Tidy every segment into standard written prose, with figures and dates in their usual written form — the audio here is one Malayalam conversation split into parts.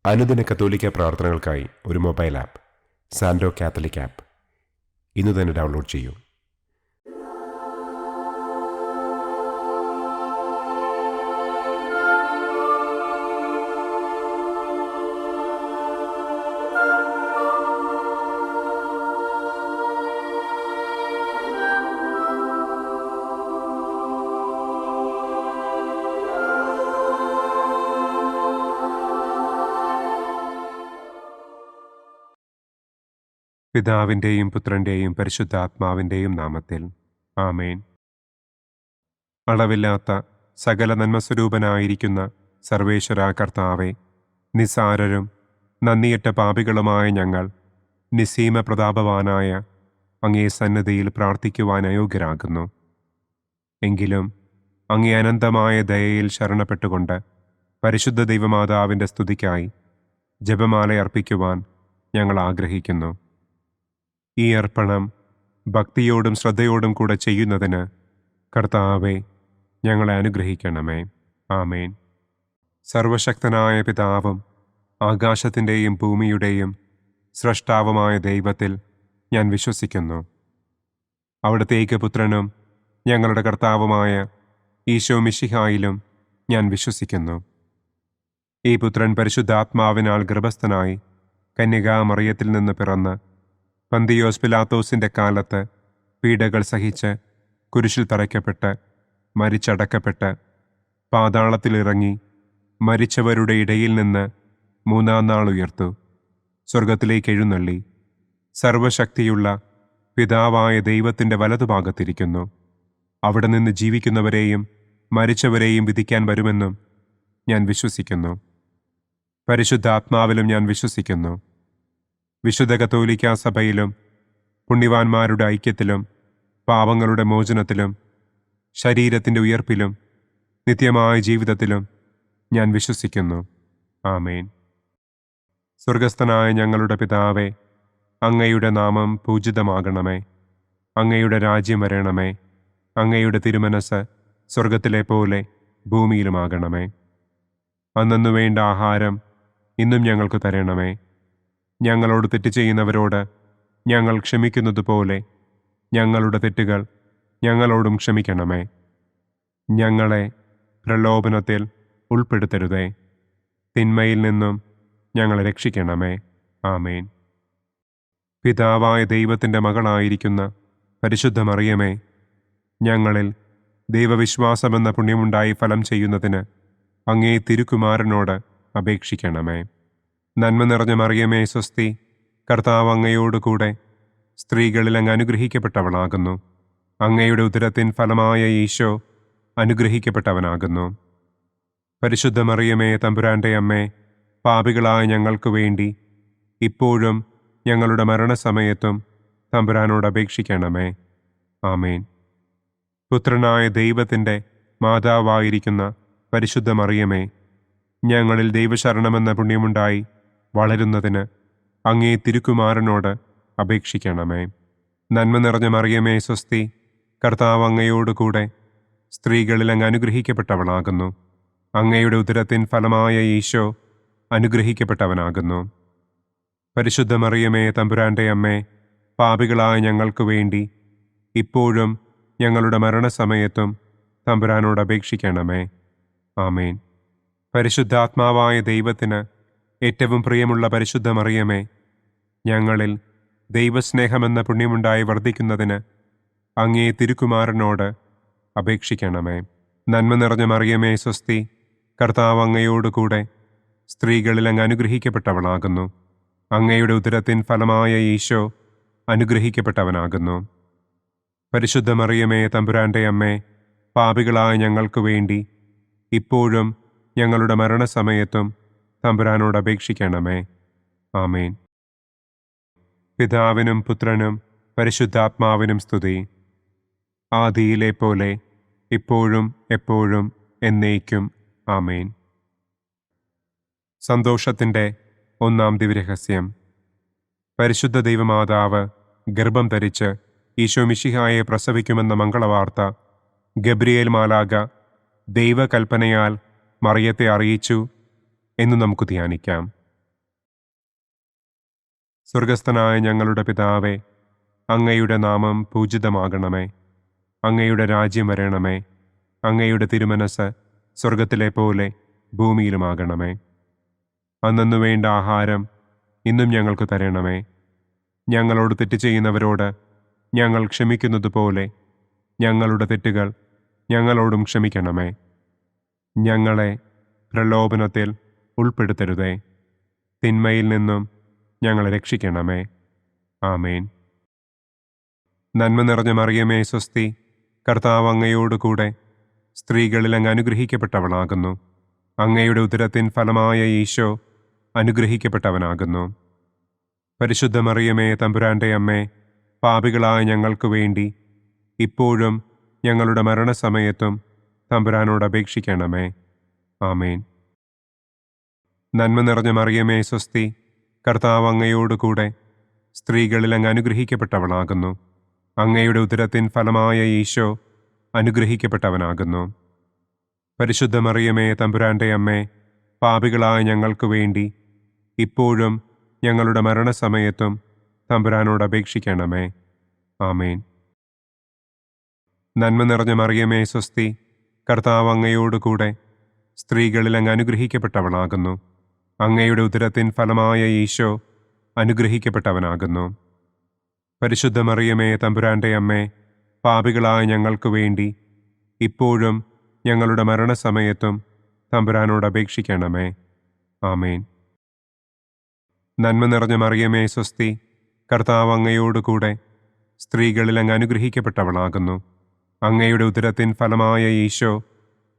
അനുദിന കത്തോലിക്ക പ്രാർത്ഥനകൾക്കായി ഒരു മൊബൈൽ ആപ്പ് സാൻഡോ കാത്തലിക് ആപ്പ് ഇന്ന് തന്നെ ഡൗൺലോഡ് ചെയ്യൂ. പിതാവിൻ്റെയും പുത്രൻ്റെയും പരിശുദ്ധാത്മാവിൻ്റെയും നാമത്തിൽ ആമേൻ. അളവില്ലാത്ത സകല നന്മസ്വരൂപനായിരിക്കുന്ന സർവേശ്വര കർത്താവെ, നിസ്സാരരും നന്ദിയറ്റ പാപികളുമായ ഞങ്ങൾ നിസ്സീമ പ്രതാപവാനായ അങ്ങേ സന്നിധിയിൽ പ്രാർത്ഥിക്കുവാൻ അയോഗ്യരാകുന്നു. എങ്കിലും അങ്ങേ അനന്തമായ ദയയിൽ ശരണപ്പെട്ടുകൊണ്ട് പരിശുദ്ധ ദൈവമാതാവിൻ്റെ സ്തുതിക്കായി ജപമാല അർപ്പിക്കുവാൻ ഞങ്ങൾ ആഗ്രഹിക്കുന്നു. ഈ അർപ്പണം ഭക്തിയോടും ശ്രദ്ധയോടും കൂടെ ചെയ്യുന്നതിന് കർത്താവെ ഞങ്ങളെ അനുഗ്രഹിക്കണമേ. ആമേൻ. സർവശക്തനായ പിതാവും ആകാശത്തിൻ്റെയും ഭൂമിയുടെയും സ്രഷ്ടാവുമായ ദൈവത്തിൽ ഞാൻ വിശ്വസിക്കുന്നു. അവിടുത്തെ ഏകപുത്രനും ഞങ്ങളുടെ കർത്താവുമായ ഈശോ മിശിഹായിലും ഞാൻ വിശ്വസിക്കുന്നു. ഈ പുത്രൻ പരിശുദ്ധാത്മാവിനാൽ ഗർഭസ്ഥനായി കന്യകാമറിയത്തിൽ നിന്ന് പിറന്ന് പന്തിയോസ് പിലാത്തോസിൻ്റെ കാലത്ത് പീഡകൾ സഹിച്ച് കുരിശിൽ തറയ്ക്കപ്പെട്ട് മരിച്ചടക്കപ്പെട്ട് പാതാളത്തിലിറങ്ങി മരിച്ചവരുടെ ഇടയിൽ നിന്ന് മൂന്നാം നാൾ ഉയർത്തു സ്വർഗത്തിലേക്ക് എഴുന്നള്ളി സർവശക്തിയുള്ള പിതാവായ ദൈവത്തിൻ്റെ വലതുഭാഗത്തിരിക്കുന്നു. അവിടെ നിന്ന് ജീവിക്കുന്നവരെയും മരിച്ചവരെയും വിധിക്കാൻ വരുമെന്നും ഞാൻ വിശ്വസിക്കുന്നു. പരിശുദ്ധാത്മാവിലും ഞാൻ വിശ്വസിക്കുന്നു. വിശുദ്ധ കത്തോലിക്കാ സഭയിലും പുണ്യവാന്മാരുടെ ഐക്യത്തിലും പാപങ്ങളുടെ മോചനത്തിലും ശരീരത്തിൻ്റെ ഉയർപ്പിലും നിത്യമായ ജീവിതത്തിലും ഞാൻ വിശ്വസിക്കുന്നു. ആമേൻ. സ്വർഗസ്ഥനായ ഞങ്ങളുടെ പിതാവേ, അങ്ങയുടെ നാമം പൂജിതമാകണമേ. അങ്ങയുടെ രാജ്യം വരണമേ. അങ്ങയുടെ തിരുമനസ് സ്വർഗത്തിലെ പോലെ ഭൂമിയിലുമാകണമേ. അന്നന്നു വേണ്ട ആഹാരം ഇന്നും ഞങ്ങൾക്ക് തരണമേ. ഞങ്ങളോട് തെറ്റ് ചെയ്യുന്നവരോട് ഞങ്ങൾ ക്ഷമിക്കുന്നത് പോലെ ഞങ്ങളുടെ തെറ്റുകൾ ഞങ്ങളോടും ക്ഷമിക്കണമേ. ഞങ്ങളെ പ്രലോഭനത്തിൽ ഉൾപ്പെടുത്തരുതേ. തിന്മയിൽ നിന്നും ഞങ്ങളെ രക്ഷിക്കണമേ. ആമേൻ. പിതാവായ ദൈവത്തിൻ്റെ മകളായിരിക്കുന്ന പരിശുദ്ധ മറിയമേ, ഞങ്ങളിൽ ദൈവവിശ്വാസമെന്ന പുണ്യമുണ്ടായി ഫലം ചെയ്യുന്നതിന് അങ്ങേ തിരുക്കുമാരനോട് അപേക്ഷിക്കണമേ. നന്മ നിറഞ്ഞ മറിയമേ സ്വസ്തി, കർത്താവ് അങ്ങയോടുകൂടെ സ്ത്രീകളിൽ അങ്ങ് അനുഗ്രഹിക്കപ്പെട്ടവളാകുന്നു. അങ്ങയുടെ ഉദരത്തിൻ ഫലമായ ഈശോ അനുഗ്രഹിക്കപ്പെട്ടവനാകുന്നു. പരിശുദ്ധ മറിയമേ തമ്പുരാൻ്റെ അമ്മേ, പാപികളായ ഞങ്ങൾക്ക് വേണ്ടി ഇപ്പോഴും ഞങ്ങളുടെ മരണസമയത്തും തമ്പുരാനോട് അപേക്ഷിക്കണമേ. ആമേൻ. പുത്രനായ ദൈവത്തിൻ്റെ മാതാവായിരിക്കുന്ന പരിശുദ്ധ മറിയമേ, ഞങ്ങളിൽ ദൈവശരണമെന്ന പുണ്യമുണ്ടായി വളരുന്നതിന് അങ്ങേ തിരുക്കുമാരനോട് അപേക്ഷിക്കണമേ. നന്മ നിറഞ്ഞ മറിയമേ സ്വസ്തി, കർത്താവ് അങ്ങയോടുകൂടെ സ്ത്രീകളിൽ അങ്ങ് അനുഗ്രഹിക്കപ്പെട്ടവളാകുന്നു. അങ്ങയുടെ ഉദരത്തിൻ ഫലമായ ഈശോ അനുഗ്രഹിക്കപ്പെട്ടവനാകുന്നു. പരിശുദ്ധ മറിയമേ തമ്പുരാൻ്റെ അമ്മേ, പാപികളായ ഞങ്ങൾക്ക് വേണ്ടി ഇപ്പോഴും ഞങ്ങളുടെ മരണസമയത്തും തമ്പുരാനോട് അപേക്ഷിക്കണമേ. ആമേൻ. പരിശുദ്ധാത്മാവായ ദൈവത്തിന് ഏറ്റവും പ്രിയമുള്ള പരിശുദ്ധ മറിയമേ, ഞങ്ങളിൽ ദൈവസ്നേഹമെന്ന പുണ്യമുണ്ടായി വർദ്ധിക്കുന്നതിന് അങ്ങേ തിരുക്കുമാരനോട് അപേക്ഷിക്കണമേ. നന്മ നിറഞ്ഞ മറിയമേ സ്വസ്തി, കർത്താവ് അങ്ങയോടുകൂടെ സ്ത്രീകളിൽ അങ്ങ് അനുഗ്രഹിക്കപ്പെട്ടവളാകുന്നു. അങ്ങയുടെ ഉദരത്തിൻ ഫലമായ ഈശോ അനുഗ്രഹിക്കപ്പെട്ടവനാകുന്നു. പരിശുദ്ധ മറിയമേ തമ്പുരാൻ്റെ അമ്മേ, പാപികളായ ഞങ്ങൾക്ക് വേണ്ടി ഇപ്പോഴും ഞങ്ങളുടെ മരണസമയത്തും തമ്പുരാനോട് അപേക്ഷിക്കണമേ. ആമേൻ. പിതാവിനും പുത്രനും പരിശുദ്ധാത്മാവിനും സ്തുതി. ആദിയിലെ പോലെ ഇപ്പോഴും എപ്പോഴും എന്നേക്കും. ആമേൻ. സന്തോഷത്തിൻ്റെ ഒന്നാം ദിവ്യരഹസ്യം. പരിശുദ്ധ ദൈവമാതാവ് ഗർഭം ധരിച്ച് ഈശോ മിശിഹായെ പ്രസവിക്കുമെന്ന മംഗളവാർത്ത ഗബ്രിയേൽ മാലാഖ ദൈവകൽപ്പനയാൽ മറിയത്തെ അറിയിച്ചു എന്ന് നമുക്ക് ധ്യാനിക്കാം. സ്വർഗസ്ഥനായ ഞങ്ങളുടെ പിതാവേ, അങ്ങയുടെ നാമം പൂജിതമാകണമേ. അങ്ങയുടെ രാജ്യം വരണമേ. അങ്ങയുടെ തിരുമനസ് സ്വർഗത്തിലെ പോലെ ഭൂമിയിലുമാകണമേ. അന്നന്നു വേണ്ട ആഹാരം ഇന്നും ഞങ്ങൾക്ക് തരണമേ. ഞങ്ങളോട് തെറ്റ് ചെയ്യുന്നവരോട് ഞങ്ങൾ ക്ഷമിക്കുന്നതുപോലെ ഞങ്ങളുടെ തെറ്റുകൾ ഞങ്ങളോടും ക്ഷമിക്കണമേ. ഞങ്ങളെ പ്രലോഭനത്തിൽ ഉൾപ്പെടുത്തരുതേ. തിന്മയിൽ നിന്നും ഞങ്ങളെ രക്ഷിക്കണമേ. ആമേൻ. നന്മ നിറഞ്ഞ മറിയമേ സ്വസ്തി, കർത്താവ് അങ്ങയോടുകൂടെ സ്ത്രീകളിൽ അങ്ങ് അനുഗ്രഹിക്കപ്പെട്ടവളാകുന്നു. അങ്ങയുടെ ഉദരത്തിൻ ഫലമായ ഈശോ അനുഗ്രഹിക്കപ്പെട്ടവനാകുന്നു. പരിശുദ്ധ മറിയമേ തമ്പുരാൻ്റെ അമ്മേ, പാപികളായ ഞങ്ങൾക്ക് വേണ്ടി ഇപ്പോഴും ഞങ്ങളുടെ മരണസമയത്തും തമ്പുരാനോട് അപേക്ഷിക്കണമേ. ആമേൻ. നന്മ നിറഞ്ഞ മറിയമേ സ്വസ്തി, കർത്താവ് അങ്ങയോടുകൂടെ സ്ത്രീകളിൽ അങ്ങ് അനുഗ്രഹിക്കപ്പെട്ടവളാകുന്നു. അങ്ങയുടെ ഉദരത്തിൻ ഫലമായ ഈശോ അനുഗ്രഹിക്കപ്പെട്ടവനാകുന്നു. പരിശുദ്ധ മറിയമേ തമ്പുരാൻ്റെ അമ്മേ, പാപികളായ ഞങ്ങൾക്ക് വേണ്ടി ഇപ്പോഴും ഞങ്ങളുടെ മരണസമയത്തും തമ്പുരാനോട് അപേക്ഷിക്കണമേ. ആമേൻ. നന്മ നിറഞ്ഞ മറിയമേ സ്വസ്തി, കർത്താവ് അങ്ങയോടുകൂടെ സ്ത്രീകളിൽ അങ്ങ് അനുഗ്രഹിക്കപ്പെട്ടവളാകുന്നു. അങ്ങയുടെ ഉദരത്തിൻ ഫലമായ ഈശോ അനുഗ്രഹിക്കപ്പെട്ടവനാകുന്നു. പരിശുദ്ധ മറിയമേ തമ്പുരാൻ്റെ അമ്മേ, പാപികളായ ഞങ്ങൾക്ക് വേണ്ടി ഇപ്പോഴും ഞങ്ങളുടെ മരണസമയത്തും തമ്പുരാനോട് അപേക്ഷിക്കണമേ. ആമേൻ. നന്മ നിറഞ്ഞ മറിയമേ സ്വസ്തി, കർത്താവ് അങ്ങയോടുകൂടെ സ്ത്രീകളിൽ അങ്ങ് അനുഗ്രഹിക്കപ്പെട്ടവളാകുന്നു. അങ്ങയുടെ ഉദരത്തിൻ ഫലമായ ഈശോ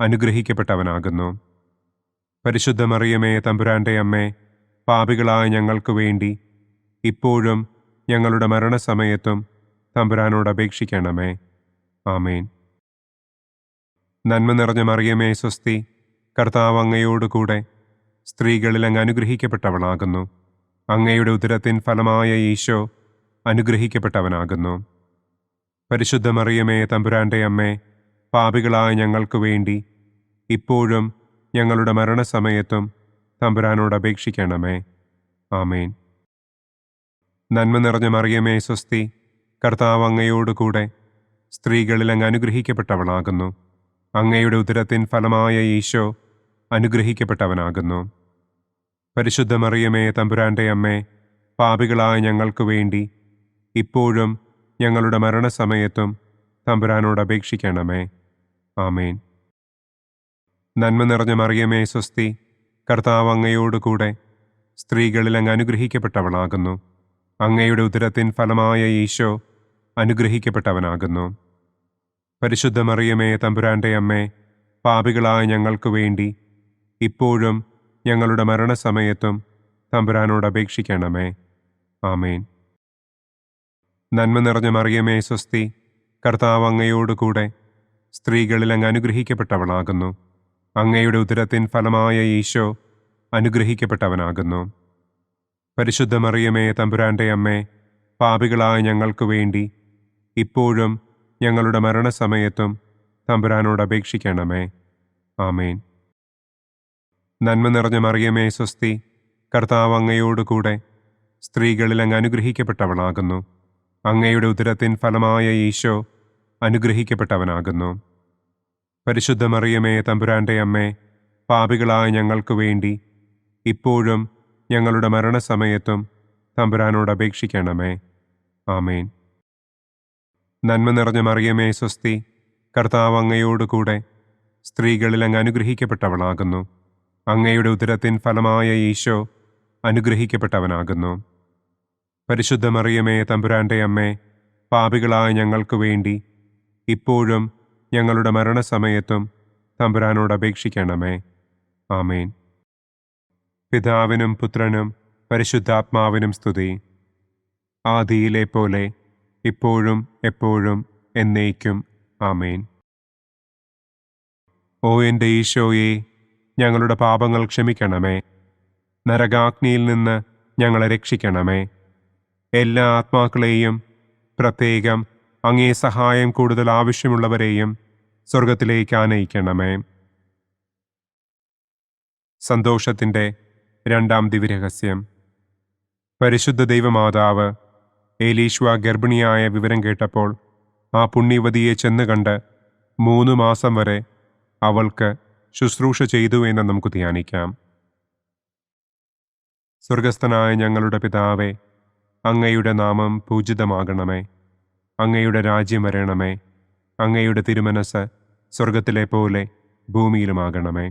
അനുഗ്രഹിക്കപ്പെട്ടവനാകുന്നു. പരിശുദ്ധ മറിയമേ തമ്പുരാൻ്റെ അമ്മേ, പാപികളായ ഞങ്ങൾക്ക് വേണ്ടി ഇപ്പോഴും ഞങ്ങളുടെ മരണസമയത്തും തമ്പുരാനോട് അപേക്ഷിക്കണമേ. ആമേൻ. നന്മ നിറഞ്ഞ മറിയമേ സ്വസ്തി, കർത്താവ് അങ്ങയോടുകൂടെ സ്ത്രീകളിൽ അങ്ങ് അനുഗ്രഹിക്കപ്പെട്ടവളാകുന്നു. അങ്ങയുടെ ഉദരത്തിൻ ഫലമായ ഈശോ അനുഗ്രഹിക്കപ്പെട്ടവനാകുന്നു. പരിശുദ്ധ മറിയമേ തമ്പുരാൻ്റെ അമ്മേ, പാപികളായ ഞങ്ങൾക്ക് വേണ്ടി ഇപ്പോഴും ഞങ്ങളുടെ മരണസമയത്തും തമ്പുരാനോട് അപേക്ഷിക്കണമേ. ആമേൻ. നന്മ നിറഞ്ഞ മറിയമേ സ്വസ്തി, കർത്താവ് അങ്ങയോടുകൂടെ സ്ത്രീകളിൽ അങ്ങ് അനുഗ്രഹിക്കപ്പെട്ടവളാകുന്നു. അങ്ങയുടെ ഉദരത്തിൻ ഫലമായ ഈശോ അനുഗ്രഹിക്കപ്പെട്ടവനാകുന്നു. പരിശുദ്ധ മറിയമേ തമ്പുരാൻ്റെ അമ്മേ, പാപികളായ ഞങ്ങൾക്ക് വേണ്ടി ഇപ്പോഴും ഞങ്ങളുടെ മരണസമയത്തും തമ്പുരാനോട് അപേക്ഷിക്കണമേ. ആമേൻ. നന്മ നിറഞ്ഞ മറിയമേ സ്വസ്തി, കർത്താവ് അങ്ങയോടുകൂടെ സ്ത്രീകളിൽ അങ്ങ് അനുഗ്രഹിക്കപ്പെട്ടവളാകുന്നു. അങ്ങയുടെ ഉദരത്തിൻ ഫലമായ ഈശോ അനുഗ്രഹിക്കപ്പെട്ടവനാകുന്നു. പരിശുദ്ധ മറിയമേ തമ്പുരാൻ്റെ അമ്മേ, പാപികളായ ഞങ്ങൾക്ക് വേണ്ടി ഇപ്പോഴും ഞങ്ങളുടെ മരണസമയത്തും തമ്പുരാനോട് അപേക്ഷിക്കണമേ. ആമേൻ. നന്മ നിറഞ്ഞ മറിയമേ സ്വസ്തി, കർത്താവ് അങ്ങയോടുകൂടെ സ്ത്രീകളിൽ അങ്ങ് അനുഗ്രഹിക്കപ്പെട്ടവളാകുന്നു. അങ്ങയുടെ ഉദരത്തിൻ ഫലമായ ഈശോ അനുഗ്രഹിക്കപ്പെട്ടവനാകുന്നു. പരിശുദ്ധ മറിയമേ തമ്പുരാൻ്റെ അമ്മേ, പാപികളായ ഞങ്ങൾക്ക് വേണ്ടി ഇപ്പോഴും ഞങ്ങളുടെ മരണസമയത്തും തമ്പുരാനോട് അപേക്ഷിക്കണമേ. ആമേൻ. നന്മ നിറഞ്ഞ മറിയമേ സ്വസ്തി, കർത്താവ് അങ്ങയോടുകൂടെ സ്ത്രീകളിൽ അങ്ങ് അനുഗ്രഹിക്കപ്പെട്ടവളാകുന്നു. അങ്ങയുടെ ഉദരത്തിൻ ഫലമായ ഈശോ അനുഗ്രഹിക്കപ്പെട്ടവനാകുന്നു. പരിശുദ്ധ മറിയമേ തമ്പുരാൻ്റെ അമ്മേ, പാപികളായ ഞങ്ങൾക്ക് വേണ്ടി ഇപ്പോഴും ഞങ്ങളുടെ മരണസമയത്തും തമ്പുരാനോട് അപേക്ഷിക്കണമേ. ആമേൻ. നന്മ നിറഞ്ഞ മറിയമേ സ്വസ്തി, കർത്താവ് അങ്ങയോടുകൂടെ സ്ത്രീകളിൽ അങ്ങ് അനുഗ്രഹിക്കപ്പെട്ടവളാകുന്നു. അങ്ങയുടെ ഉദരത്തിൻ ഫലമായ ഈശോ അനുഗ്രഹിക്കപ്പെട്ടവനാകുന്നു. പരിശുദ്ധ മറിയമേ തമ്പുരാൻ്റെ അമ്മേ, പാപികളായ ഞങ്ങൾക്ക് വേണ്ടി ഇപ്പോഴും ഞങ്ങളുടെ മരണസമയത്തും തമ്പുരാനോട് അപേക്ഷിക്കണമേ. ആമേൻ. പിതാവിനും പുത്രനും പരിശുദ്ധാത്മാവിനും സ്തുതി. ആദിയിലെ പോലെ ഇപ്പോഴും എപ്പോഴും എന്നേക്കും. ആമേൻ. ഓ എൻ്റെ ഈശോയെ, ഞങ്ങളുടെ പാപങ്ങൾ ക്ഷമിക്കണമേ. നരകാഗ്നിയിൽ നിന്ന് ഞങ്ങളെ രക്ഷിക്കണമേ. എല്ലാ ആത്മാക്കളെയും, പ്രത്യേകം അങ്ങേ സഹായം കൂടുതൽ ആവശ്യമുള്ളവരെയും സ്വർഗത്തിലേക്ക് ആനയിക്കണമേ. സന്തോഷത്തിൻ്റെ രണ്ടാം ദിവ്യരഹസ്യം. പരിശുദ്ധ ദൈവമാതാവ് ഏലീശ്വ ഗർഭിണിയായ വിവരം കേട്ടപ്പോൾ ആ പുണ്യവതിയെ ചെന്ന് കണ്ട് 3 മാസം വരെ അവൾക്ക് ശുശ്രൂഷ ചെയ്തു എന്ന് നമുക്ക് ധ്യാനിക്കാം. സ്വർഗസ്ഥനായ ഞങ്ങളുടെ പിതാവേ, അങ്ങയുടെ നാമം പൂജിതമാകണമേ. അങ്ങയുടെ രാജ്യം വരണമേ. അങ്ങയുടെ തിരുമനസ് സ്വർഗത്തിലെ പോലെ ഭൂമിയിലുമാകണമേ.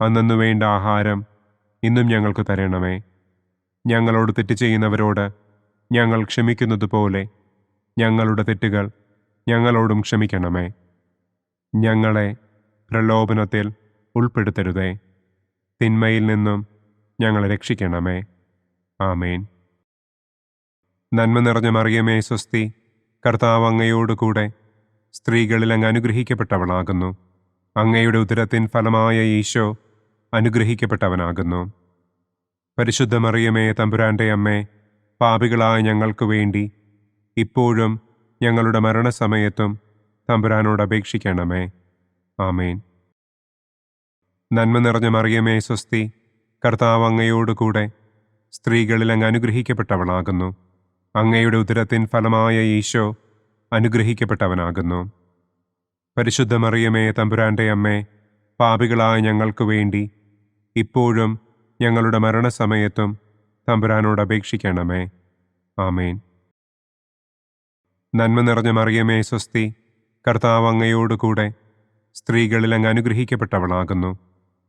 അന്നന്നു വേണ്ട ആഹാരം ഇന്നും ഞങ്ങൾക്ക് തരണമേ. ഞങ്ങളോട് തെറ്റ് ചെയ്യുന്നവരോട് ഞങ്ങൾ ക്ഷമിക്കുന്നത് പോലെ ഞങ്ങളുടെ തെറ്റുകൾ ഞങ്ങളോടും ക്ഷമിക്കണമേ. ഞങ്ങളെ പ്രലോഭനത്തിൽ ഉൾപ്പെടുത്തരുതേ. തിന്മയിൽ നിന്നും ഞങ്ങളെ രക്ഷിക്കണമേ. ആമേൻ. നന്മ നിറഞ്ഞ മറിയമേ സ്വസ്തി, കർത്താവ് അങ്ങയോടുകൂടെ സ്ത്രീകളിൽ അങ്ങ് അനുഗ്രഹിക്കപ്പെട്ടവളാകുന്നു. അങ്ങയുടെ ഉദരത്തിൻ ഫലമായ ഈശോ അനുഗ്രഹിക്കപ്പെട്ടവനാകുന്നു. പരിശുദ്ധ മറിയമേ തമ്പുരാൻ്റെ അമ്മേ, പാപികളായ ഞങ്ങൾക്ക് വേണ്ടി ഇപ്പോഴും ഞങ്ങളുടെ മരണസമയത്തും തമ്പുരാനോട് അപേക്ഷിക്കണമേ. ആമേൻ. നന്മ നിറഞ്ഞ മറിയമേ സ്വസ്തി, കർത്താവ് അങ്ങയോടുകൂടെ സ്ത്രീകളിൽ അങ്ങ് അനുഗ്രഹിക്കപ്പെട്ടവളാകുന്നു. അങ്ങയുടെ ഉദരത്തിൻ ഫലമായ ഈശോ അനുഗ്രഹിക്കപ്പെട്ടവനാകുന്നു. പരിശുദ്ധ മറിയമേ തമ്പുരാൻ്റെ അമ്മേ, പാപികളായ ഞങ്ങൾക്ക് വേണ്ടി ഇപ്പോഴും ഞങ്ങളുടെ മരണസമയത്തും തമ്പുരാനോട് അപേക്ഷിക്കണമേ. ആമേൻ. നന്മ നിറഞ്ഞ മറിയമേ സ്വസ്തി, കർത്താവ് അങ്ങയോടുകൂടെ സ്ത്രീകളിൽ അങ്ങ് അനുഗ്രഹിക്കപ്പെട്ടവളാകുന്നു.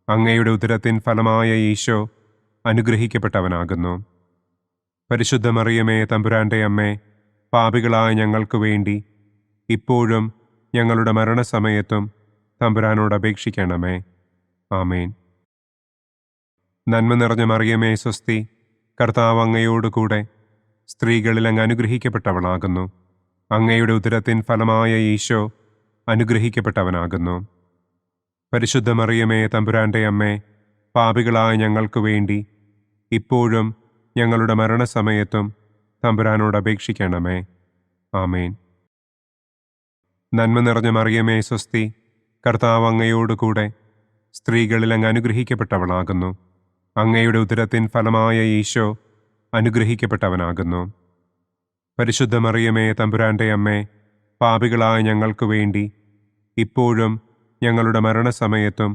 അങ്ങയുടെ ഉദരത്തിൻ ഫലമായ ഈശോ അനുഗ്രഹിക്കപ്പെട്ടവനാകുന്നു. പരിശുദ്ധ മറിയമേ തമ്പുരാൻ്റെ അമ്മേ, പാപികളായ ഞങ്ങൾക്ക് വേണ്ടി ഇപ്പോഴും ഞങ്ങളുടെ മരണസമയത്തും തമ്പുരാനോട് അപേക്ഷിക്കണമേ. ആമേൻ. നന്മ നിറഞ്ഞ മറിയമേ സ്വസ്തി, കർത്താവ് അങ്ങയോടുകൂടെ സ്ത്രീകളിൽ അങ്ങ് അനുഗ്രഹിക്കപ്പെട്ടവളാകുന്നു. അങ്ങയുടെ ഉദരത്തിൻ ഫലമായ ഈശോ അനുഗ്രഹിക്കപ്പെട്ടവനാകുന്നു. പരിശുദ്ധ മറിയമേ തമ്പുരാൻ്റെ അമ്മേ, പാപികളായ ഞങ്ങൾക്ക് വേണ്ടി ഇപ്പോഴും ഞങ്ങളുടെ മരണസമയത്തും തമ്പുരാനോട് അപേക്ഷിക്കണമേ. ആമേൻ. നന്മ നിറഞ്ഞ മറിയമേ സ്വസ്തി, കർത്താവ് അങ്ങയോടുകൂടെ സ്ത്രീകളിൽ അങ്ങ് അനുഗ്രഹിക്കപ്പെട്ടവളാകുന്നു. അങ്ങയുടെ ഉദരത്തിൻ ഫലമായ ഈശോ അനുഗ്രഹിക്കപ്പെട്ടവനാകുന്നു. പരിശുദ്ധ മറിയമേ തമ്പുരാൻ്റെ അമ്മേ, പാപികളായ ഞങ്ങൾക്ക് വേണ്ടി ഇപ്പോഴും ഞങ്ങളുടെ മരണസമയത്തും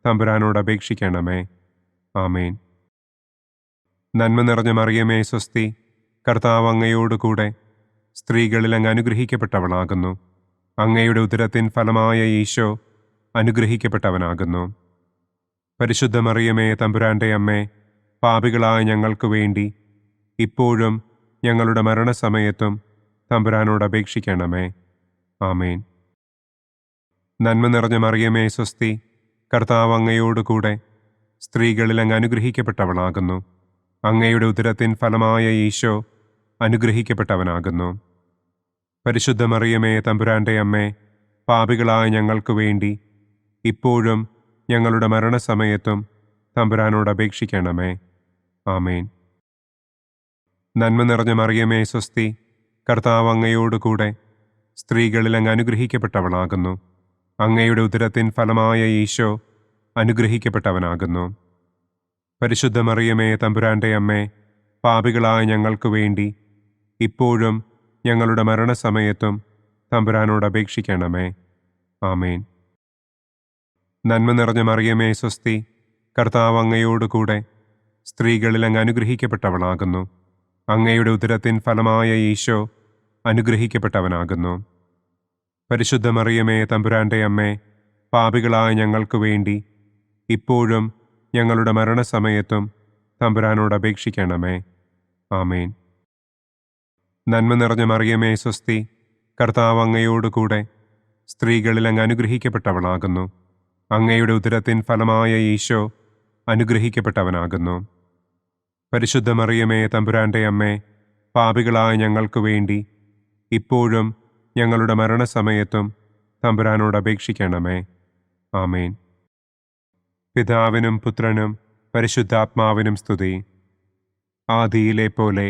തമ്പുരാനോട് അപേക്ഷിക്കണമേ. ആമേൻ. നന്മ നിറഞ്ഞ മറിയമേ സ്വസ്തി, കർത്താവ് അങ്ങയോടുകൂടെ സ്ത്രീകളിൽ അങ്ങ് അനുഗ്രഹിക്കപ്പെട്ടവളാകുന്നു. അങ്ങയുടെ ഉദരത്തിൻ ഫലമായ ഈശോ അനുഗ്രഹിക്കപ്പെട്ടവനാകുന്നു. പരിശുദ്ധ മറിയമേ തമ്പുരാൻ്റെ അമ്മേ, പാപികളായ ഞങ്ങൾക്ക് വേണ്ടി ഇപ്പോഴും ഞങ്ങളുടെ മരണസമയത്തും തമ്പുരാനോട് അപേക്ഷിക്കണമേ. ആമേൻ. നന്മ നിറഞ്ഞ മറിയമേ സ്വസ്തി, കർത്താവ് അങ്ങയോടുകൂടെ സ്ത്രീകളിൽ അങ്ങ് അനുഗ്രഹിക്കപ്പെട്ടവളാകുന്നു. അങ്ങയുടെ ഉദരത്തിൻ ഫലമായ ഈശോ അനുഗ്രഹിക്കപ്പെട്ടവനാകുന്നു. പരിശുദ്ധ മറിയമേ തമ്പുരാൻ്റെ അമ്മേ, പാപികളായ ഞങ്ങൾക്ക് വേണ്ടി ഇപ്പോഴും ഞങ്ങളുടെ മരണസമയത്തും തമ്പുരാനോട് അപേക്ഷിക്കണമേ. ആമേൻ. നന്മ നിറഞ്ഞ മറിയമേ സ്വസ്തി, കർത്താവ് അങ്ങയോടുകൂടെ സ്ത്രീകളിൽ അങ്ങ് അനുഗ്രഹിക്കപ്പെട്ടവളാകുന്നു. അങ്ങയുടെ ഉദരത്തിൻ ഫലമായ ഈശോ അനുഗ്രഹിക്കപ്പെട്ടവനാകുന്നു. പരിശുദ്ധ മറിയമേ തമ്പുരാൻ്റെ അമ്മേ, പാപികളായ ഞങ്ങൾക്ക് വേണ്ടി ഇപ്പോഴും ഞങ്ങളുടെ മരണസമയത്തും തമ്പുരാനോട് അപേക്ഷിക്കണമേ. ആമേൻ. നന്മ നിറഞ്ഞ മറിയമേ സ്വസ്തി, കർത്താവ് അങ്ങയോടുകൂടെ സ്ത്രീകളിൽ അങ്ങ് അനുഗ്രഹിക്കപ്പെട്ടവളാകുന്നു. അങ്ങയുടെ ഉദരത്തിൻ ഫലമായ ഈശോ അനുഗ്രഹിക്കപ്പെട്ടവനാകുന്നു. പരിശുദ്ധ മറിയമേ തമ്പുരാൻ്റെ അമ്മേ, പാപികളായ ഞങ്ങൾക്ക് വേണ്ടി ഇപ്പോഴും ഞങ്ങളുടെ മരണസമയത്തും തമ്പുരാനോട് അപേക്ഷിക്കണമേ. ആമേൻ. നന്മ നിറഞ്ഞ മറിയമേ സ്വസ്തി, കർത്താവ് അങ്ങയോടുകൂടെ സ്ത്രീകളിൽ അങ്ങ് അനുഗ്രഹിക്കപ്പെട്ടവളാകുന്നു. അങ്ങയുടെ ഉദരത്തിൻ ഫലമായ ഈശോ അനുഗ്രഹിക്കപ്പെട്ടവനാകുന്നു. പരിശുദ്ധ മറിയമേ തമ്പുരാൻ്റെ അമ്മേ, പാപികളായ ഞങ്ങൾക്ക് വേണ്ടി ഇപ്പോഴും ഞങ്ങളുടെ മരണസമയത്തും തമ്പുരാനോട് അപേക്ഷിക്കണമേ. ആമേൻ. പിതാവിനും പുത്രനും പരിശുദ്ധാത്മാവിനും സ്തുതി. ആദിയിലെ പോലെ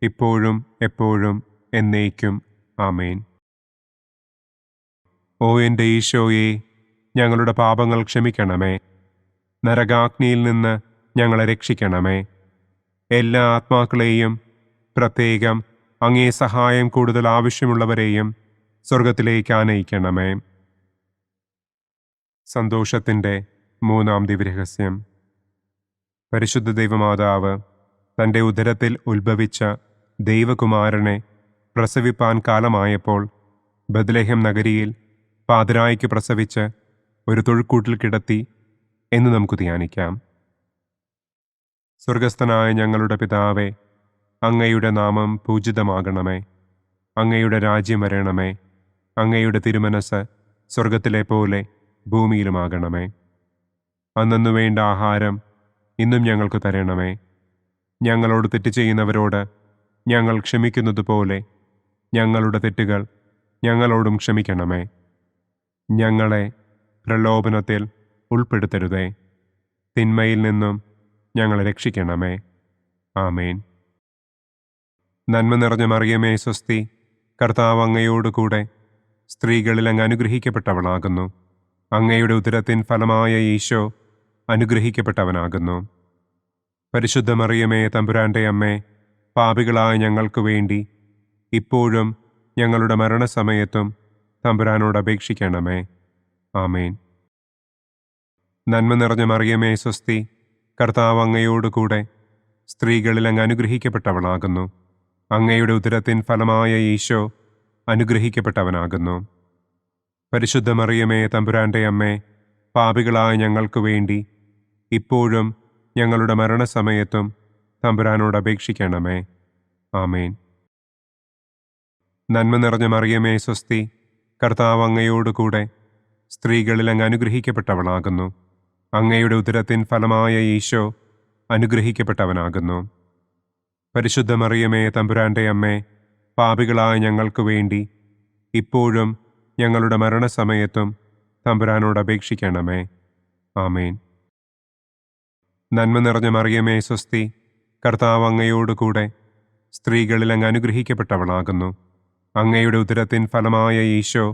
ഇപ്പോഴും എപ്പോഴും എന്നേക്കും. ആമേൻ. ഓ എൻ്റെ ഈശോയെ, ഞങ്ങളുടെ പാപങ്ങൾ ക്ഷമിക്കണമേ. നരകാഗ്നിയിൽ നിന്ന് ഞങ്ങളെ രക്ഷിക്കണമേ. എല്ലാ ആത്മാക്കളെയും, പ്രത്യേകം അങ്ങേ സഹായം കൂടുതൽ ആവശ്യമുള്ളവരെയും സ്വർഗത്തിലേക്ക് ആനയിക്കണമേ. സന്തോഷത്തിൻ്റെ മൂന്നാം ദിവ്യരഹസ്യം. പരിശുദ്ധ ദൈവമാതാവ് തൻ്റെ ഉദരത്തിൽ ഉത്ഭവിച്ച ദൈവകുമാരനെ പ്രസവിപ്പാൻ കാലമായപ്പോൾ ബത്ലഹേം നഗരിയിൽ പാതിരായ്ക്ക് പ്രസവിച്ച് ഒരു തൊഴുക്കൂട്ടിൽ കിടത്തി എന്ന് നമുക്ക് ധ്യാനിക്കാം. സ്വർഗസ്ഥനായ ഞങ്ങളുടെ പിതാവേ, അങ്ങയുടെ നാമം പൂജിതമാകണമേ. അങ്ങയുടെ രാജ്യം വരണമേ. അങ്ങയുടെ തിരുമനസ് സ്വർഗത്തിലെ പോലെ ഭൂമിയിലുമാകണമേ. അന്നന്നു വേണ്ട ആഹാരം ഇന്നും ഞങ്ങൾക്ക് തരണമേ. ഞങ്ങളോട് തെറ്റ് ചെയ്യുന്നവരോട് ഞങ്ങൾ ക്ഷമിക്കുന്നതുപോലെ ഞങ്ങളുടെ തെറ്റുകൾ ഞങ്ങളോടും ക്ഷമിക്കണമേ. ഞങ്ങളെ പ്രലോഭനത്തിൽ ഉൾപ്പെടുത്തരുതേ. തിന്മയിൽ നിന്നും ഞങ്ങളെ രക്ഷിക്കണമേ. ആമേൻ. നന്മ നിറഞ്ഞ മറിയമേ സ്വസ്തി, കർത്താവ് അങ്ങയോടുകൂടെ സ്ത്രീകളിൽ അങ്ങ് അനുഗ്രഹിക്കപ്പെട്ടവളാകുന്നു. അങ്ങയുടെ ഉദരത്തിൻ ഫലമായ ഈശോ അനുഗ്രഹിക്കപ്പെട്ടവനാകുന്നു. പരിശുദ്ധ മറിയമേ തമ്പുരാൻ്റെ അമ്മേ, പാപികളായ ഞങ്ങൾക്ക് വേണ്ടി ഇപ്പോഴും ഞങ്ങളുടെ മരണസമയത്തും തമ്പുരാനോട് അപേക്ഷിക്കണമേ. ആമേൻ. നന്മ നിറഞ്ഞ മറിയമേ സ്വസ്തി, കർത്താവ് അങ്ങയോടുകൂടെ സ്ത്രീകളിൽ അങ്ങ് അനുഗ്രഹിക്കപ്പെട്ടവളാകുന്നു. അങ്ങയുടെ ഉദരത്തിൻ ഫലമായ ഈശോ അനുഗ്രഹിക്കപ്പെട്ടവനാകുന്നു. പരിശുദ്ധ മറിയമേ തമ്പുരാൻ്റെ അമ്മേ, പാപികളായ ഞങ്ങൾക്ക് വേണ്ടി ഇപ്പോഴും ഞങ്ങളുടെ മരണസമയത്തും തമ്പുരാനോട് അപേക്ഷിക്കണമേ. ആമേൻ. നന്മ നിറഞ്ഞ മറിയമേ സ്വസ്തി, കർത്താവ് അങ്ങയോടുകൂടെ സ്ത്രീകളിൽ അങ്ങ് അനുഗ്രഹിക്കപ്പെട്ടവളാകുന്നു. അങ്ങയുടെ ഉദരത്തിൻ ഫലമായ ഈശോ അനുഗ്രഹിക്കപ്പെട്ടവനാകുന്നു. പരിശുദ്ധ മറിയമേ തമ്പുരാൻ്റെ അമ്മേ, പാപികളായ ഞങ്ങൾക്ക് വേണ്ടി ഇപ്പോഴും ഞങ്ങളുടെ മരണസമയത്തും തമ്പുരാനോട് അപേക്ഷിക്കണമേ. ആമേൻ. നന്മ നിറഞ്ഞ മറിയമേ സ്വസ്തി, കർത്താവ് അങ്ങയോടുകൂടെ സ്ത്രീകളിൽ അങ്ങ് അനുഗ്രഹിക്കപ്പെട്ടവളാകുന്നു. അങ്ങയുടെ ഉദരത്തിൻ ഫലമായ ഈശോ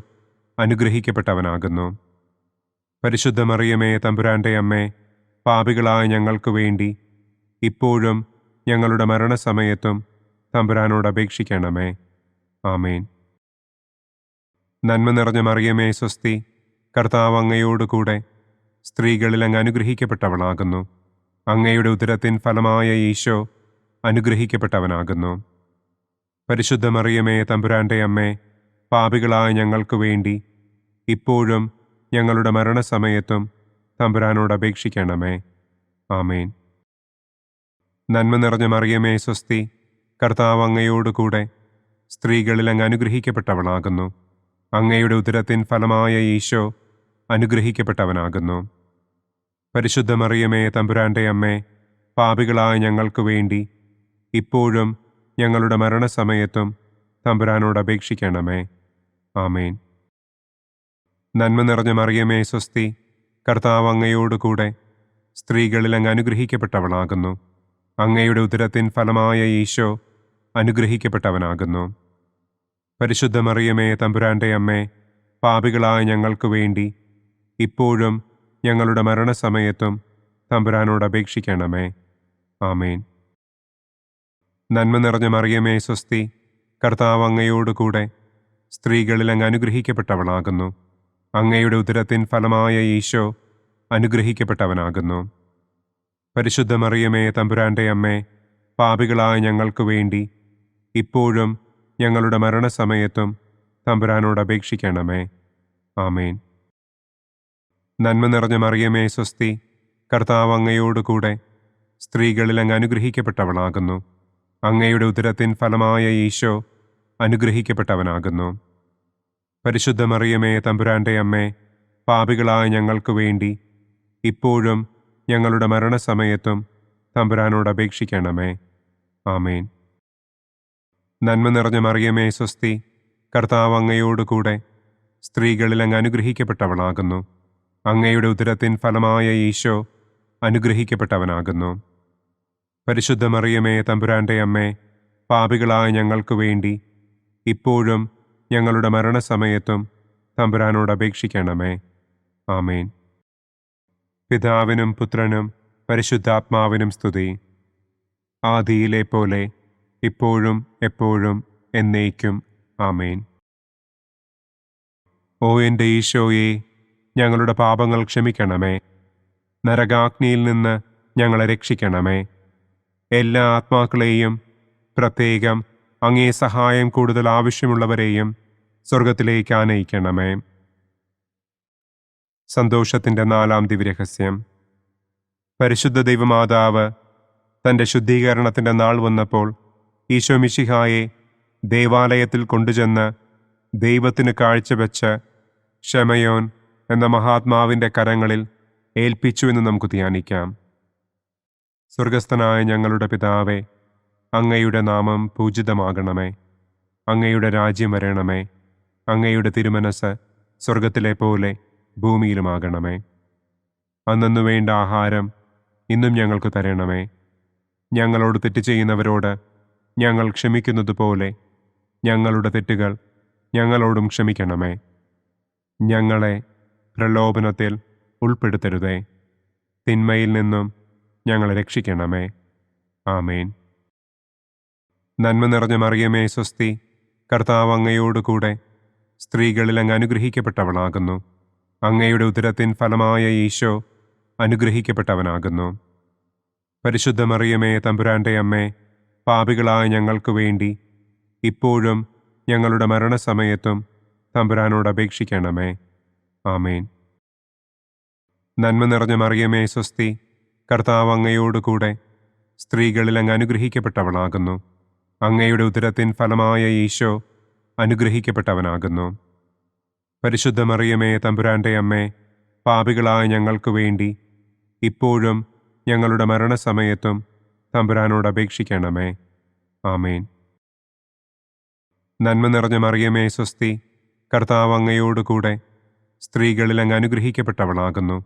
അനുഗ്രഹിക്കപ്പെട്ടവനാകുന്നു. പരിശുദ്ധ മറിയമേ തമ്പുരാൻ്റെ അമ്മേ, പാപികളായ ഞങ്ങൾക്ക് വേണ്ടി ഇപ്പോഴും ഞങ്ങളുടെ മരണസമയത്തും തമ്പുരാനോട് അപേക്ഷിക്കണമേ. ആമേൻ. നന്മ നിറഞ്ഞ മറിയമേ സ്വസ്തി, കർത്താവ് അങ്ങയോടുകൂടെ സ്ത്രീകളിൽ അങ്ങ് അനുഗ്രഹിക്കപ്പെട്ടവളാകുന്നു. അങ്ങയുടെ ഉദരത്തിൻ ഫലമായ ഈശോ അനുഗ്രഹിക്കപ്പെട്ടവനാകുന്നു. പരിശുദ്ധ മറിയമേ തമ്പുരാൻ്റെ അമ്മേ, പാപികളായ ഞങ്ങൾക്ക് വേണ്ടി ഇപ്പോഴും ഞങ്ങളുടെ മരണസമയത്തും തമ്പുരാനോട് അപേക്ഷിക്കണമേ. ആമേൻ. നന്മ നിറഞ്ഞ മറിയമേ സ്വസ്തി, കർത്താവ് അങ്ങയോടുകൂടെ സ്ത്രീകളിൽ അങ്ങ് അനുഗ്രഹിക്കപ്പെട്ടവളാകുന്നു. അങ്ങയുടെ ഉദരത്തിൻ ഫലമായ ഈശോ അനുഗ്രഹിക്കപ്പെട്ടവനാകുന്നു. പരിശുദ്ധ മറിയമേ തമ്പുരാൻ്റെ അമ്മേ, പാപികളായ ഞങ്ങൾക്ക് വേണ്ടി ഇപ്പോഴും ഞങ്ങളുടെ മരണസമയത്തും തമ്പുരാനോട് അപേക്ഷിക്കണമേ. ആമേൻ. നന്മ നിറഞ്ഞ മറിയമേ സ്വസ്തി, കർത്താവ് അങ്ങയോടുകൂടെ സ്ത്രീകളിൽ അങ്ങ് അനുഗ്രഹിക്കപ്പെട്ടവളാകുന്നു. അങ്ങയുടെ ഉദരത്തിൻ ഫലമായ ഈശോ അനുഗ്രഹിക്കപ്പെട്ടവനാകുന്നു. പരിശുദ്ധ മറിയമേ തമ്പുരാൻ്റെ അമ്മേ, പാപികളായ ഞങ്ങൾക്ക് വേണ്ടി ഇപ്പോഴും ഞങ്ങളുടെ മരണസമയത്തും തമ്പുരാനോട് അപേക്ഷിക്കണമേ. ആമേൻ. നന്മ നിറഞ്ഞ മറിയമേ സ്വസ്തി, കർത്താവ് അങ്ങയോടുകൂടെ സ്ത്രീകളിൽ അങ്ങ് അനുഗ്രഹിക്കപ്പെട്ടവളാകുന്നു. അങ്ങയുടെ ഉദരത്തിൻ ഫലമായ ഈശോ അനുഗ്രഹിക്കപ്പെട്ടവനാകുന്നു. പരിശുദ്ധ മറിയമേ തമ്പുരാൻ്റെ അമ്മേ, പാപികളായ ഞങ്ങൾക്ക് വേണ്ടി ഇപ്പോഴും ഞങ്ങളുടെ മരണസമയത്തും തമ്പുരാനോട് അപേക്ഷിക്കണമേ. ആമേൻ. നന്മ നിറഞ്ഞ മറിയമേ സ്വസ്തി, കർത്താവ് അങ്ങയോടുകൂടെ സ്ത്രീകളിൽ അങ്ങ് അനുഗ്രഹിക്കപ്പെട്ടവളാകുന്നു. അങ്ങയുടെ ഉദരത്തിൻ ഫലമായ ഈശോ അനുഗ്രഹിക്കപ്പെട്ടവനാകുന്നു. പരിശുദ്ധ മറിയമേ തമ്പുരാൻ്റെ അമ്മേ, പാപികളായ ഞങ്ങൾക്ക് വേണ്ടി ഇപ്പോഴും ഞങ്ങളുടെ മരണസമയത്തും തമ്പുരാനോട് അപേക്ഷിക്കണമേ. ആമേൻ. നന്മ നിറഞ്ഞ മറിയമേ സ്വസ്തി, കർത്താവ് അങ്ങയോടുകൂടെ സ്ത്രീകളിൽ അങ്ങ് അനുഗ്രഹിക്കപ്പെട്ടവളാകുന്നു. അങ്ങയുടെ ഉദരത്തിൻ ഫലമായ ഈശോ അനുഗ്രഹിക്കപ്പെട്ടവനാകുന്നു. പരിശുദ്ധ മറിയമേ തമ്പുരാൻ്റെ അമ്മേ, പാപികളായ ഞങ്ങൾക്ക് വേണ്ടി ഇപ്പോഴും ഞങ്ങളുടെ മരണസമയത്തും തമ്പുരാനോട് അപേക്ഷിക്കണമേ. ആമേൻ. പിതാവിനും പുത്രനും പരിശുദ്ധാത്മാവിനും സ്തുതി. ആദിയിലെ പോലെ ഇപ്പോഴും എപ്പോഴും എന്നേക്കും. ആമേൻ. ഓ എൻ്റെ ഈശോയെ, ഞങ്ങളുടെ പാപങ്ങൾ ക്ഷമിക്കണമേ. നരകാഗ്നിയിൽ നിന്ന് ഞങ്ങളെ രക്ഷിക്കണമേ. എല്ലാ ആത്മാക്കളെയും, പ്രത്യേകം അങ്ങേ സഹായം കൂടുതൽ ആവശ്യമുള്ളവരെയും സ്വർഗത്തിലേക്ക് ആനയിക്കണമേ. സന്തോഷത്തിൻ്റെ 4-ാം ദിവ്യരഹസ്യം. പരിശുദ്ധ ദൈവമാതാവ് തൻ്റെ ശുദ്ധീകരണത്തിൻ്റെ നാൾ വന്നപ്പോൾ ഈശോ മിശിഹായെ ദേവാലയത്തിൽ കൊണ്ടുചെന്ന് ദൈവത്തിന് കാഴ്ചവെച്ച് ശമയോൻ എന്ന മഹാത്മാവിൻ്റെ കരങ്ങളിൽ ഏൽപ്പിച്ചു എന്ന് നമുക്ക് ധ്യാനിക്കാം. സ്വർഗസ്ഥനായ ഞങ്ങളുടെ പിതാവേ, അങ്ങയുടെ നാമം പൂജിതമാകണമേ. അങ്ങയുടെ രാജ്യം വരണമേ. അങ്ങയുടെ തിരുമനസ് സ്വർഗത്തിലെ പോലെ ഭൂമിയിലുമാകണമേ. അന്നു വേണ്ട ആഹാരം ഇന്നും ഞങ്ങൾക്ക് തരണമേ. ഞങ്ങളോട് തെറ്റ് ചെയ്യുന്നവരോട് ഞങ്ങൾ ക്ഷമിക്കുന്നത് പോലെ ഞങ്ങളുടെ തെറ്റുകൾ ഞങ്ങളോടും ക്ഷമിക്കണമേ. ഞങ്ങളെ പ്രലോഭനത്തിൽ ഉൾപ്പെടുത്തരുതേ. തിന്മയിൽ നിന്നും ഞങ്ങളെ രക്ഷിക്കണമേ. ആമേൻ. നന്മ നിറഞ്ഞ മറിയമേ സ്വസ്തി, കർത്താവ് അങ്ങയോടുകൂടെ സ്ത്രീകളിൽ അങ്ങ് അനുഗ്രഹിക്കപ്പെട്ടവളാകുന്നു. അങ്ങയുടെ ഉദരത്തിൻ ഫലമായ ഈശോ അനുഗ്രഹിക്കപ്പെട്ടവനാകുന്നു. പരിശുദ്ധ മറിയമേ തമ്പുരാൻ്റെ അമ്മേ, പാപികളായ ഞങ്ങൾക്ക് വേണ്ടി ഇപ്പോഴും ഞങ്ങളുടെ മരണസമയത്തും തമ്പുരാനോട് അപേക്ഷിക്കണമേ. ആമേൻ. നന്മ നിറഞ്ഞ മറിയമേ സ്വസ്തി, കർത്താവ് അങ്ങയോടുകൂടെ സ്ത്രീകളിൽ അങ്ങ് അനുഗ്രഹിക്കപ്പെട്ടവളാകുന്നു. അങ്ങയുടെ ഉദരത്തിൻ ഫലമായ ഈശോ അനുഗ്രഹിക്കപ്പെട്ടവനാകുന്നു. പരിശുദ്ധ മറിയമേ തമ്പുരാൻ്റെ അമ്മേ, പാപികളായ ഞങ്ങൾക്ക് വേണ്ടി ഇപ്പോഴും ഞങ്ങളുടെ മരണസമയത്തും തമ്പുരാനോട് അപേക്ഷിക്കണമേ. ആമേൻ. നന്മ നിറഞ്ഞ മറിയമേ സ്വസ്തി, കർത്താവ് അങ്ങയോടുകൂടെ സ്ത്രീകളിൽ അങ്ങ് അനുഗ്രഹിക്കപ്പെട്ടവളാകുന്നു.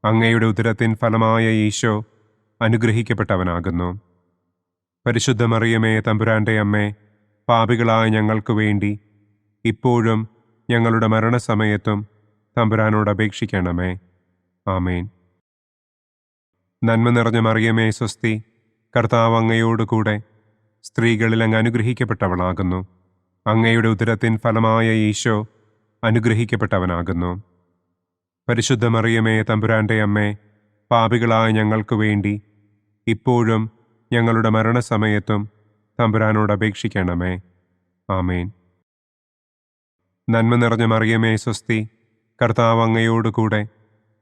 അങ്ങയുടെ ഉദരത്തിൻ ഫലമായ ഈശോ അനുഗ്രഹിക്കപ്പെട്ടവനാകുന്നു. പരിശുദ്ധ മറിയമേ തമ്പുരാൻ്റെ അമ്മേ, പാപികളായ ഞങ്ങൾക്ക് വേണ്ടി ഇപ്പോഴും ഞങ്ങളുടെ മരണസമയത്തും തമ്പുരാനോട് അപേക്ഷിക്കണമേ. ആമേൻ. നന്മ നിറഞ്ഞ മറിയമേ സ്വസ്തി, കർത്താവ് അങ്ങയോടുകൂടെ സ്ത്രീകളിൽ അങ്ങ് അനുഗ്രഹിക്കപ്പെട്ടവളാകുന്നു. അങ്ങയുടെ ഉദരത്തിൻ ഫലമായ ഈശോ അനുഗ്രഹിക്കപ്പെട്ടവനാകുന്നു. പരിശുദ്ധ മറിയമേ തമ്പുരാൻ്റെ അമ്മേ, പാപികളായ ഞങ്ങൾക്ക് വേണ്ടി ഇപ്പോഴും ഞങ്ങളുടെ മരണസമയത്തും തമ്പുരാനോട് അപേക്ഷിക്കണമേ. ആമേൻ. നന്മ നിറഞ്ഞ മറിയമേ സ്വസ്തി, കർത്താവ് അങ്ങയോടുകൂടെ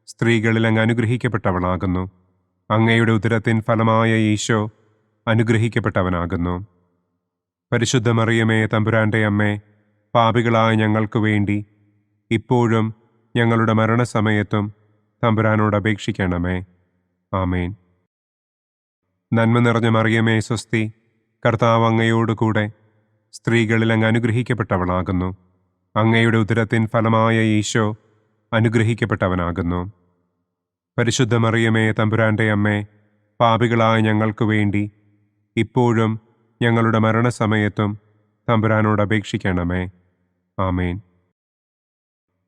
സ്ത്രീകളിൽ അങ്ങ് അനുഗ്രഹിക്കപ്പെട്ടവളാകുന്നു. അങ്ങയുടെ ഉദരത്തിൻ ഫലമായ ഈശോ അനുഗ്രഹിക്കപ്പെട്ടവനാകുന്നു. പരിശുദ്ധ മറിയമേ തമ്പുരാൻ്റെ അമ്മേ, പാപികളായ ഞങ്ങൾക്ക് വേണ്ടി ഇപ്പോഴും ഞങ്ങളുടെ മരണസമയത്തും തമ്പുരാനോട് അപേക്ഷിക്കണമേ. ആമേൻ. നന്മ നിറഞ്ഞ മറിയമേ സ്വസ്തി, കർത്താവ് അങ്ങയോടുകൂടെ സ്ത്രീകളിൽ അങ്ങ് അനുഗ്രഹിക്കപ്പെട്ടവളാകുന്നു. അങ്ങയുടെ ഉദരത്തിൻ ഫലമായ ഈശോ അനുഗ്രഹിക്കപ്പെട്ടവനാകുന്നു. പരിശുദ്ധ മറിയമേ തമ്പുരാൻ്റെ അമ്മേ, പാപികളായ ഞങ്ങൾക്ക് വേണ്ടി ഇപ്പോഴും ഞങ്ങളുടെ മരണസമയത്തും തമ്പുരാനോട് അപേക്ഷിക്കണമേ. ആമേൻ.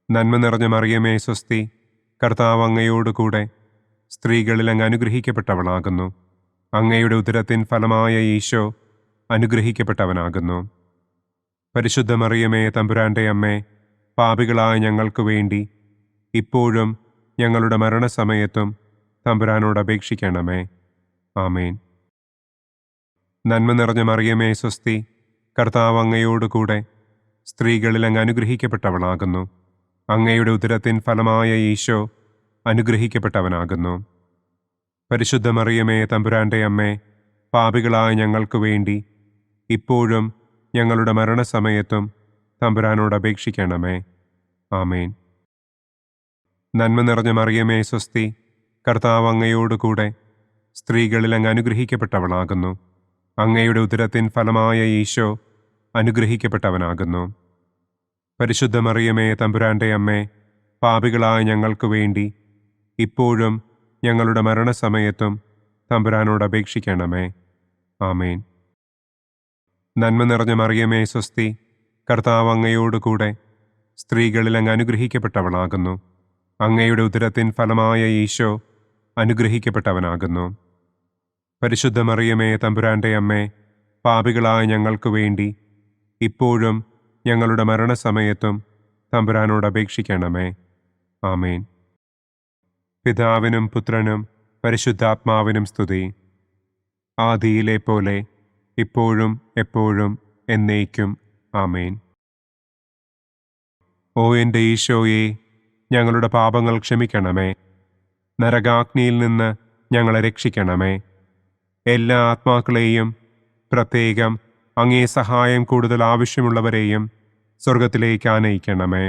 നന്മ നിറഞ്ഞ മറിയമേ സ്വസ്തി, കർത്താവ് അങ്ങയോടുകൂടെ സ്ത്രീകളിൽ അങ്ങ് അനുഗ്രഹിക്കപ്പെട്ടവളാകുന്നു. അങ്ങയുടെ ഉദരത്തിൻ ഫലമായ ഈശോ അനുഗ്രഹിക്കപ്പെട്ടവനാകുന്നു. പരിശുദ്ധ മറിയമേ തമ്പുരാൻ്റെ അമ്മേ, പാപികളായ ഞങ്ങൾക്ക് വേണ്ടി ഇപ്പോഴും ഞങ്ങളുടെ മരണസമയത്തും തമ്പുരാനോട് അപേക്ഷിക്കണമേ. ആമേൻ. നന്മ നിറഞ്ഞ മറിയമേ സ്വസ്തി, കർത്താവ് അങ്ങയോടുകൂടെ സ്ത്രീകളിൽ അങ്ങ് അനുഗ്രഹിക്കപ്പെട്ടവളാകുന്നു. അങ്ങയുടെ ഉദരത്തിൻ ഫലമായ ഈശോ അനുഗ്രഹിക്കപ്പെട്ടവനാകുന്നു. പരിശുദ്ധ മറിയമേ തമ്പുരാൻ്റെ അമ്മേ, പാപികളായ ഞങ്ങൾക്ക് വേണ്ടി ഇപ്പോഴും ഞങ്ങളുടെ മരണസമയത്തും തമ്പുരാനോട് അപേക്ഷിക്കണമേ. ആമേൻ. നന്മ നിറഞ്ഞ മറിയമേ സ്വസ്തി, കർത്താവ് അങ്ങയോടുകൂടെ സ്ത്രീകളിൽ അങ്ങ് അനുഗ്രഹിക്കപ്പെട്ടവളാകുന്നു. അങ്ങയുടെ ഉദരത്തിൻ ഫലമായ ഈശോ അനുഗ്രഹിക്കപ്പെട്ടവനാകുന്നു. പരിശുദ്ധ മറിയമേ തമ്പുരാൻ്റെ അമ്മേ, പാപികളായ ഞങ്ങൾക്ക് വേണ്ടി ഇപ്പോഴും ഞങ്ങളുടെ മരണസമയത്തും തമ്പുരാനോട് അപേക്ഷിക്കണമേ. ആമേൻ. നന്മ നിറഞ്ഞ മറിയമേ സ്വസ്തി, കർത്താവ് അങ്ങയോടുകൂടെ സ്ത്രീകളിൽ അങ്ങ് അനുഗ്രഹിക്കപ്പെട്ടവളാകുന്നു. അങ്ങയുടെ ഉദരത്തിൻ ഫലമായ ഈശോ അനുഗ്രഹിക്കപ്പെട്ടവനാകുന്നു. പരിശുദ്ധ മറിയമേ തമ്പുരാന്റെ അമ്മേ, പാപികളായ ഞങ്ങൾക്ക് വേണ്ടി ഇപ്പോഴും ഞങ്ങളുടെ മരണസമയത്തും തമ്പുരാനോട് അപേക്ഷിക്കണമേ. ആമേൻ. പിതാവിനും പുത്രനും പരിശുദ്ധാത്മാവിനും സ്തുതി. ആദിയിലെ പോലെ ഇപ്പോഴും എപ്പോഴും എന്നേക്കും. ആമേൻ. ഓ എൻ്റെ ഈശോയെ, ഞങ്ങളുടെ പാപങ്ങൾ ക്ഷമിക്കണമേ. നരകാഗ്നിയിൽ നിന്ന് ഞങ്ങളെ രക്ഷിക്കണമേ. എല്ലാ ആത്മാക്കളെയും, പ്രത്യേകം അങ്ങേ സഹായം കൂടുതൽ ആവശ്യമുള്ളവരെയും സ്വർഗത്തിലേക്ക് ആനയിക്കണമേ.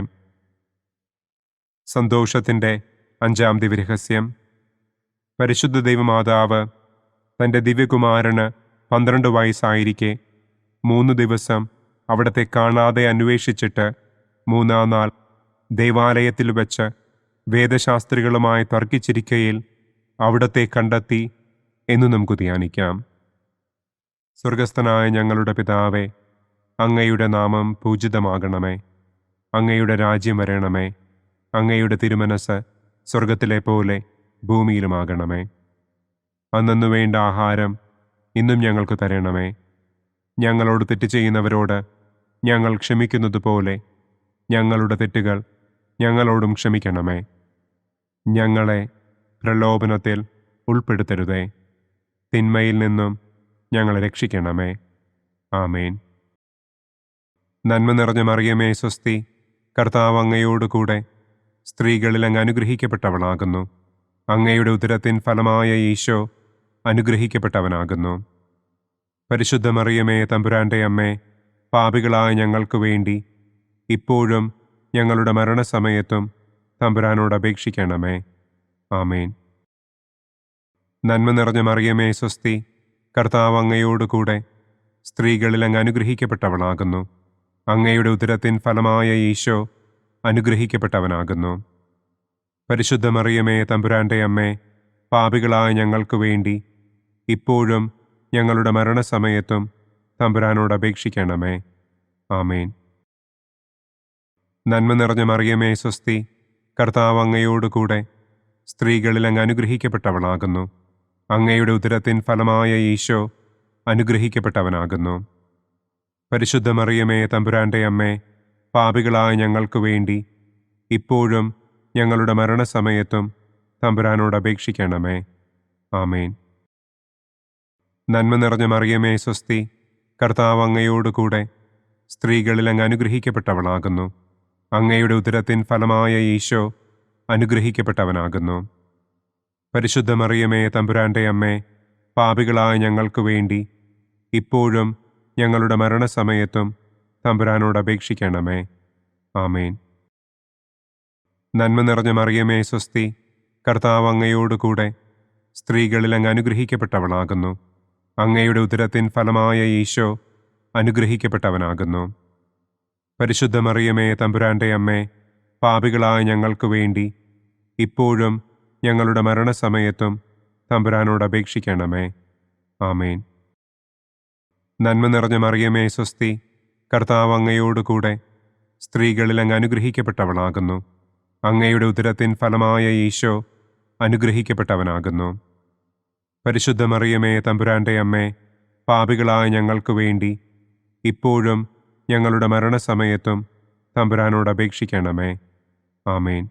സന്തോഷത്തിൻ്റെ 5-ാം ദിവ്യരഹസ്യം. പരിശുദ്ധ ദൈവമാതാവ് തൻ്റെ ദിവ്യകുമാരന് 12 വയസ്സായിരിക്കെ 3 ദിവസം അവിടത്തെ കാണാതെ അന്വേഷിച്ചിട്ട് 3-ാം നാൾ ദേവാലയത്തിൽ വെച്ച് വേദശാസ്ത്രികളുമായി തർക്കിച്ചിരിക്കയിൽ അവിടത്തെ കണ്ടെത്തി എന്ന് നമുക്ക് ധ്യാനിക്കാം. സ്വർഗസ്ഥനായ ഞങ്ങളുടെ പിതാവേ, അങ്ങയുടെ നാമം പൂജിതമാകണമേ. അങ്ങയുടെ രാജ്യം വരണമേ. അങ്ങയുടെ തിരുമനസ് സ്വർഗത്തിലെ പോലെ ഭൂമിയിലുമാകണമേ. അന്നു വേണ്ട ആഹാരം ഇന്നും ഞങ്ങൾക്ക് തരണമേ. ഞങ്ങളോട് തെറ്റ് ചെയ്യുന്നവരോട് ഞങ്ങൾ ക്ഷമിക്കുന്നത് പോലെ ഞങ്ങളുടെ തെറ്റുകൾ ഞങ്ങളോടും ക്ഷമിക്കണമേ. ഞങ്ങളെ പ്രലോഭനത്തിൽ ഉൾപ്പെടുത്തരുതേ. തിന്മയിൽ നിന്നും ഞങ്ങളെ രക്ഷിക്കണമേ. ആമേൻ. നന്മ നിറഞ്ഞ മറിയമേ സ്വസ്തി, കർത്താവ് അങ്ങയോടുകൂടെ സ്ത്രീകളിൽ അങ്ങ് അനുഗ്രഹിക്കപ്പെട്ടവളാകുന്നു. അങ്ങയുടെ ഉദരത്തിൻ ഫലമായ ഈശോ അനുഗ്രഹിക്കപ്പെട്ടവനാകുന്നു. പരിശുദ്ധ മറിയമേ തമ്പുരാന്റെ അമ്മേ, പാപികളായ ഞങ്ങൾക്ക് വേണ്ടി ഇപ്പോഴും ഞങ്ങളുടെ മരണസമയത്തും തമ്പുരാനോട് അപേക്ഷിക്കണമേ. ആമേൻ. നന്മ നിറഞ്ഞ മറിയമേ സ്വസ്തി, കർത്താവ് അങ്ങയോടുകൂടെ സ്ത്രീകളിൽ അങ്ങ് അനുഗ്രഹിക്കപ്പെട്ടവളാകുന്നു. അങ്ങയുടെ ഉദരത്തിൻ ഫലമായ ഈശോ അനുഗ്രഹിക്കപ്പെട്ടവനാകുന്നു. പരിശുദ്ധ മറിയമേ തമ്പുരാന്റെ അമ്മേ, പാപികളായ ഞങ്ങൾക്ക് വേണ്ടി ഇപ്പോഴും ഞങ്ങളുടെ മരണസമയത്തും തമ്പുരാനോട് അപേക്ഷിക്കണമേ. ആമേൻ. നന്മ നിറഞ്ഞ മറിയമേ സ്വസ്തി, കർത്താവ് അങ്ങയോടുകൂടെ സ്ത്രീകളിൽ അങ്ങ് അനുഗ്രഹിക്കപ്പെട്ടവളാകുന്നു. അങ്ങയുടെ ഉദരത്തിൻ ഫലമായ ഈശോ അനുഗ്രഹിക്കപ്പെട്ടവനാകുന്നു. പരിശുദ്ധ മറിയമേ തമ്പുരാന്റെ അമ്മേ, പാപികളായ ഞങ്ങൾക്ക് വേണ്ടി ഇപ്പോഴും ഞങ്ങളുടെ മരണസമയത്തും തമ്പുരാനോട് അപേക്ഷിക്കണമേ. ആമേൻ. നന്മ നിറഞ്ഞ മറിയമേ സ്വസ്തി, കർത്താവ് അങ്ങയോടുകൂടെ സ്ത്രീകളിൽ അങ്ങ് അനുഗ്രഹിക്കപ്പെട്ടവളാകുന്നു. അങ്ങയുടെ ഉദരത്തിൻ ഫലമായ ഈശോ അനുഗ്രഹിക്കപ്പെട്ടവനാകുന്നു. പരിശുദ്ധ മറിയമേ തമ്പുരാന്റെ അമ്മേ, പാപികളായ ഞങ്ങൾക്ക് വേണ്ടി ഇപ്പോഴും ഞങ്ങളുടെ മരണസമയത്തും തമ്പുരാനോട് അപേക്ഷിക്കണമേ. ആമേൻ. നന്മ നിറഞ്ഞ മറിയമേ സ്വസ്തി, കർത്താവ് അങ്ങയോടുകൂടെ സ്ത്രീകളിൽ അങ്ങ് അനുഗ്രഹിക്കപ്പെട്ടവളാകുന്നു. അങ്ങയുടെ ഉദരത്തിൻ ഫലമായ ഈശോ അനുഗ്രഹിക്കപ്പെട്ടവനാകുന്നു. പരിശുദ്ധ മറിയമേ തമ്പുരാന്റെ അമ്മേ, പാപികളായ ഞങ്ങൾക്ക് വേണ്ടി ഇപ്പോഴും ഞങ്ങളുടെ മരണസമയത്തും തമ്പുരാനോട് അപേക്ഷിക്കണമേ. ആമേൻ. നന്മ നിറഞ്ഞ മറിയമേ സ്വസ്തി, കർത്താവ് അങ്ങയോടുകൂടെ സ്ത്രീകളിൽ അങ്ങ് അനുഗ്രഹിക്കപ്പെട്ടവളാകുന്നു. അങ്ങയുടെ ഉദരത്തിൻ ഫലമായ ഈശോ അനുഗ്രഹിക്കപ്പെട്ടവനാകുന്നു. പരിശുദ്ധ മറിയമേ തമ്പുരാന്റെ അമ്മേ, പാപികളായ ഞങ്ങൾക്ക് വേണ്ടി ഇപ്പോഴും ഞങ്ങളുടെ മരണസമയത്തും തമ്പുരാനോട് അപേക്ഷിക്കണമേ. ആമേൻ.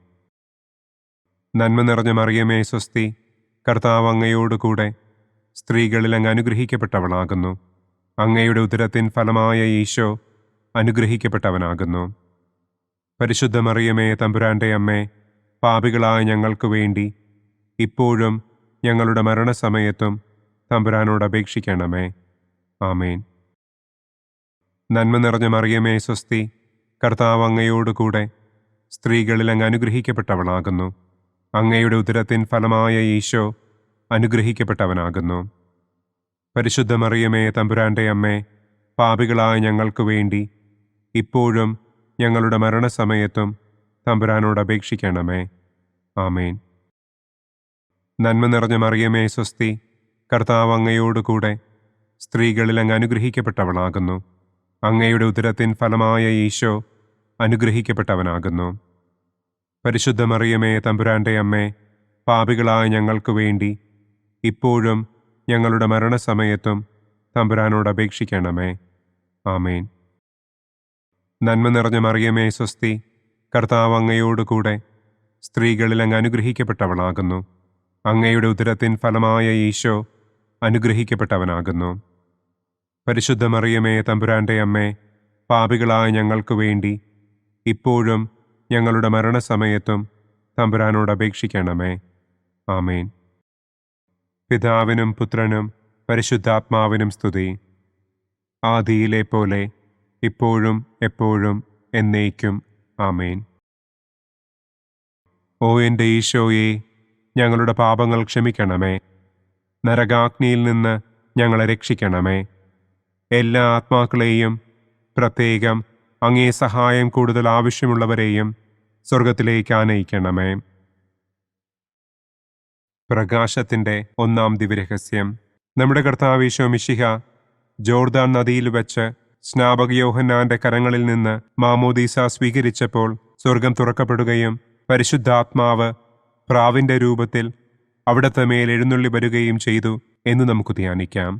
നന്മ നിറഞ്ഞ മറിയമേ സ്വസ്തി, കർത്താവ് അങ്ങയോടുകൂടെ സ്ത്രീകളിൽ അങ്ങ് അനുഗ്രഹിക്കപ്പെട്ടവളാകുന്നു. അങ്ങയുടെ ഉദരത്തിൻ ഫലമായ ഈശോ അനുഗ്രഹിക്കപ്പെട്ടവനാകുന്നു. പരിശുദ്ധ മറിയമേ തമ്പുരാന്റെ അമ്മേ, പാപികളായ ഞങ്ങൾക്ക് വേണ്ടി ഇപ്പോഴും ഞങ്ങളുടെ മരണസമയത്തും തമ്പുരാനോട് അപേക്ഷിക്കണമേ. ആമേൻ. നന്മ നിറഞ്ഞ മറിയമേ സ്വസ്തി, കർത്താവ് അങ്ങയോടുകൂടെ സ്ത്രീകളിൽ അങ്ങ് അനുഗ്രഹിക്കപ്പെട്ടവളാകുന്നു. അങ്ങയുടെ ഉദരത്തിൻ ഫലമായ ഈശോ അനുഗ്രഹിക്കപ്പെട്ടവനാകുന്നു. പരിശുദ്ധ മറിയമേ തമ്പുരാന്റെ അമ്മേ, പാപികളായ ഞങ്ങൾക്ക് വേണ്ടി ഇപ്പോഴും ഞങ്ങളുടെ മരണസമയത്തും തമ്പുരാനോട് അപേക്ഷിക്കണമേ. ആമേൻ. നന്മ നിറഞ്ഞ മറിയമേ സ്വസ്തി, കർത്താവ് അങ്ങയോടുകൂടെ സ്ത്രീകളിൽ അങ്ങ് അനുഗ്രഹിക്കപ്പെട്ടവളാകുന്നു. അങ്ങയുടെ ഉദരത്തിൻ ഫലമായ ഈശോ അനുഗ്രഹിക്കപ്പെട്ടവനാകുന്നു. പരിശുദ്ധ മറിയമേ തമ്പുരാന്റെ അമ്മേ, പാപികളായ ഞങ്ങൾക്ക് വേണ്ടി ഇപ്പോഴും ഞങ്ങളുടെ മരണസമയത്തും തമ്പുരാനോട് അപേക്ഷിക്കണമേ. ആമേൻ. നന്മ നിറഞ്ഞ മറിയമേ സ്വസ്തി, കർത്താവ് അങ്ങയോടുകൂടെ സ്ത്രീകളിൽ അങ്ങ് അനുഗ്രഹിക്കപ്പെട്ടവളാകുന്നു. അങ്ങയുടെ ഉദരത്തിൻ ഫലമായ ഈശോ അനുഗ്രഹിക്കപ്പെട്ടവനാകുന്നു. പരിശുദ്ധ മറിയമേ തമ്പുരാന്റെ അമ്മേ, പാപികളായ ഞങ്ങൾക്ക് വേണ്ടി ഇപ്പോഴും ഞങ്ങളുടെ മരണസമയത്തും തമ്പുരാനോട് അപേക്ഷിക്കണമേ. ആമേൻ. പിതാവിനും പുത്രനും പരിശുദ്ധാത്മാവിനും സ്തുതി. ആദിയിലെ പോലെ ഇപ്പോഴും എപ്പോഴും എന്നേക്കും. ആമേൻ. ഓ എൻ്റെ ഈശോയെ, ഞങ്ങളുടെ പാപങ്ങൾ ക്ഷമിക്കണമേ. നരകാഗ്നിയിൽ നിന്ന് ഞങ്ങളെ രക്ഷിക്കണമേ. എല്ലാ ആത്മാക്കളെയും, പ്രത്യേകം അങ്ങേ സഹായം കൂടുതൽ ആവശ്യമുള്ളവരെയും സ്വർഗത്തിലേക്ക് ആനയിക്കണമേ. പ്രകാശത്തിൻ്റെ ഒന്നാം ദിവ്യരഹസ്യം. നമ്മുടെ കർത്താവ് ഈശോ മിശിഹ ജോർദാൻ നദിയിൽ വെച്ച് സ്നാപക യോഹന്നാന്റെ കരങ്ങളിൽ നിന്ന് മാമോദീസ സ്വീകരിച്ചപ്പോൾ സ്വർഗം തുറക്കപ്പെടുകയും പരിശുദ്ധാത്മാവ് പ്രാവിന്റെ രൂപത്തിൽ അവിടത്തെ മേൽ എഴുന്നള്ളി വരികയും ചെയ്തു എന്ന് നമുക്ക് ധ്യാനിക്കാം.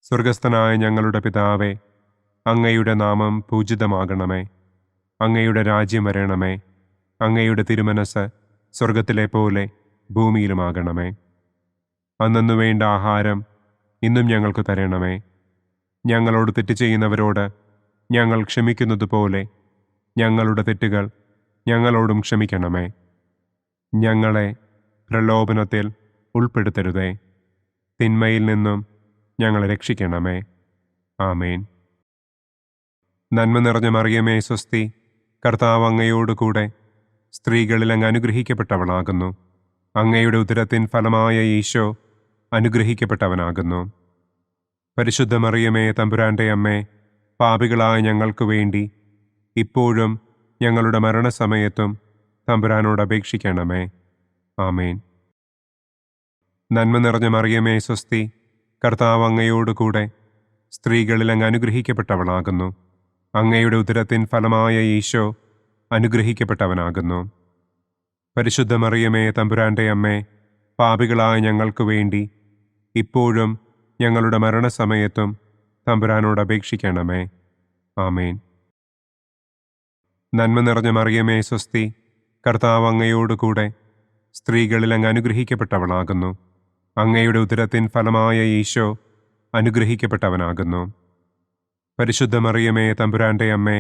സ്വർഗസ്ഥനായ ഞങ്ങളുടെ പിതാവേ, അങ്ങയുടെ നാമം പൂജിതമാകണമേ. അങ്ങയുടെ രാജ്യം വരണമേ. അങ്ങയുടെ തിരുമനസ് സ്വർഗത്തിലെ പോലെ ഭൂമിയിലുമാകണമേ. അന്നന്നു വേണ്ട ആഹാരം ഇന്നും ഞങ്ങൾക്ക് തരണമേ. ഞങ്ങളോട് തെറ്റ് ചെയ്യുന്നവരോട് ഞങ്ങൾ ക്ഷമിക്കുന്നത് പോലെ ഞങ്ങളുടെ തെറ്റുകൾ ഞങ്ങളോടും ക്ഷമിക്കണമേ. ഞങ്ങളെ പ്രലോഭനത്തിൽ ഉൾപ്പെടുത്തരുതേ, തിന്മയിൽ നിന്നും ഞങ്ങളെ രക്ഷിക്കണമേ. ആമേൻ. നന്മ നിറഞ്ഞ മറിയമേ സ്വസ്തി, കർത്താവ് അങ്ങയോടുകൂടെ സ്ത്രീകളിൽ അങ്ങ് അനുഗ്രഹിക്കപ്പെട്ടവളാകുന്നു. അങ്ങയുടെ ഉദരത്തിൻ ഫലമായ ഈശോ അനുഗ്രഹിക്കപ്പെട്ടവനാകുന്നു. പരിശുദ്ധ മറിയമേ തമ്പുരാന്റെ അമ്മേ, പാപികളായ ഞങ്ങൾക്ക് വേണ്ടി ഇപ്പോഴും ഞങ്ങളുടെ മരണസമയത്തും തമ്പുരാനോട് അപേക്ഷിക്കണമേ. ആമേൻ. നന്മ നിറഞ്ഞ മറിയമേ സ്വസ്തി, കർത്താവ് അങ്ങയോടുകൂടെ സ്ത്രീകളിൽ അങ്ങ് അനുഗ്രഹിക്കപ്പെട്ടവളാകുന്നു. അങ്ങയുടെ ഉദരത്തിൻ ഫലമായ ഈശോ അനുഗ്രഹിക്കപ്പെട്ടവനാകുന്നു. പരിശുദ്ധ മറിയമേ തമ്പുരാന്റെ അമ്മേ, പാപികളായ ഞങ്ങൾക്ക് വേണ്ടി ഇപ്പോഴും ഞങ്ങളുടെ മരണസമയത്തും തമ്പുരാനോട് അപേക്ഷിക്കണമേ. ആമേൻ. നന്മ നിറഞ്ഞ മറിയമേ സ്വസ്തി, കർത്താവ് അങ്ങയോടുകൂടെ സ്ത്രീകളിൽ അങ്ങ് അനുഗ്രഹിക്കപ്പെട്ടവളാകുന്നു. അങ്ങയുടെ ഉദരത്തിൻ ഫലമായ ഈശോ അനുഗ്രഹിക്കപ്പെട്ടവനാകുന്നു. പരിശുദ്ധ മറിയമേ തമ്പുരാന്റെ അമ്മേ,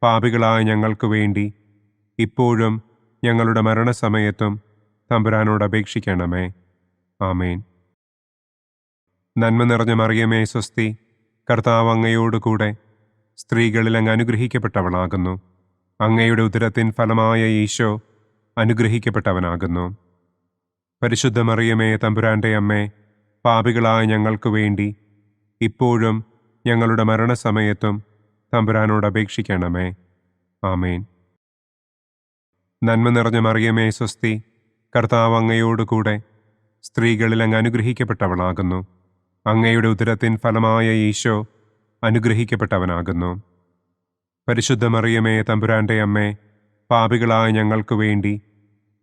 പാപികളായ ഞങ്ങൾക്ക് വേണ്ടി ഇപ്പോഴും ഞങ്ങളുടെ മരണസമയത്തും തമ്പുരാനോട് അപേക്ഷിക്കണമേ. ആമേൻ. നന്മ നിറഞ്ഞ മറിയമേ സ്വസ്തി, കർത്താവ് അങ്ങയോടുകൂടെ സ്ത്രീകളിൽ അങ്ങ് അനുഗ്രഹിക്കപ്പെട്ടവളാകുന്നു. അങ്ങയുടെ ഉദരത്തിൻ ഫലമായ ഈശോ അനുഗ്രഹിക്കപ്പെട്ടവനാകുന്നു. പരിശുദ്ധ മറിയമേ തമ്പുരാന്റെ അമ്മേ, പാപികളായ ഞങ്ങൾക്ക് വേണ്ടി ഇപ്പോഴും ഞങ്ങളുടെ മരണസമയത്തും തമ്പുരാനോട് അപേക്ഷിക്കണമേ. ആമേൻ. നന്മ നിറഞ്ഞ മറിയമേ സ്വസ്തി, കർത്താവ് അങ്ങയോടുകൂടെ സ്ത്രീകളിൽ അങ്ങ് അനുഗ്രഹിക്കപ്പെട്ടവളാകുന്നു. അങ്ങയുടെ ഉദരത്തിൻ ഫലമായ ഈശോ അനുഗ്രഹിക്കപ്പെട്ടവനാകുന്നു. പരിശുദ്ധ മറിയമേ തമ്പുരാന്റെ അമ്മേ, പാപികളായ ഞങ്ങൾക്ക് വേണ്ടി